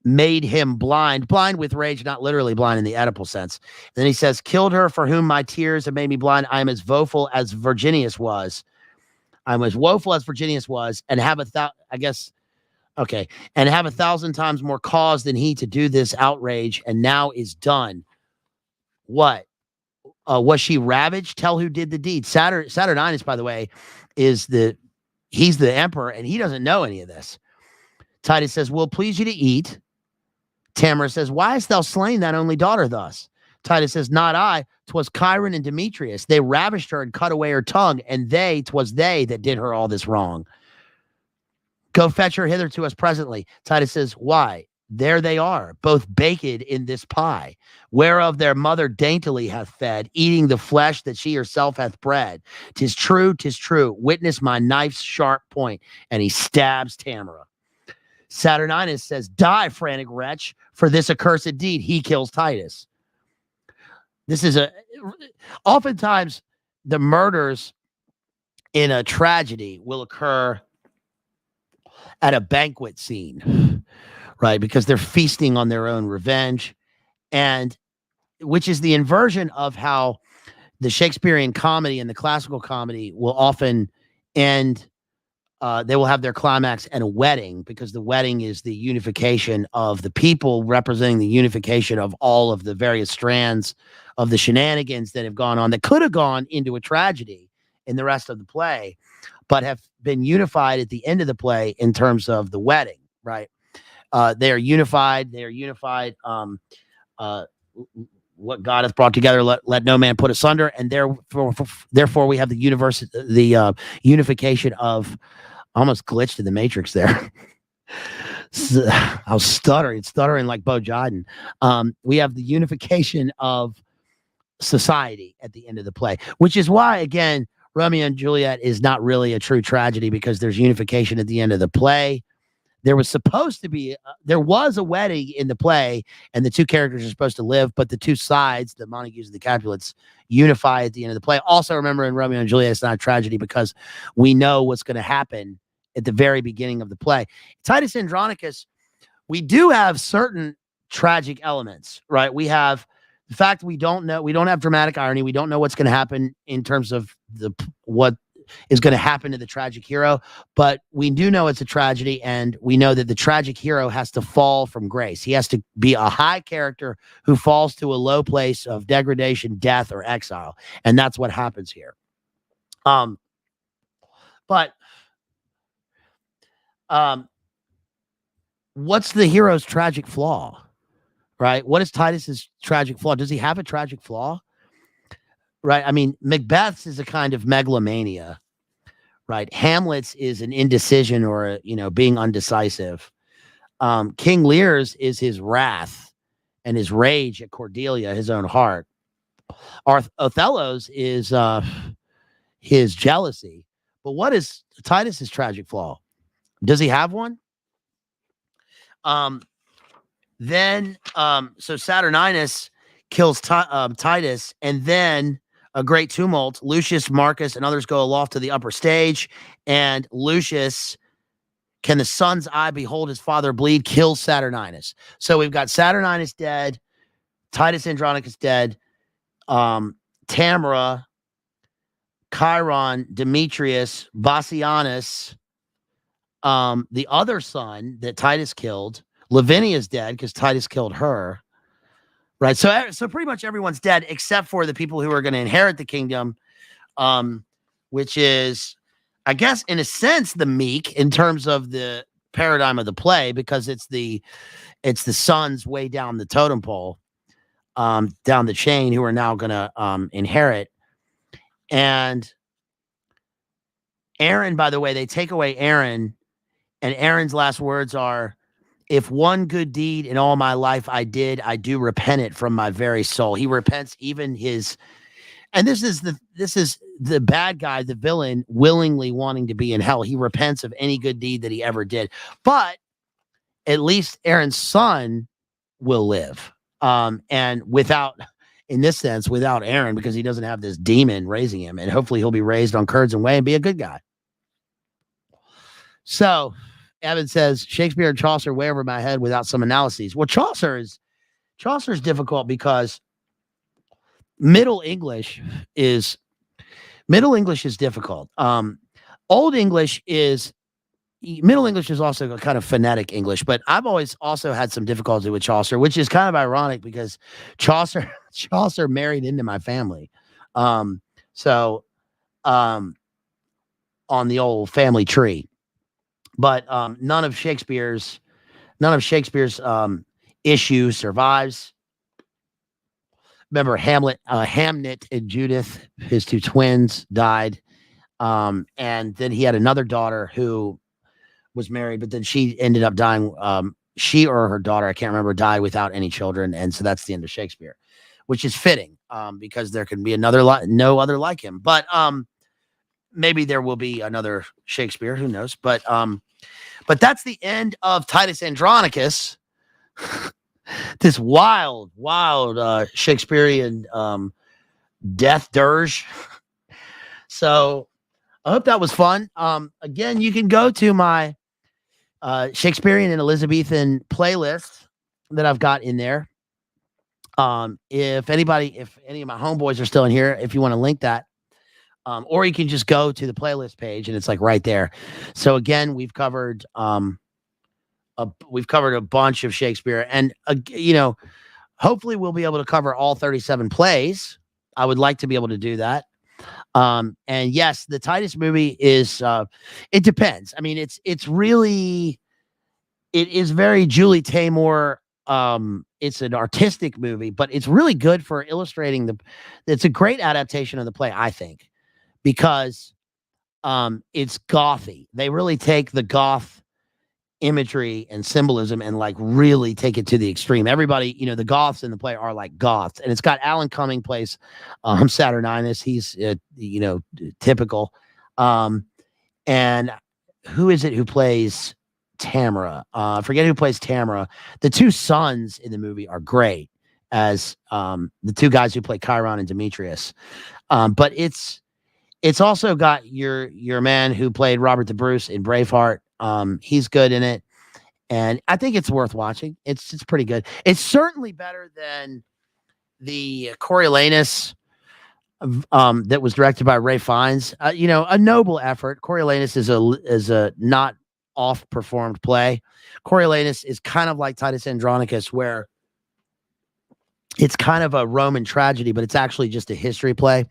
made him blind with rage, not literally blind in the Oedipal sense. Then he says, killed her, for whom my tears have made me blind. I am as woeful as Virginius was. I'm as woeful as Virginius was, and have and have 1,000 times more cause than he to do this outrage, and now is done. What? Was she ravaged? Tell who did the deed. Saturninus, by the way, he's the emperor, and he doesn't know any of this. Titus says, will please you to eat. Tamara says, why hast thou slain that only daughter thus? Titus says, not I, 'twas Chiron and Demetrius. They ravished her and cut away her tongue, and 'twas they that did her all this wrong. Go fetch her hither to us presently. Titus says, why? There they are, both baked in this pie, whereof their mother daintily hath fed, eating the flesh that she herself hath bred. 'Tis true, witness my knife's sharp point. And he stabs Tamara. Saturninus says, die, frantic wretch, for this accursed deed. He kills Titus. This is oftentimes the murders in a tragedy will occur at a banquet scene, right? Because they're feasting on their own revenge, and which is the inversion of how the Shakespearean comedy and the classical comedy will often end. They will have their climax at a wedding, because the wedding is the unification of the people, representing the unification of all of the various strands of the shenanigans that have gone on, that could have gone into a tragedy in the rest of the play, but have been unified at the end of the play in terms of the wedding, right? They are unified. What God hath brought together, let no man put asunder. And therefore we have the unification of, almost glitched in the Matrix there. I was stuttering like Bo Jodin. We have the unification of society at the end of the play, which is why, again, Romeo and Juliet is not really a true tragedy, because there's unification at the end of the play. There was a wedding in the play, and the two characters are supposed to live, but the two sides, the Montagues and the Capulets, unify at the end of the play. Also, remember, in Romeo and Juliet, it's not a tragedy, because we know what's going to happen at the very beginning of the play. Titus Andronicus, we do have certain tragic elements, right? We have the fact we don't have dramatic irony. We don't know what's going to happen in terms of what is going to happen to the tragic hero, but we do know it's a tragedy, and we know that the tragic hero has to fall from grace. He has to be a high character who falls to a low place of degradation, death, or exile, and that's what happens here. What's the hero's tragic flaw, right? What is Titus's tragic flaw? Does he have a tragic flaw? Right. I mean, Macbeth's is a kind of megalomania, right? Hamlet's is an indecision or being undecisive. King Lear's is his wrath and his rage at Cordelia, his own heart. Othello's is his jealousy. But what is Titus's tragic flaw? Does he have one? So Saturninus kills Titus, and then a great tumult. Lucius, Marcus, and others go aloft to the upper stage, and Lucius, can the son's eye behold his father bleed, kills Saturninus. So we've got Saturninus dead, Titus Andronicus dead, Tamara, Chiron, Demetrius, Bassianus, the other son that Titus killed, Lavinia is dead because Titus killed her. Right. So pretty much everyone's dead except for the people who are going to inherit the kingdom, which is, I guess, in a sense, the meek in terms of the paradigm of the play, because it's the sons way down the totem pole, down the chain, who are now going to inherit. And Aaron, by the way, they take away Aaron, and Aaron's last words are, "If one good deed in all my life I did, I do repent it from my very soul." He repents even his, and this is the bad guy, the villain, willingly wanting to be in hell. He repents of any good deed that he ever did. But at least Aaron's son will live. And without, in this sense, without Aaron, because he doesn't have this demon raising him, and hopefully he'll be raised on curds and whey and be a good guy. So Evan says Shakespeare and Chaucer way over my head without some analyses. Well, Chaucer's difficult because Middle English is difficult. Old English is, Middle English is also a kind of phonetic English, but I've always also had some difficulty with Chaucer, which is kind of ironic because Chaucer married into my family. On the old family tree. But none of Shakespeare's issue survives. Remember Hamlet and Judith, his two twins, died, and then he had another daughter who was married, but then she ended up dying. She or her daughter, I can't remember, died without any children, and so that's the end of Shakespeare, which is fitting because there can be no other like him. But maybe there will be another Shakespeare, who knows? But that's the end of Titus Andronicus. This wild Shakespearean death dirge. So I hope that was fun. Again, you can go to my Shakespearean and Elizabethan playlist that I've got in there. If any of my homeboys are still in here, if you want to link that. Or you can just go to the playlist page and it's like right there. So again, we've covered a bunch of Shakespeare, and hopefully we'll be able to cover all 37 plays. I would like to be able to do that. And yes, the Titus movie is it depends. I mean, it is very Julie Taymor. It's an artistic movie, but it's really good for illustrating it's a great adaptation of the play, I think. Because it's gothy. They really take the goth imagery and symbolism and like really take it to the extreme. Everybody, the goths in the play are like goths, and it's got Alan Cumming plays Saturninus. He's typical. And who is it who plays Tamara? Forget who plays Tamara. The two sons in the movie are great as the two guys who play Chiron and Demetrius. But it's also got your man who played Robert the Bruce in Braveheart. He's good in it, and I think it's worth watching. It's pretty good. It's certainly better than the Coriolanus that was directed by Ray Fiennes. A noble effort. Coriolanus is a not oft performed play. Coriolanus is kind of like Titus Andronicus, where it's kind of a Roman tragedy, but it's actually just a history play.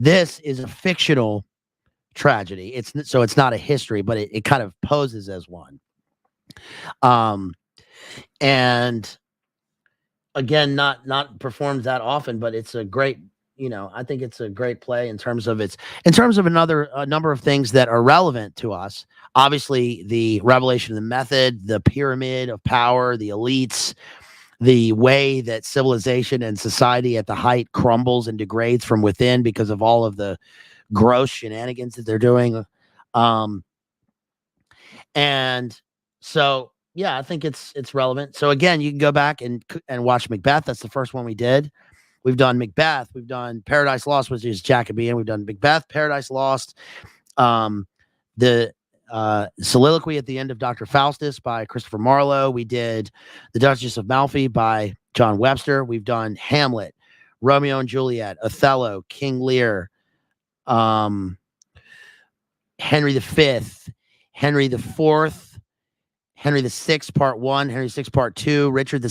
This is a fictional tragedy. It's not a history, but it kind of poses as one. And again, not performed that often, but it's a great, I think it's a great play in terms of a number of things that are relevant to us. Obviously, the revelation of the method, the pyramid of power, the elites, the way that civilization and society at the height crumbles and degrades from within because of all of the gross shenanigans that they're doing. And so, yeah, I think it's relevant. So again, you can go back and watch Macbeth. That's the first one we did. We've done Macbeth. We've done Paradise Lost, which is Jacobean. We've done Macbeth, Paradise Lost, the soliloquy at the end of Dr. Faustus by Christopher Marlowe. We did The Duchess of Malfi by John Webster. We've done Hamlet, Romeo and Juliet, Othello, King Lear, Henry V, Henry IV, Henry VI, Part 1, Henry VI, Part 2, Richard II,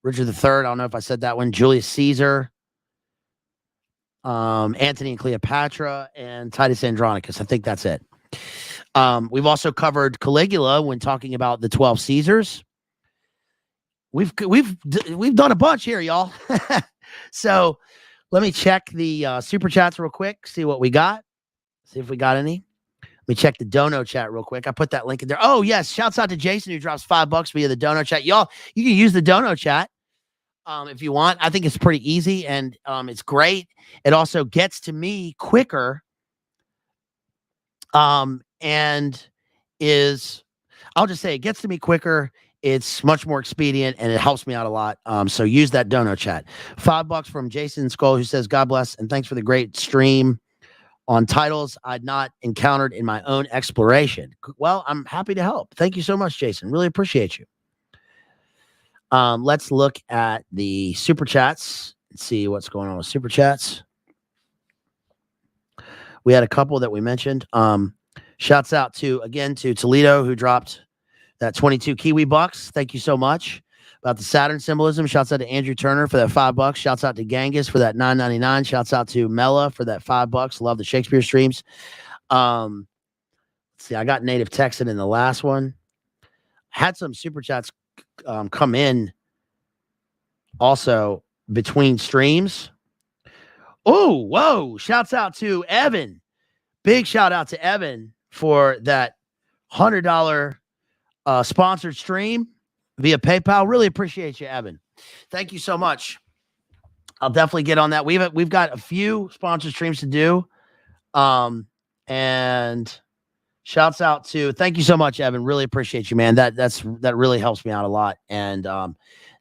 Richard III, I don't know if I said that one, Julius Caesar, Antony and Cleopatra, and Titus Andronicus. I think that's it. We've also covered Caligula when talking about the 12 Caesars. We've done a bunch here, y'all. So let me check the super chats real quick, see what we got, see if we got any. Let me check the Dono chat real quick. I put that link in there. Oh, yes. Shouts out to Jason who drops $5 via the Dono chat. Y'all, you can use the Dono chat if you want. I think it's pretty easy and it's great. It also gets to me quicker and is, I'll just say it gets to me quicker. It's much more expedient and it helps me out a lot. So use that Dono chat. $5 from Jason Skull who says, God bless and thanks for the great stream on titles I'd not encountered in my own exploration. Well, I'm happy to help. Thank you so much, Jason. Really appreciate you. Let's look at the super chats and see what's going on with super chats. We had a couple that we mentioned. Shouts out to Toledo who dropped that 22 Kiwi bucks. Thank you so much. About the Saturn symbolism. Shouts out to Andrew Turner for that $5. Shouts out to Genghis for that $9.99. Shouts out to Mela for that $5. Love the Shakespeare streams. Let's see, I got native texted in the last one. Had some super chats come in also between streams. Oh, whoa. Shouts out to Evan. Big shout out to Evan for that $100 sponsored stream via PayPal. Really appreciate you, Evan. Thank you so much. I'll definitely get on that. We've got a few sponsored streams to do. And shouts out to, thank you so much, Evan. Really appreciate you, man. That really helps me out a lot. And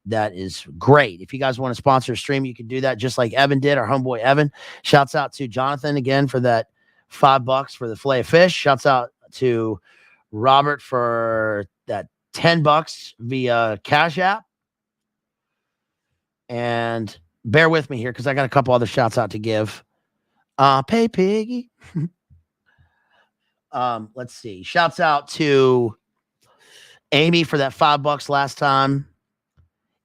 that is great. If you guys want to sponsor a stream, you can do that just like Evan did, our homeboy Evan. Shouts out to Jonathan again for that $5 for the fillet of fish. Shouts out to Robert for that $10 via Cash App. And bear with me here because I got a couple other shouts out to give. Pay Piggy. Let's see. Shouts out to Amy for that $5 last time.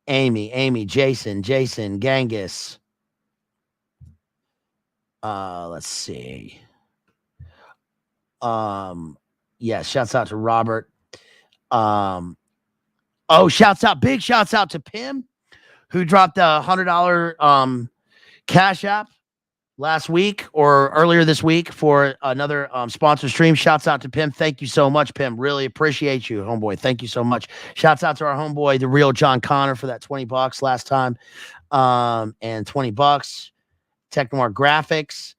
Amy, Jason, Genghis. Let's see. Yeah, shouts out to Robert. Big shouts out to Pim, who dropped a $100 Cash App last week or earlier this week for another sponsor stream. Shouts out to Pim. Thank you so much, Pim. Really appreciate you, homeboy. Thank you so much. Shouts out to our homeboy, the real John Connor, for that $20 last time. And $20. Technomark Graphics.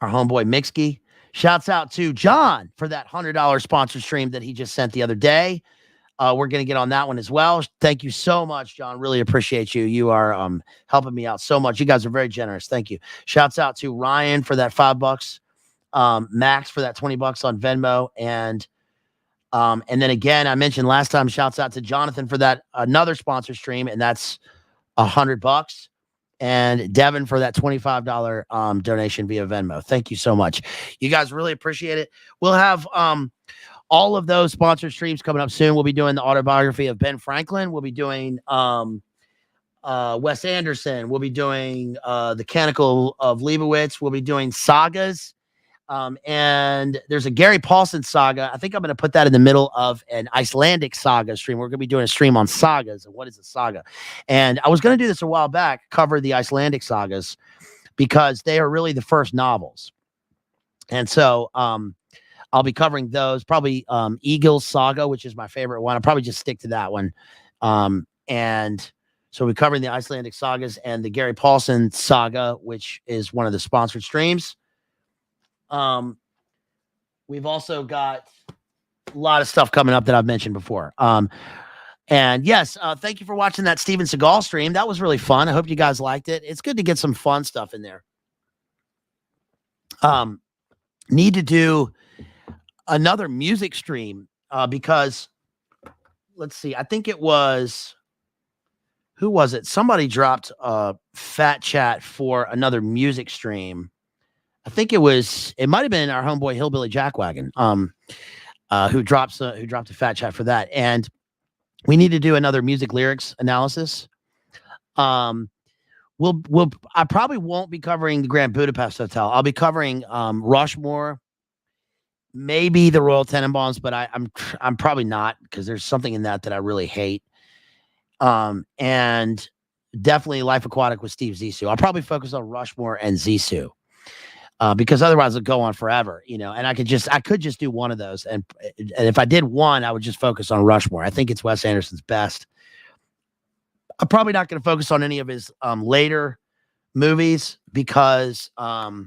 Our homeboy Mixkey. Shouts out to John for that $100 sponsor stream that he just sent the other day. We're going to get on that one as well. Thank you so much, John. Really appreciate you. You are helping me out so much. You guys are very generous. Thank you. Shouts out to Ryan for that $5. Max for that $20 on Venmo. And then again, I mentioned last time, shouts out to Jonathan for that another sponsor stream, and that's $100. And Devin for that $25 donation via Venmo. Thank you so much. You guys really appreciate it. We'll have all of those sponsored streams coming up soon. We'll be doing the autobiography of Ben Franklin. We'll be doing Wes Anderson. We'll be doing the Canticle of Leibowitz. We'll be doing sagas. And there's a Gary Paulson saga. I think I'm going to put that in the middle of an Icelandic saga stream. We're going to be doing a stream on sagas and what is a saga. And I was going to do this a while back, cover the Icelandic sagas, because they are really the first novels. And so I'll be covering those, probably Egil's saga, which is my favorite one. I'll probably just stick to that one. And so we're covering the Icelandic sagas and the Gary Paulson saga, which is one of the sponsored streams. We've also got a lot of stuff coming up that I've mentioned before. And yes, thank you for watching that Steven Seagal stream. That was really fun. I hope you guys liked it. It's good to get some fun stuff in there. Need to do another music stream because let's see, I think it was, who was it? Somebody dropped a fat chat for another music stream. I think it might have been our homeboy Hillbilly Jackwagon, who dropped a fat chat for that. And we need to do another music lyrics analysis. I probably won't be covering the Grand Budapest Hotel. I'll be covering Rushmore, maybe the Royal Tenenbaums, but I'm probably not, because there's something in that I really hate. And definitely Life Aquatic with Steve Zissou. I'll probably focus on Rushmore and Zissou. Because otherwise it'll go on forever, and I could just do one of those. And if I did one, I would just focus on Rushmore. I think it's Wes Anderson's best. I'm probably not going to focus on any of his later movies because, well,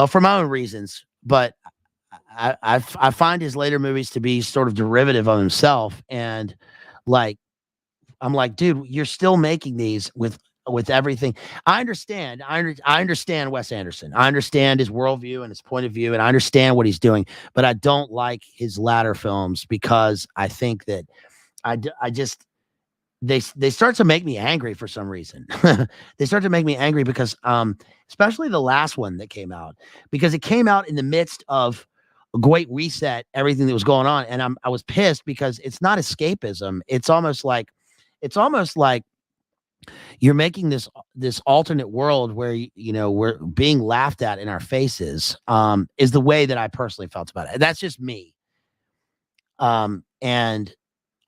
for my own reasons, but I find his later movies to be sort of derivative of himself. And I'm like, dude, you're still making these with everything. I understand Wes Anderson. I understand his worldview and his point of view, and I understand what he's doing, but I don't like his latter films because I think that they start to make me angry for some reason. They start to make me angry because, especially the last one that came out, because it came out in the midst of a great reset, everything that was going on. And I was pissed because it's not escapism. It's almost like you're making this alternate world where, we're being laughed at in our faces, is the way that I personally felt about it. That's just me. And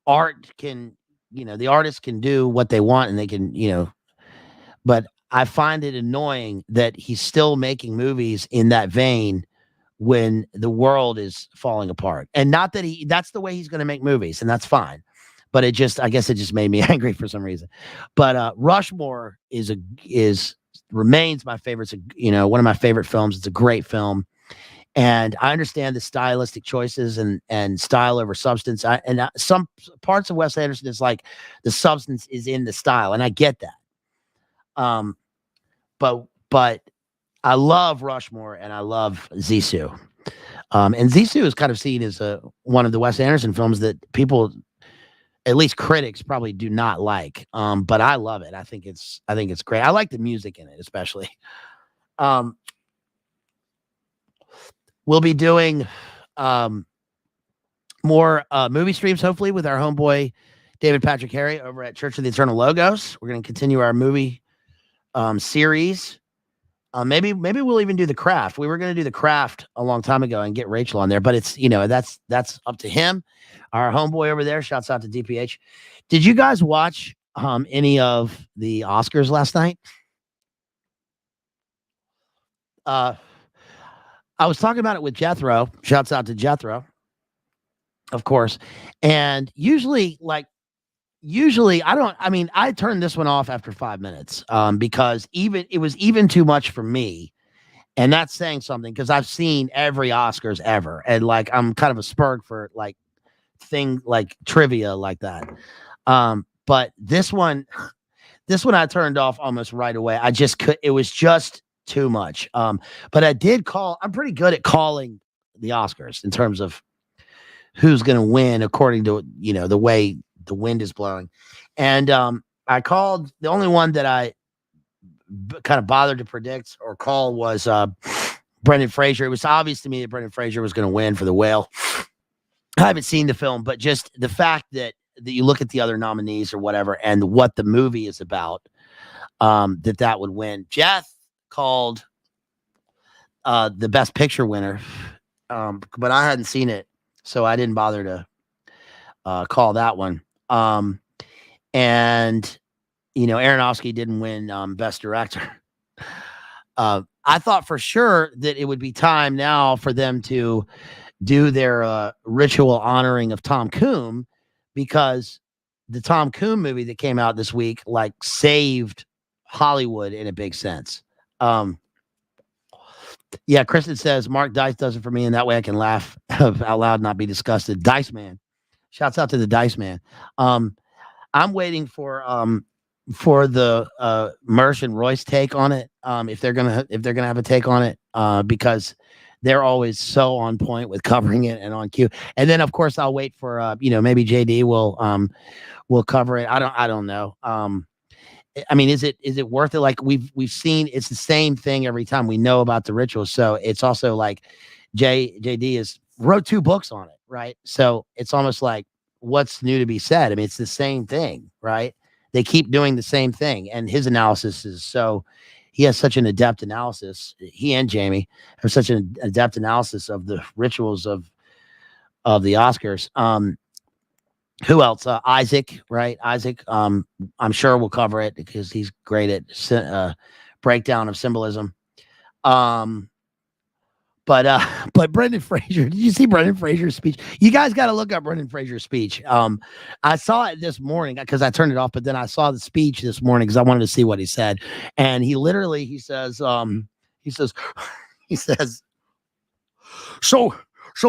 art can, the artists can do what they want and they can, but I find it annoying that he's still making movies in that vein when the world is falling apart. And not that that's the way he's going to make movies, and that's fine. But I guess it just made me angry for some reason. But Rushmore remains my favorite. It's one of my favorite films. It's a great film. And I understand the stylistic choices and style over substance. Some parts of Wes Anderson is like the substance is in the style, and I get that. But I love Rushmore and I love Zissou. And Zissou is kind of seen as one of the Wes Anderson films that people, at least critics, probably do not like. But I love it. I think it's great. I like the music in it, especially. We'll be doing more movie streams, hopefully, with our homeboy David Patrick Harry over at Church of the Eternal Logos. We're going to continue our movie series. Maybe we'll even do The Craft. We were going to do The Craft a long time ago and get Rachel on there, but it's, that's up to him. Our homeboy over there, shouts out to DPH. Did you guys watch any of the Oscars last night? I was talking about it with Jethro. Shouts out to Jethro, of course. And usually I turned this one off after 5 minutes because it was even too much for me. And that's saying something, because I've seen every Oscars ever. And I'm kind of a spurg for trivia like that. But this one I turned off almost right away. It was just too much. But I'm pretty good at calling the Oscars in terms of who's going to win according to, the way the wind is blowing. And I called, the only one that I kind of bothered to predict or call was Brendan Fraser. It was obvious to me that Brendan Fraser was going to win for The Whale. I haven't seen the film, but just the fact that you look at the other nominees or whatever and what the movie is about, that would win. Jeff called the Best Picture winner, but I hadn't seen it, so I didn't bother to call that one. And Aronofsky didn't win Best Director. I thought for sure that it would be time now for them to do their ritual honoring of Tom Cruise, because the Tom Cruise movie that came out this week saved Hollywood in a big sense. Yeah, Kristen says Mark Dice does it for me, and that way I can laugh out loud, not be disgusted. Dice Man, shouts out to the Dice Man. I'm waiting for the Mersh and Royce take on it. If they're gonna have a take on it, because they're always so on point with covering it and on cue. And then of course I'll wait for maybe JD will cover it. I don't know. I mean, is it worth it? Like we've seen, it's the same thing every time. We know about the rituals, so it's also like JD wrote 2 books on it, right? So it's almost like, what's new to be said? I mean, it's the same thing, right? They keep doing the same thing, and his analysis is he has such an adept analysis. He and Jamie have such an adept analysis of the rituals of the Oscars. Who else? Isaac, right? Isaac, I'm sure we'll cover it because he's great at breakdown of symbolism. But Brendan Fraser, did you see Brendan Fraser's speech? You guys got to look up Brendan Fraser's speech. I saw it this morning because I turned it off, but then I saw the speech this morning because I wanted to see what he said. And he says, so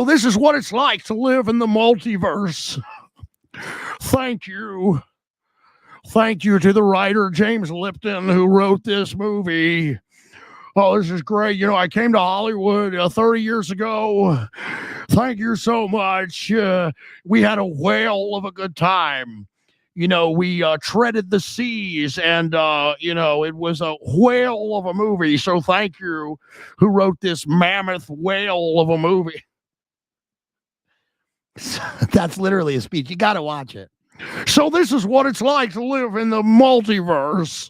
this is what it's like to live in the multiverse. Thank you to the writer James Lipton who wrote this movie. Oh, this is great. I came to Hollywood 30 years ago. Thank you so much. We had a whale of a good time. We treaded the seas, and it was a whale of a movie. So thank you who wrote this mammoth whale of a movie. That's literally a speech. You got to watch it. So this is what it's like to live in the multiverse.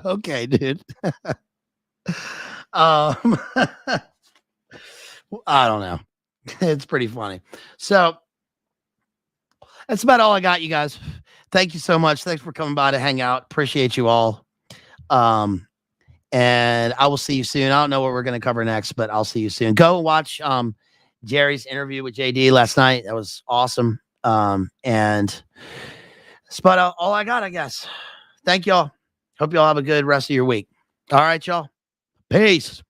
Okay, dude. I don't know. It's pretty funny. So that's about all I got, you guys. Thank you so much. Thanks for coming by to hang out. Appreciate you all. And I will see you soon. I don't know what we're going to cover next, but I'll see you soon. Go watch Jerry's interview with JD last night. That was awesome. And that's about all I got, I guess. Thank y'all. Hope y'all have a good rest of your week. All right, y'all. Peace.